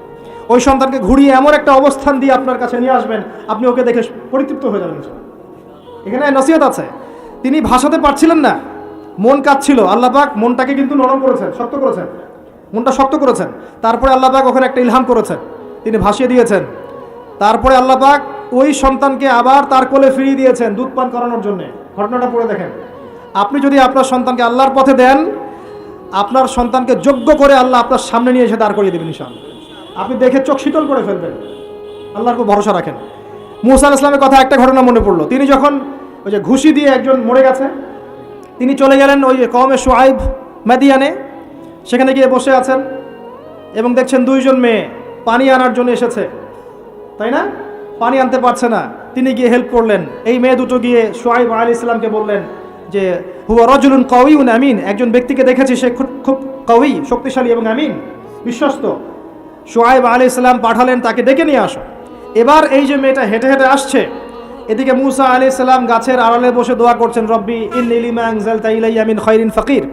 ওই সন্তানকে ঘুরিয়ে এমন একটা অবস্থান দিয়ে আপনার কাছে নিয়ে আসবেন, আপনি ওকে দেখে পরিতৃপ্ত হয়ে যাবেন ইনশাআল্লাহ। এখানে নসিহত আছে। তিনি ভাসাতে পারছিলেন না, মন কাঁদছিল, আল্লাহ পাক মনটাকে কিন্তু নরম করেছেন, শক্ত করেছেন, মনটা শক্ত করেছেন। তারপরে আল্লাহ পাক ওখানে একটা ইলহাম করেছেন, তিনি ভাসিয়ে দিয়েছেন। তারপরে আল্লাহ পাক ওই সন্তানকে আবার তার কোলে ফিরিয়ে দিয়েছেন দুধ পান করানোর জন্য। ঘটনাটা পড়ে দেখেন। আপনি যদি আপনার সন্তানকে আল্লাহর পথে দেন, আপনার সন্তানকে যোগ্য করে আল্লাহ আপনার সামনে নিয়ে এসে দাঁড় করিয়ে দেবেন ইনশাআল্লাহ। আপনি দেখে চোখ শীতল করে ফেলবেন, আল্লাহর উপর ভরসা রাখেন। মুসা আলাইহিস সালামের কথা একটা ঘটনা মনে পড়লো। তিনি যখন ওই যে ঘুষি দিয়ে একজন মরে গেছে, তিনি চলে গেলেন ওই যে কওমে শুআইব মাদিয়ানে, সেখানে গিয়ে বসে আছেন এবং দেখছেন দুইজন মেয়ে পানি আনার জন্য এসেছে, তাই না? পানি আনতে পারছে না, তিনি গিয়ে হেল্প করলেন। এই মেয়ে দুটো গিয়ে শুআইব আলাইহিস সালামকে বললেন যে হুয়া রাজুলুন কাওয়িউন আমিন, একজন ব্যক্তিকে দেখেছি সে খুব কাওয়ি, শক্তিশালী এবং আমিন, বিশ্বস্ত। শুআইব আলাইহিস সালাম পাঠালেন তাকে ডেকে নিয়ে আসো। এবার এই যে মেয়েটা হেঁটে হেঁটে আসছে, এদিকে মুসা আলাইহিস সালাম গাছের আড়ালে বসে দোয়া করছেন, রব্বি ইন্নী লিমা আনজালতা ইলাইয়া মিন খায়রিন ফাকির।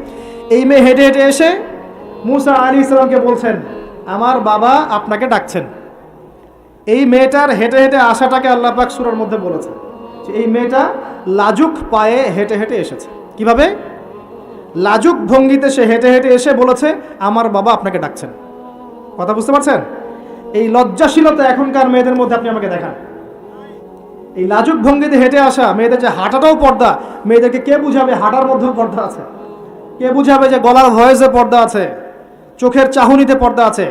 এই মেয়ে হেঁটে হেঁটে এসে মুসা আলাইহিস সালামকে বলছেন, আমার বাবা আপনাকে ডাকছেন। এই মেয়েটার হেঁটে হেঁটে আসাটাকে আল্লাহ পাক সূরার মধ্যে বলেছেন যে এই মেয়েটা লাজুক পায়ে হেঁটে হেঁটে এসেছে। কিভাবে? লাজুক ভঙ্গিতে সে হেঁটে হেঁটে এসে বলেছে, আমার বাবা আপনাকে ডাকছেন। কথা বুঝতে পারছেন? এই লজ্জাশীলতা এখনকার মেয়েদের মধ্যে আপনি আমাকে দেখান। এই লাজুক ভঙ্গিতে হেঁটে আসা মেয়েদের যে হাঁটাটাও পর্দা, মেয়েদেরকে কে বুঝাবে হাঁটার মধ্যেও পর্দা আছে? কে বুঝাবে যে গলার ভয়েসে পর্দা আছে, চোখের চাহনিতে পর্দা আছে?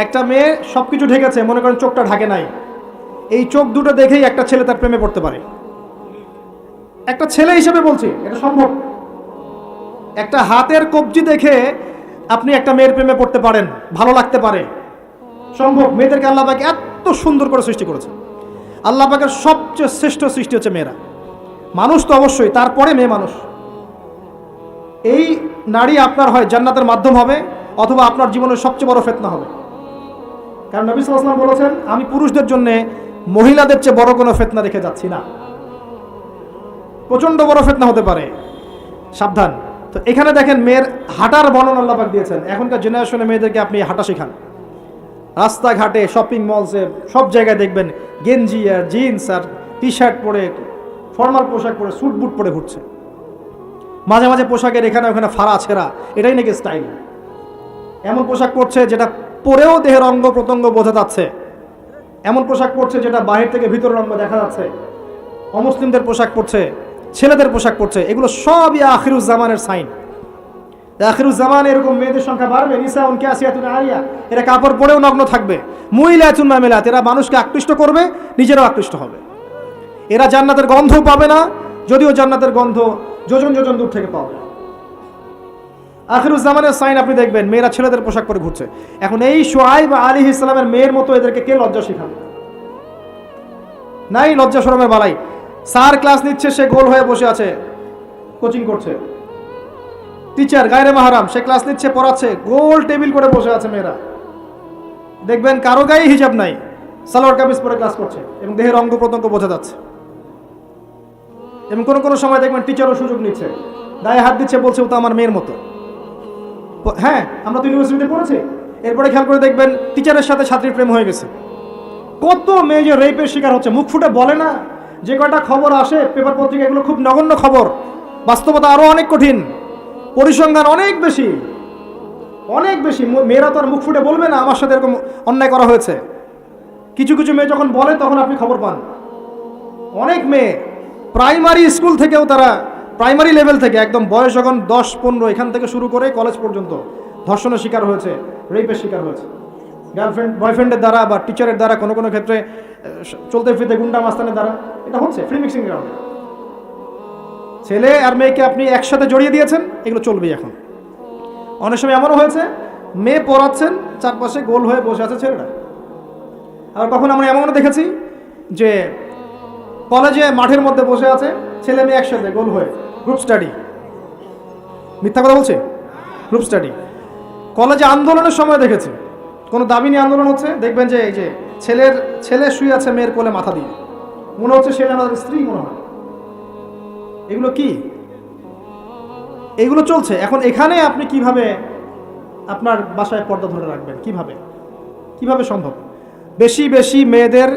একটা মেয়ে সব কিছু ঢেকেছে, মনে করেন চোখটা ঢাকে নাই, এই চোখ দুটো দেখেই একটা ছেলে তার প্রেমে পড়তে পারে। একটা ছেলে হিসেবে বলছি, এটা সম্ভব। একটা হাতের কবজি দেখে আপনি একটা মেয়ের প্রেমে পড়তে পারেন, ভালো লাগতে পারে, সম্ভব। মেয়েদেরকে আল্লাহ পাক এত সুন্দর করে সৃষ্টি করেছে। আল্লাহ পাকের সবচেয়ে শ্রেষ্ঠ সৃষ্টি হচ্ছে মেয়েরা। মানুষ তো অবশ্যই, তারপরে মেয়ে মানুষ। এই নারী আপনার হয় জান্নাতের মাধ্যম হবে, অথবা আপনার জীবনের সবচেয়ে বড় ফিতনা হবে। কারণ নবী সাল্লাল্লাহু আলাইহি ওয়াসাল্লাম বলেছেন, আমি পুরুষদের জন্য মহিলাদের চেয়ে বড় কোনো ফিতনা রেখে যাচ্ছি না। প্রচন্ড বড় ফিতনা হতে পারে, সাবধান। তো এখানে দেখেন মেয়ের হাঁটার বর্ণনা আল্লাহ পাক দিয়েছেন। এখনকার জেনারেশনে মেয়েদেরকে আপনি হাঁটা শেখান, রাস্তাঘাটে, শপিং মলসে, সব জায়গায় দেখবেন গেঞ্জি আর জিন্স আর টি শার্ট পরে, ফর্মাল পোশাক পরে, স্যুট বুট পরে ঘুরছে। মাঝে মাঝে পোশাকের এখানে ওখানে ফাড়া ছেঁড়া, এটাই নাকি স্টাইল। এমন পোশাক পরছে যেটা পরেও দেহের অঙ্গ প্রত্যঙ্গ বোঝা যাচ্ছে, এমন পোশাক পরছে যেটা বাহির থেকে ভিতরের অঙ্গ দেখা যাচ্ছে। অমুসলিমদের পোশাক পরছে, ছেলেদের পোশাক পরছে, এগুলো সবই আখিরুজ জামানের সাইন। আখিরুজ জামান এরকম মেয়েদের সংখ্যা বাড়বে। নিসাউন কাসিয়াতুন আরিয়া, এরা কাপড় পরেও নগ্ন থাকবে। মুইলাতুন মামিলাত, এরা মানুষকে আকৃষ্ট করবে, নিজেরাও আকৃষ্ট হবে। এরা জান্নাতের গন্ধও পাবে না, যদিও জান্নাতের গন্ধ যোজন যোজন দূর থেকে পাবে। আখিরুজ জামানের সাইন আপনি দেখবেন, মেয়েরা ছেলেদের পোশাক পরে ঘুরছে। এখন এই শুআইব আলাইহিস সালামের মেয়ের মতো এদেরকে কে লজ্জা শেখাবে? নাই লজ্জা শরমের বালাই। স্যার ক্লাস নিচ্ছে, সে গোল হয়ে বসে আছে, কোচিং করছে। টিচার গায়রে মাহরাম, সে ক্লাস নিচ্ছে, পড়াচ্ছে, গোল টেবিল করে বসে আছে মেয়েরা। দেখবেন কারো গায়ে হিজাব নাই, সালোয়ার কামিজ পরে ক্লাস করছে এবং দেহের অঙ্গ প্রত্যঙ্গ বোঝা যাচ্ছে। এবং কোনো কোনো সময় দেখবেন টিচারও সুযোগ নিচ্ছে, গায়ে হাত দিচ্ছে, বলছে ও তো আমার মেয়ের মতো। হ্যাঁ, আমরা তো ইউনিভার্সিটিতে পড়েছি। এরপরে খেয়াল করে দেখবেন টিচারের সাথে ছাত্রীর প্রেম হয়ে গেছে। কত মেয়ে যে রেপের শিকার হচ্ছে, মুখ ফুটে বলে না। যে কয়টা খবর আসে পেপার পত্রিকা, এগুলো খুব নগণ্য খবর, বাস্তবতা আরো অনেক কঠিন, পরিসংখ্যান অনেক বেশি, অনেক বেশি। মেয়েরা তো আর মুখ ফুটে বলবে না আমার সাথে এরকম অন্যায় করা হয়েছে। কিছু কিছু মেয়ে যখন বলে তখন আপনি খবর পান। অনেক মেয়ে প্রাইমারি স্কুল থেকেও, তারা প্রাইমারি লেভেল থেকে একদম বয়স যখন 10-15 এখান থেকে শুরু করে কলেজ পর্যন্ত ধর্ষণের শিকার হয়েছে, রেপের শিকার হয়েছে, গার্লফ্রেন্ড বয়ফ্রেন্ডের দ্বারা বা টিচারের দ্বারা, কোনো কোনো ক্ষেত্রে চলতে ফিরতে গুন্ডা মাস্তানের দ্বারা। এটা হচ্ছে ফ্রি মিক্সিং কারণে। ছেলে আর মেয়েকে আপনি একসাথে জড়িয়ে দিয়েছেন, এগুলো চলবেই এখন। অনেক সময় এমনও হয়েছে মেয়ে পড়াচ্ছেন, চারপাশে গোল হয়ে বসে আছে ছেলেরা। আর কখন আমরা এমনও দেখেছি যে কলেজে মাঠের মধ্যে বসে আছে ছেলে মেয়ে একসাথে গোল হয়ে, গ্রুপ স্টাডি। মিথ্যা কথা বলছে? Group study. কলেজে আন্দোলনের সময় দেখেছি, কোনো দাবি নিয়ে আন্দোলন হচ্ছে, দেখবেন যে এই যে ছেলে শুয়ে আছে মেয়ের কোলে মাথা দিয়ে, মনে হচ্ছে সে আমাদের স্ত্রী মনে হয়। এগুলো কি? এগুলো চলছে এখন। এখানে আপনি কিভাবে আপনার বাসায় পর্দা ধরে রাখবেন? কিভাবে সম্ভব? বেশি বেশি মেয়েদের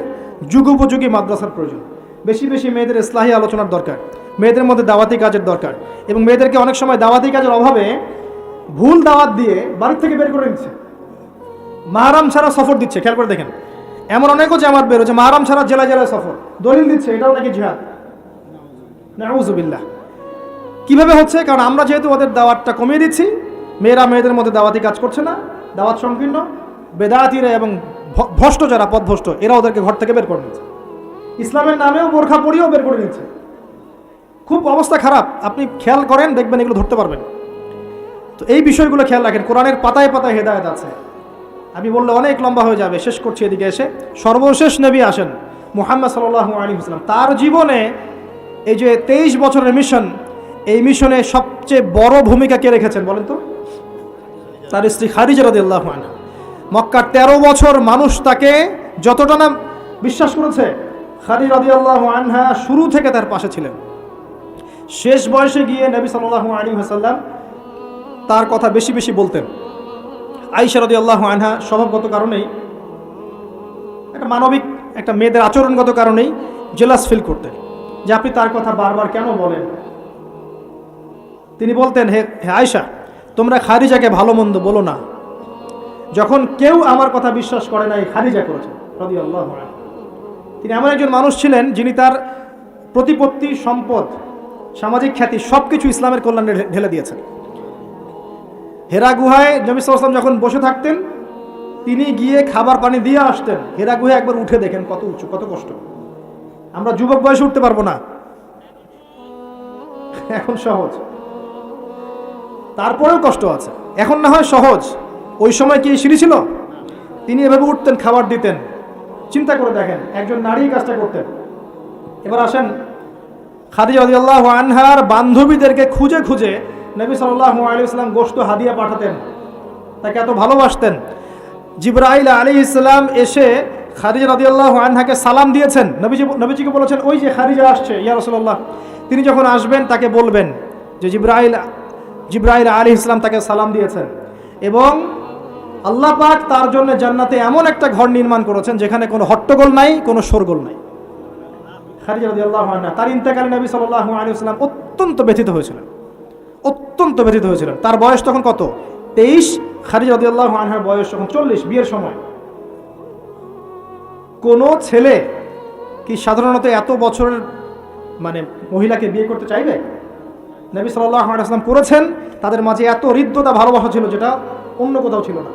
যুগোপযোগী মাদ্রাসার প্রয়োজন, বেশি বেশি মেয়েদের ইসলাহি আলোচনার দরকার, মেয়েদের মধ্যে দাওয়াতি কাজের দরকার। এবং মেয়েদেরকে অনেক সময় দাওয়াতি কাজের অভাবে ভুল দাওয়াত দিয়ে বাড়ির থেকে বের করে নিচ্ছে, মাহারাম ছাড়া সফর দিচ্ছে। খেয়াল করে দেখেন, এমন অনেকও জামাত বের হচ্ছে মাহারাম ছাড়া জেলায় জেলায় সফর, দলিল দিচ্ছে এটাও নাকি জিহাদ। নাউযুবিল্লাহ। কিভাবে হচ্ছে? কারণ আমরা যেহেতু ওদের দাওয়াতটা কমিয়ে দিচ্ছি, মেয়েরা মেয়েদের মধ্যে দাওয়াতি কাজ করছে না, দাওয়াত সংকীর্ণ, বেদাতিরা এবং ভ্রষ্ট যারা পথভ্রষ্ট এরা ওদেরকে ঘর থেকে বের করে নিচ্ছে, ইসলামের নামেও বোরখা পরিয়েও বের করে নিচ্ছে। খুব অবস্থা খারাপ। আপনি খেয়াল করেন, দেখবেন এগুলো ধরতে পারবেন। তো এই বিষয়গুলো খেয়াল রাখেন। কোরআনের পাতায় পাতায় হেদায়েত আছে। আমি বললে অনেক লম্বা হয়ে যাবে, শেষ করছি এদিকে এসে। সর্বশেষ নবী আসেন মুহাম্মদ সাল্লাল্লাহু আলাইহি ওয়াসাল্লাম। তার জীবনে এই যে 23 বছরের মিশন, এই মিশনে সবচেয়ে বড় ভূমিকা কে রেখেছেন বলেন তো? তার স্ত্রী খাদিজা রাদিয়াল্লাহু আনহা। মক্কার 13 বছর মানুষ তাকে যতটা না বিশ্বাস করেছে, খাদিজা রাদিয়াল্লাহু আনহা শুরু থেকে তার পাশে ছিলেন। শেষ বয়সে গিয়ে নবী সাল্লাল্লাহু আলাইহি ওয়াসাল্লাম তার কথা বেশি বেশি বলতেন। আয়েশা রাদিয়াল্লাহু আনহা স্বভাবগত কারণেই, একটা মানবিক একটা মেয়েদের আচরণগত কারণেই জেলাস ফিল করতেন যে আপনি তার কথা বারবার কেন বলেন। তিনি বলতেন, হে আয়েশা, তোমরা খাদিজাকে ভালো মন্দ বলো না, যখন কেউ আমার কথা বিশ্বাস করে নাই খাদিজা করেছে রাদিয়াল্লাহু আনহা। তিনি এমন একজন মানুষ ছিলেন যিনি তার প্রতিপত্তি, সম্পদ, সামাজিক খ্যাতি সবকিছু ইসলামের কল্যাণে ঢেলে দিয়েছেন। হেরা গুহায় নবী সাল্লাল্লাহু আলাইহি ওয়াসাল্লাম যখন বসে থাকতেন, তিনি গিয়ে খাবার পানি দিয়ে আসতেন। হেরা গুহায় একবার উঠে দেখেন কত উঁচু, কত কষ্ট। আমরা যুবক বয়সে উঠতে পারবো না, এখন সহজ, তারপরেও কষ্ট আছে। এখন না হয় সহজ, ওই সময় কি সিঁড়ি ছিল? তিনি এভাবে উঠতেন, খাবার দিতেন। চিন্তা করে দেখেন, একজন নারী কাজটা করতেন। এবার আসেন, খাদিজা রাদিয়াল্লাহু আনহার বান্ধবীদেরকে খুঁজে খুঁজে নবী সাল্লাল্লাহু আলাইহি ওয়াসাল্লাম গোশত হাদিয়া পাঠাতেন, তাকে এত ভালোবাসতেন। জিবরাইল আলাইহিস সালাম এসে খাদিজা রাদিয়াল্লাহু আনহাকে সালাম দিয়েছেন। নবীজিকে বলেছেন, ওই যে খাদিজা আসছে ইয়া রাসূলুল্লাহ, তিনি যখন আসবেন তাকে বলবেন যে জিবরাইল আলাইহিস সালাম তাকে সালাম দিয়েছেন, এবং আল্লাহ পাক তার জন্য জান্নাতে এমন একটা ঘর নির্মাণ করেছেন যেখানে কোনো হট্টগোল নাই, কোনো শোরগোল নাই। খাদিজা রাদিয়াল্লাহু আনহা তার ইন্তেকালে নবী সাল্লাল্লাহু আলাইহি ওয়াসাল্লাম অত্যন্ত ব্যথিত হয়েছিলেন, অত্যন্ত ব্যথিত হয়েছিলেন। তার বয়স তখন কত? 23। খাদিজা রাদিয়াল্লাহু আনহার বয়স তখন 40, বিয়ের সময়। কোন ছেলে কি সাধারণত এত বছরের মানে মহিলাকে বিয়ে করতে চাইবে? নবী সাল্লাল্লাহু আলাইহি ওয়াসাল্লাম করেছেন। তাদের মাঝে এত হৃদ্যতা, ভালোবাসা ছিল যেটা অন্য কোথাও ছিল না।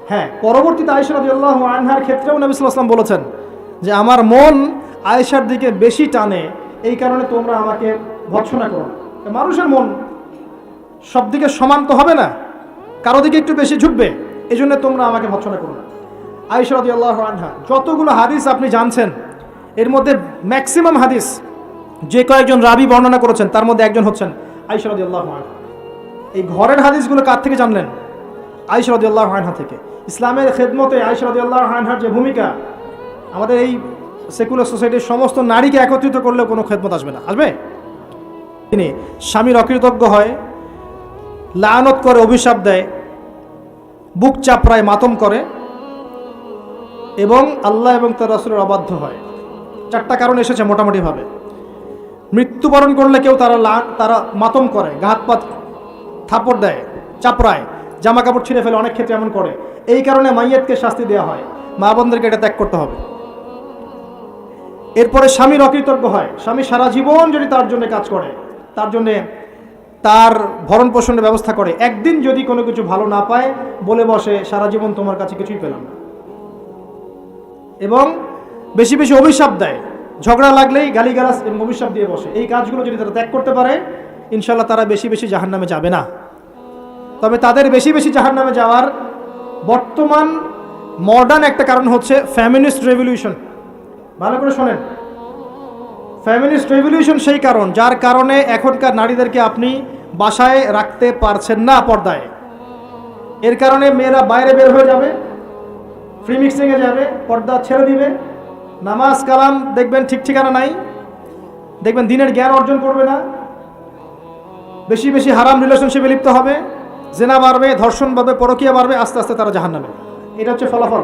হ্যাঁ, পরবর্তীতে আয়েশা রাদিয়াল্লাহু আনহার ক্ষেত্রেও নবী সাল্লাল্লাহু আলাইহি ওয়াসাল্লাম বলেছেন যে আমার মন আয়েশার দিকে বেশি টানে, এই কারণে তোমরা আমাকে ভৎসনা করো না। মানুষের মন সব দিকে সমান তো হবে না, কারো দিকে একটু বেশি ঝুঁকবে, এই জন্য তোমরা আমাকে ভৎসনা করো না। আয়েশা রাদিয়াল্লাহু আনহা যতগুলো হাদিস আপনি জানছেন, এর মধ্যে ম্যাক্সিমাম হাদিস যে কয়েকজন রাবি বর্ণনা করেছেন তার মধ্যে একজন হচ্ছেন আয়েশা রাদিয়াল্লাহু আনহা। এই ঘরের হাদিসগুলো কার থেকে জানলেন? আয়েশা রাদিয়াল্লাহু আনহা থেকে। ইসলামের খেদমতে আয়েশা রাদিয়াল্লাহু আনহার যে ভূমিকা, আমাদের এই সেকুলার সোসাইটির সমস্ত নারীকে একত্রিত করলেও কোনো খেদমত আসবে না, আসবে? তিনি স্বামীর অকৃতজ্ঞ হয়, লানত করে, অভিশাপ দেয়, বুক চাপড়ায়, মাতম করে এবং আল্লাহ এবং তার রাসূলের অবাধ্য হয়। 4টা কারণ এসেছে মোটামুটিভাবে। মৃত্যুবরণ করলে কেউ তারা মাতম করে, ঘাত পাত, থাপড় দেয়, চাপড়ায়, জামা কাপড় ছিঁড়ে ফেলে, অনেক ক্ষেত্রে এমন করে। এই কারণে মাইয়াতকে শাস্তি দেওয়া হয়, মা বোনদেরকে এটা ত্যাগ করতে হবে। এরপরে স্বামীর অকৃতজ্ঞ হয়, স্বামী সারা জীবন যদি তার জন্য কাজ করে, তার জন্য তার ভরণ পোষণের ব্যবস্থা করে, একদিন যদি কোনো কিছু ভালো না পায় বলে বসে সারা জীবন তোমার কাছে কিছুই পেলাম না, এবং বেশি বেশি অভিশাপ দেয়, ঝগড়া লাগলেই গালিগালাজ এবং অভিশাপ দিয়ে বসে। এই কাজগুলো যদি তারা ত্যাগ করতে পারে, ইনশাল্লাহ তারা বেশি বেশি জাহান্নামে যাবে না। তবে তাদের বেশি বেশি জাহান্নামে যাওয়ার বর্তমান মডার্ন একটা কারণ হচ্ছে ফ্যামিনিস্ট রেভলিউশন। ভালো করে শোনেন, ফ্যামিনিস্ট রেভলিউশন সেই কারণ যার কারণে এখনকার নারীদেরকে আপনি বাসায় রাখতে পারছেন না পর্দায়। এর কারণে মেয়েরা বাইরে বের হয়ে যাবে, ফ্রি মিক্সিংয়ে যাবে, পর্দা ছেড়ে দিবে, নামাজ কালাম দেখবেন ঠিক ঠিকানা নাই, দেখবেন দিনের জ্ঞান অর্জন করবে না, বেশি বেশি হারাম রিলেশনশিপে লিপ্ত হবে, জেনা বাড়বে, ধর্ষণ বাড়বে, পরকীয়া বাড়বে, আস্তে আস্তে তারা জাহান্নামে। এটা হচ্ছে ফলাফল।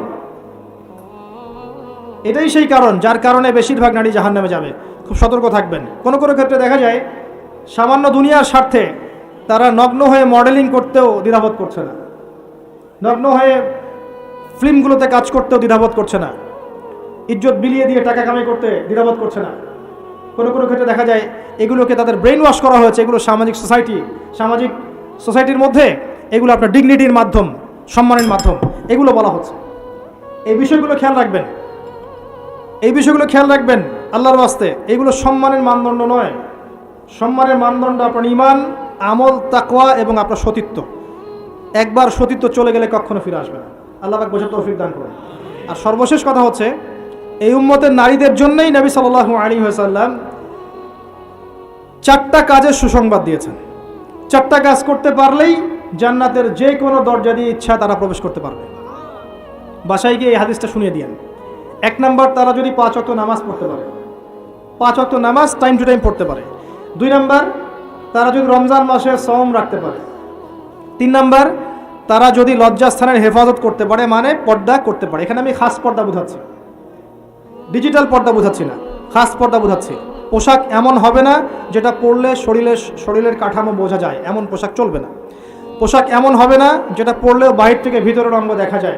এটাই সেই কারণ যার কারণে বেশিরভাগ নারী জাহান্নামে যাবে। খুব সতর্ক থাকবেন। কোনো কোনো ক্ষেত্রে দেখা যায় সামান্য দুনিয়ার স্বার্থে তারা নগ্ন হয়ে মডেলিং করতেও দ্বিধাবোধ করছে না, নগ্ন হয়ে ফিল্মগুলোতে কাজ করতেও দ্বিধাবোধ করছে না, ইজ্জত বিলিয়ে দিয়ে টাকা কামাই করতে দ্বিধাবোধ করছে না। কোনো কোনো ক্ষেত্রে দেখা যায় এগুলোকে তাদের ব্রেন ওয়াশ করা হয়েছে। এগুলো সামাজিক সোসাইটির মধ্যে এগুলো আপনার ডিগনিটির মাধ্যম, সম্মানের মাধ্যম, এগুলো বলা হচ্ছে। এই বিষয়গুলো খেয়াল রাখবেন, এই বিষয়গুলো খেয়াল রাখবেন আল্লাহর ওয়াস্তে। এগুলো সম্মানের মানদণ্ড নয়। সম্মানের মানদণ্ড আপনার ঈমান, আমল, তাকওয়া এবং আপনার সতীত্ব। একবার সতীত্ব চলে গেলে কখনো ফিরে আসবে না। আল্লাহ পাক বোঝার তৌফিক দান করেন। আর সর্বশেষ কথা হচ্ছে, এই উম্মতের নারীদের জন্যই নবী সাল্লাল্লাহু আলাইহি ওয়াসাল্লাম 4টা কাজের সুসংবাদ দিয়েছেন। 4টা কাজ করতে পারলেই জান্নাতের যে কোনো দরজা দিয়ে ইচ্ছা তারা প্রবেশ করতে পারবে। বাসায় গিয়ে এই হাদিসটা শুনিয়ে দিয়েন। 1 নাম্বার, তারা যদি 5 ওয়াক্ত নামাজ পড়তে পারে, 5 ওয়াক্ত নামাজ টাইম টু টাইম পড়তে পারে। 2 নাম্বার, তারা যদি রমজান মাসে সওম রাখতে পারে। 3 নাম্বার, তারা যদি লজ্জাস্থানের হেফাজত করতে পারে, মানে পর্দা করতে পারে। এখানে আমি খাস পর্দা বোঝাচ্ছি, ডিজিটাল পর্দা বোঝাচ্ছি না, খাস পর্দা বোঝাচ্ছি। পোশাক এমন হবে না যেটা পরলে শরীরের কাঠামো বোঝা যায়, এমন পোশাক চলবে না। পোশাক এমন হবে না যেটা পরলেও বাহির থেকে ভিতরের অঙ্গ দেখা যায়।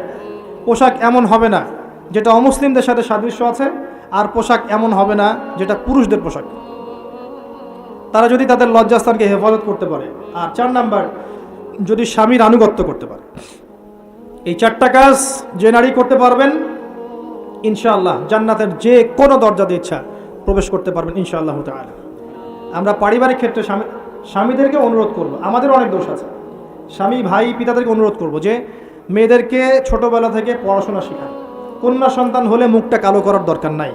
পোশাক এমন হবে না যেটা অমুসলিমদের সাথে সাদৃশ্য আছে। আর পোশাক এমন হবে না যেটা পুরুষদের পোশাক। তারা যদি তাদের লজ্জাস্থানকে হেফাজত করতে পারে। আর 4 নাম্বার, যদি স্বামীর আনুগত্য করতে পারে। এই 4টা কাজ যে নারী করতে পারবেন, ইনশাআল্লাহ জান্নাতের যে কোনো দরজা দিয়ে ইচ্ছা প্রবেশ করতে পারবেন ইনশাআল্লাহ তাআলা। আমরা পারিবারিক ক্ষেত্রে স্বামীদেরকে অনুরোধ করব, আমাদের অনেক দোষ আছে, স্বামী ভাই পিতাদেরকে অনুরোধ করব যে মেয়েদেরকে ছোটবেলা থেকে পড়াশোনা শেখান। কন্যা সন্তান হলে মুখটা কালো করার দরকার নাই।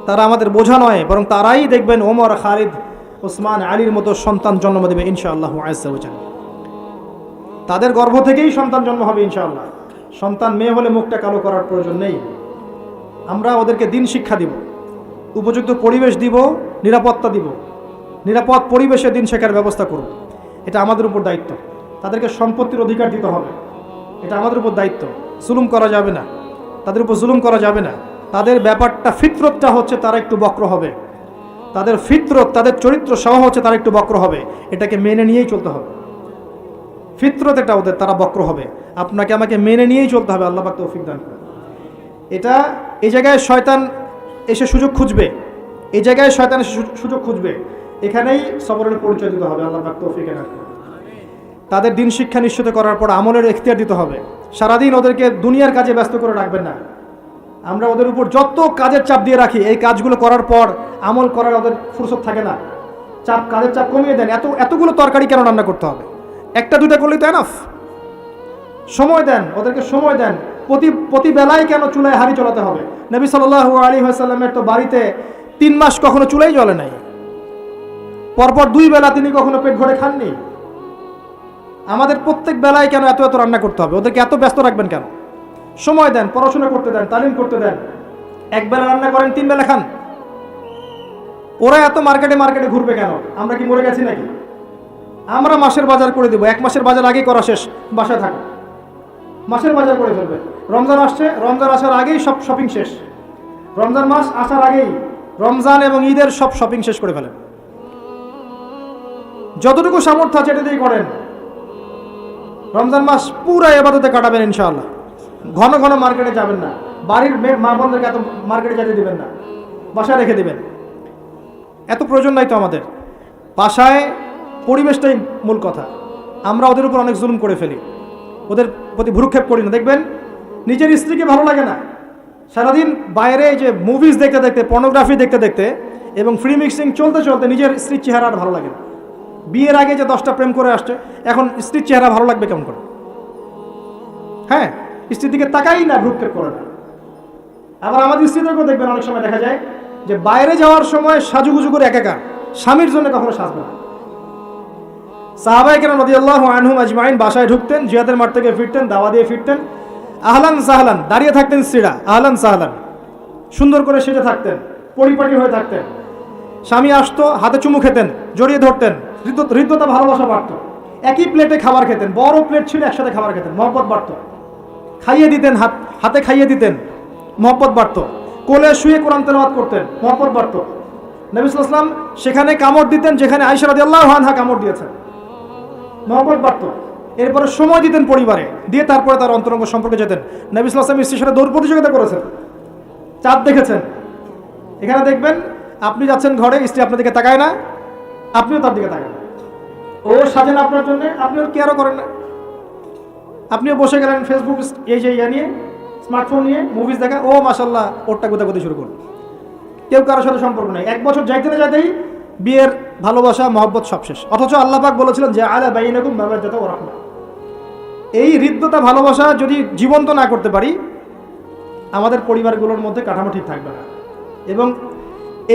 তারা আমাদের বোঝা নয়, বরং তারাই দেখবেন ওমর, খালিদ, ওসমান, আলীর মতো সন্তান জন্ম দেবে ইনশাআল্লাহ আযজা ওয়া জাল্লা। তাদের গর্ভ থেকেই সন্তান জন্ম হবে ইনশাআল্লাহ। সন্তান মেয়ে হলে মুখটা কালো করার প্রয়োজন নেই। আমরা ওদেরকে দিন শিক্ষা দিব, উপযুক্ত পরিবেশ দিব, নিরাপত্তা দিব, নিরাপদ পরিবেশে দিন শেখার ব্যবস্থা করব। এটা আমাদের উপর দায়িত্ব। তাদেরকে সম্পত্তির অধিকার দিতে হবে, এটা আমাদের উপর দায়িত্ব। জুলুম করা যাবে না, তাদের উপর জুলুম করা যাবে না। তাদের ব্যাপারটা, ফিতরতটা হচ্ছে তারা একটু বক্র হবে। তাদের ফিতরত, তাদের চরিত্র স্বভাব হচ্ছে তারা একটু বক্র হবে। এটাকে মেনে নিয়েই চলতে হবে। ফিতরত এটা ওদের, তারা বক্র হবে। আপনাকে আমাকে মেনে নিয়েই চলতে হবে। আল্লাহ পাক তৌফিক দান করেন। এটা এই জায়গায় শয়তান এসে সুযোগ খুঁজবে, এই জায়গায় শয়তান এসে সুযোগ খুঁজবে। এখানেই সবরের পরিচয় দিতে হবে। আল্লাহ পাক তৌফিক দান করেন। তাদের দিন শিক্ষা নিশ্চিত করার পর আমলের এখতিয়ার দিতে হবে। সারাদিন ওদেরকে দুনিয়ার কাজে ব্যস্ত করে রাখবেন না। আমরা ওদের উপর যত কাজের চাপ দিয়ে রাখি, এই কাজগুলো করার পর আমল করার ওদের ফুরসত থাকে না। কাজের চাপ কমিয়ে দেন। এতগুলো তরকারি কেন রান্না করতে হবে? 1-2টা করলেই তো এনাফ। সময় দেন, ওদেরকে সময় দেন। প্রতি বেলায় কেন চুলায় হাঁড়ি চলাতে হবে? নবী সাল্লাল্লাহু আলাইহি ওয়াসাল্লামের তো বাড়িতে 3 মাস কখনো চুলাই জ্বলে নাই। পরপর 2 বেলা তিনি কখনো পেট ভরে খাননি। আমাদের প্রত্যেক বেলায় কেন এত রান্না করতে হবে? ওদেরকে এত ব্যস্ত রাখবেন কেন? সময় দেন, পড়াশোনা করতে দেন, তালিম করতে দেন। 1 বেলা রান্না করেন, 3 বেলা খান। ওরা এত মার্কেটে ঘুরবে কেন? আমরা কি মরে গেছি নাকি? আমরা মাসের বাজার করে দেবো। 1 মাসের বাজার আগেই করা শেষ, বাসায় থাকো। মাসের বাজার করে ফেলবে। রমজান আসছে, রমজান আসার আগেই সব শপিং শেষ। রমজান মাস আসার আগেই রমজান এবং ঈদের সব শপিং শেষ করে ফেলেন। যতটুকু সামর্থ্য আছে এটা দিয়েই করেন। রমজান মাস পুরো ইবাদতে কাটাবেন ইনশাআল্লাহ। ঘন ঘন মার্কেটে যাবেন না। বাড়ির মা বোনদেরকে এত মার্কেটে যেতে দিবেন না, বাসায় রেখে দিবেন। এত প্রয়োজন নাই তো আমাদের। বাসায় পরিবেশটাই মূল কথা। আমরা ওদের উপর অনেক জুলুম করে ফেলি, ওদের প্রতি ভ্রুক্ষেপ করি না। দেখবেন নিজের স্ত্রীকে ভালো লাগে না, সারাদিন বাইরে যে মুভিজ দেখতে দেখতে, পর্নোগ্রাফি দেখতে দেখতে এবং ফ্রি মিক্সিং চলতে চলতে নিজের স্ত্রীর চেহারা আর ভালো লাগে না। বিয়ের আগে যে 10টা প্রেম করে আসছে, এখন স্ত্রীর চেহারা ভালো লাগবে কেমন করে? হ্যাঁ, স্ত্রীর দিকে তাকাই না, ভ্রুক্ষেপ করে না। আবার আমাদের স্ত্রীদেরকেও দেখবেন অনেক সময় দেখা যায় যে বাইরে যাওয়ার সময় সাজুগুজু করে একাকার, স্বামীর জন্য কখনো সাজবে না। সাহাবায়ে কেরাম রাদিয়াল্লাহু আনহুম আজমাইন বাসায় ঢুকতেন, জিহাদের মাঠ থেকে ফিরতেন, দাওয়া দিয়ে ফিরতেন, আহলান সাহলান দাঁড়িয়ে থাকতেন স্ত্রীরা, আহলান সাহলান সুন্দর করে সেজে থাকতেন, পরিপাটি হয়ে থাকতেন। স্বামী আসতো, হাতে চুমু খেতেন, জড়িয়ে ধরতেন, হৃদ্যতা ভালোবাসা বাড়ত। একই প্লেটে খাবার খেতেন, বড় প্লেট ছিল, একসাথে খাবার খেতেন, মহব্বত বাড়ত। খাইয়ে দিতেন, হাতে খাইয়ে দিতেন, মহব্বত বাড়ত। কোলে শুয়ে কোরআন তেলাওয়াত করতেন, মহব্বত বাড়ত। নবী সাল্লাল্লাহু আলাইহি ওয়াসাল্লাম সেখানে কামড় দিতেন যেখানে আয়েশা রাদিয়াল্লাহু আনহা কামড় দিয়েছেন, মহব্বত বাড়ত। এরপরে সময় দিতেন পরিবারে, দিয়ে তারপরে তার অন্তরঙ্গ সম্পর্কে যেতেন। নবী সাল্লাল্লাহু আলাইহি ওয়াসাল্লাম স্ত্রীর সাথে দৌড় প্রতিযোগিতা করেছেন, চাঁদ দেখেছেন। এখানে দেখবেন আপনি যাচ্ছেন ঘরে, স্ত্রী আপনার দিকে তাকায় না, আপনিও তার দিকে তাকান। ও সাজেন আপনার জন্য, আপনি ওর কেয়ারও করেন না। আপনিও বসে গেলেন ফেসবুক এই যে নিয়ে, স্মার্টফোন নিয়ে মুভিজ দেখা, ও মাশাল্লাহ ওরটা গোদাগুদি শুরু করল। কেউ কারোর সাথে সম্পর্ক নেই। 1 বছর যাইতে না যাইতেই বিয়ের ভালোবাসা মহব্বত সব শেষ। অথচ আল্লাহ পাক বলেছিলেন যে আলা বাইনাকুম মাওয়াদাতুন ওয়া রাহমা। এই হৃদ্যতা ভালোবাসা যদি জীবন্ত না করতে পারি, আমাদের পরিবারগুলোর মধ্যে কাঠামো ঠিক থাকবে না। এবং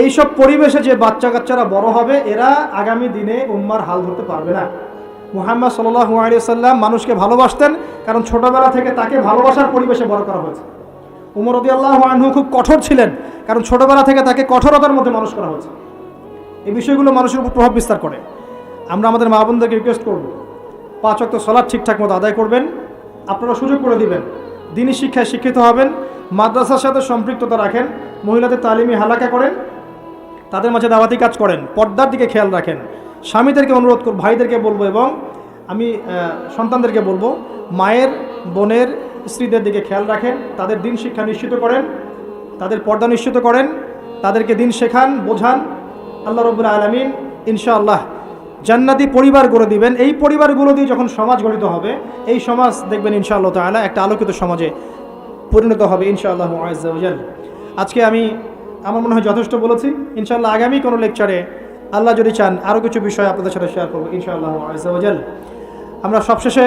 এইসব পরিবেশে যে বাচ্চা কাচ্চারা বড় হবে, এরা আগামী দিনে উম্মার হাল ধরতে পারবে না। মুহাম্মদ সাল্লাল্লাহু আলাইহি ওয়াসাল্লাম মানুষকে ভালোবাসতেন, কারণ ছোটবেলা থেকে তাকে ভালোবাসার পরিবেশে বড় করা হয়েছে। উমর রাদিয়াল্লাহু আনহু খুব কঠোর ছিলেন, কারণ ছোটবেলা থেকে তাকে কঠোরতার মধ্যে মানুষ করা হয়েছে। এই বিষয়গুলো মানুষের উপর প্রভাব বিস্তার করে। আমরা আমাদের মা বোনদেরকে রিকোয়েস্ট করব, 5 ওয়াক্ত সালাত ঠিকঠাক মতো আদায় করবেন, আপনারা সুযোগ করে দিবেন, দ্বীনি শিক্ষায় শিক্ষিত হবেন, মাদ্রাসার সাথে সম্পৃক্ততা রাখেন, মহিলাদের তালিমি হালাকা করেন, তাদের মাঝে দাওয়াতি কাজ করেন, পর্দার দিকে খেয়াল রাখেন। স্বামীদেরকে অনুরোধ করব, ভাইদেরকে বলবো, এবং আমি সন্তানদেরকে বলবো, মায়ের, বোনের, স্ত্রীদের দিকে খেয়াল রাখেন, তাদের দিন শিক্ষা নিশ্চিত করেন, তাদের পর্দা নিশ্চিত করেন, তাদেরকে দিন শেখান, বোঝান। আল্লাহ রাব্বুল আলামিন ইনশাআল্লাহ জান্নাতি পরিবার গড়ে দিবেন। এই পরিবারগুলো দিয়ে যখন সমাজ গঠিত হবে, এই সমাজ দেখবেন ইনশাআল্লাহ তাআলা একটা আলোকিত সমাজে পরিণত হবে ইনশাআল্লাহ আযজা ওয়া জাল। আজকে আমি আমার মনে হয় যথেষ্ট বলেছি। ইনশাআল্লাহ আগামী কোনো লেকচারে আল্লাহ যদি চান আরও কিছু বিষয় আপনাদের সাথে শেয়ার করবো ইনশাআল্লাহ আযজা ওয়া জাল। আমরা সবশেষে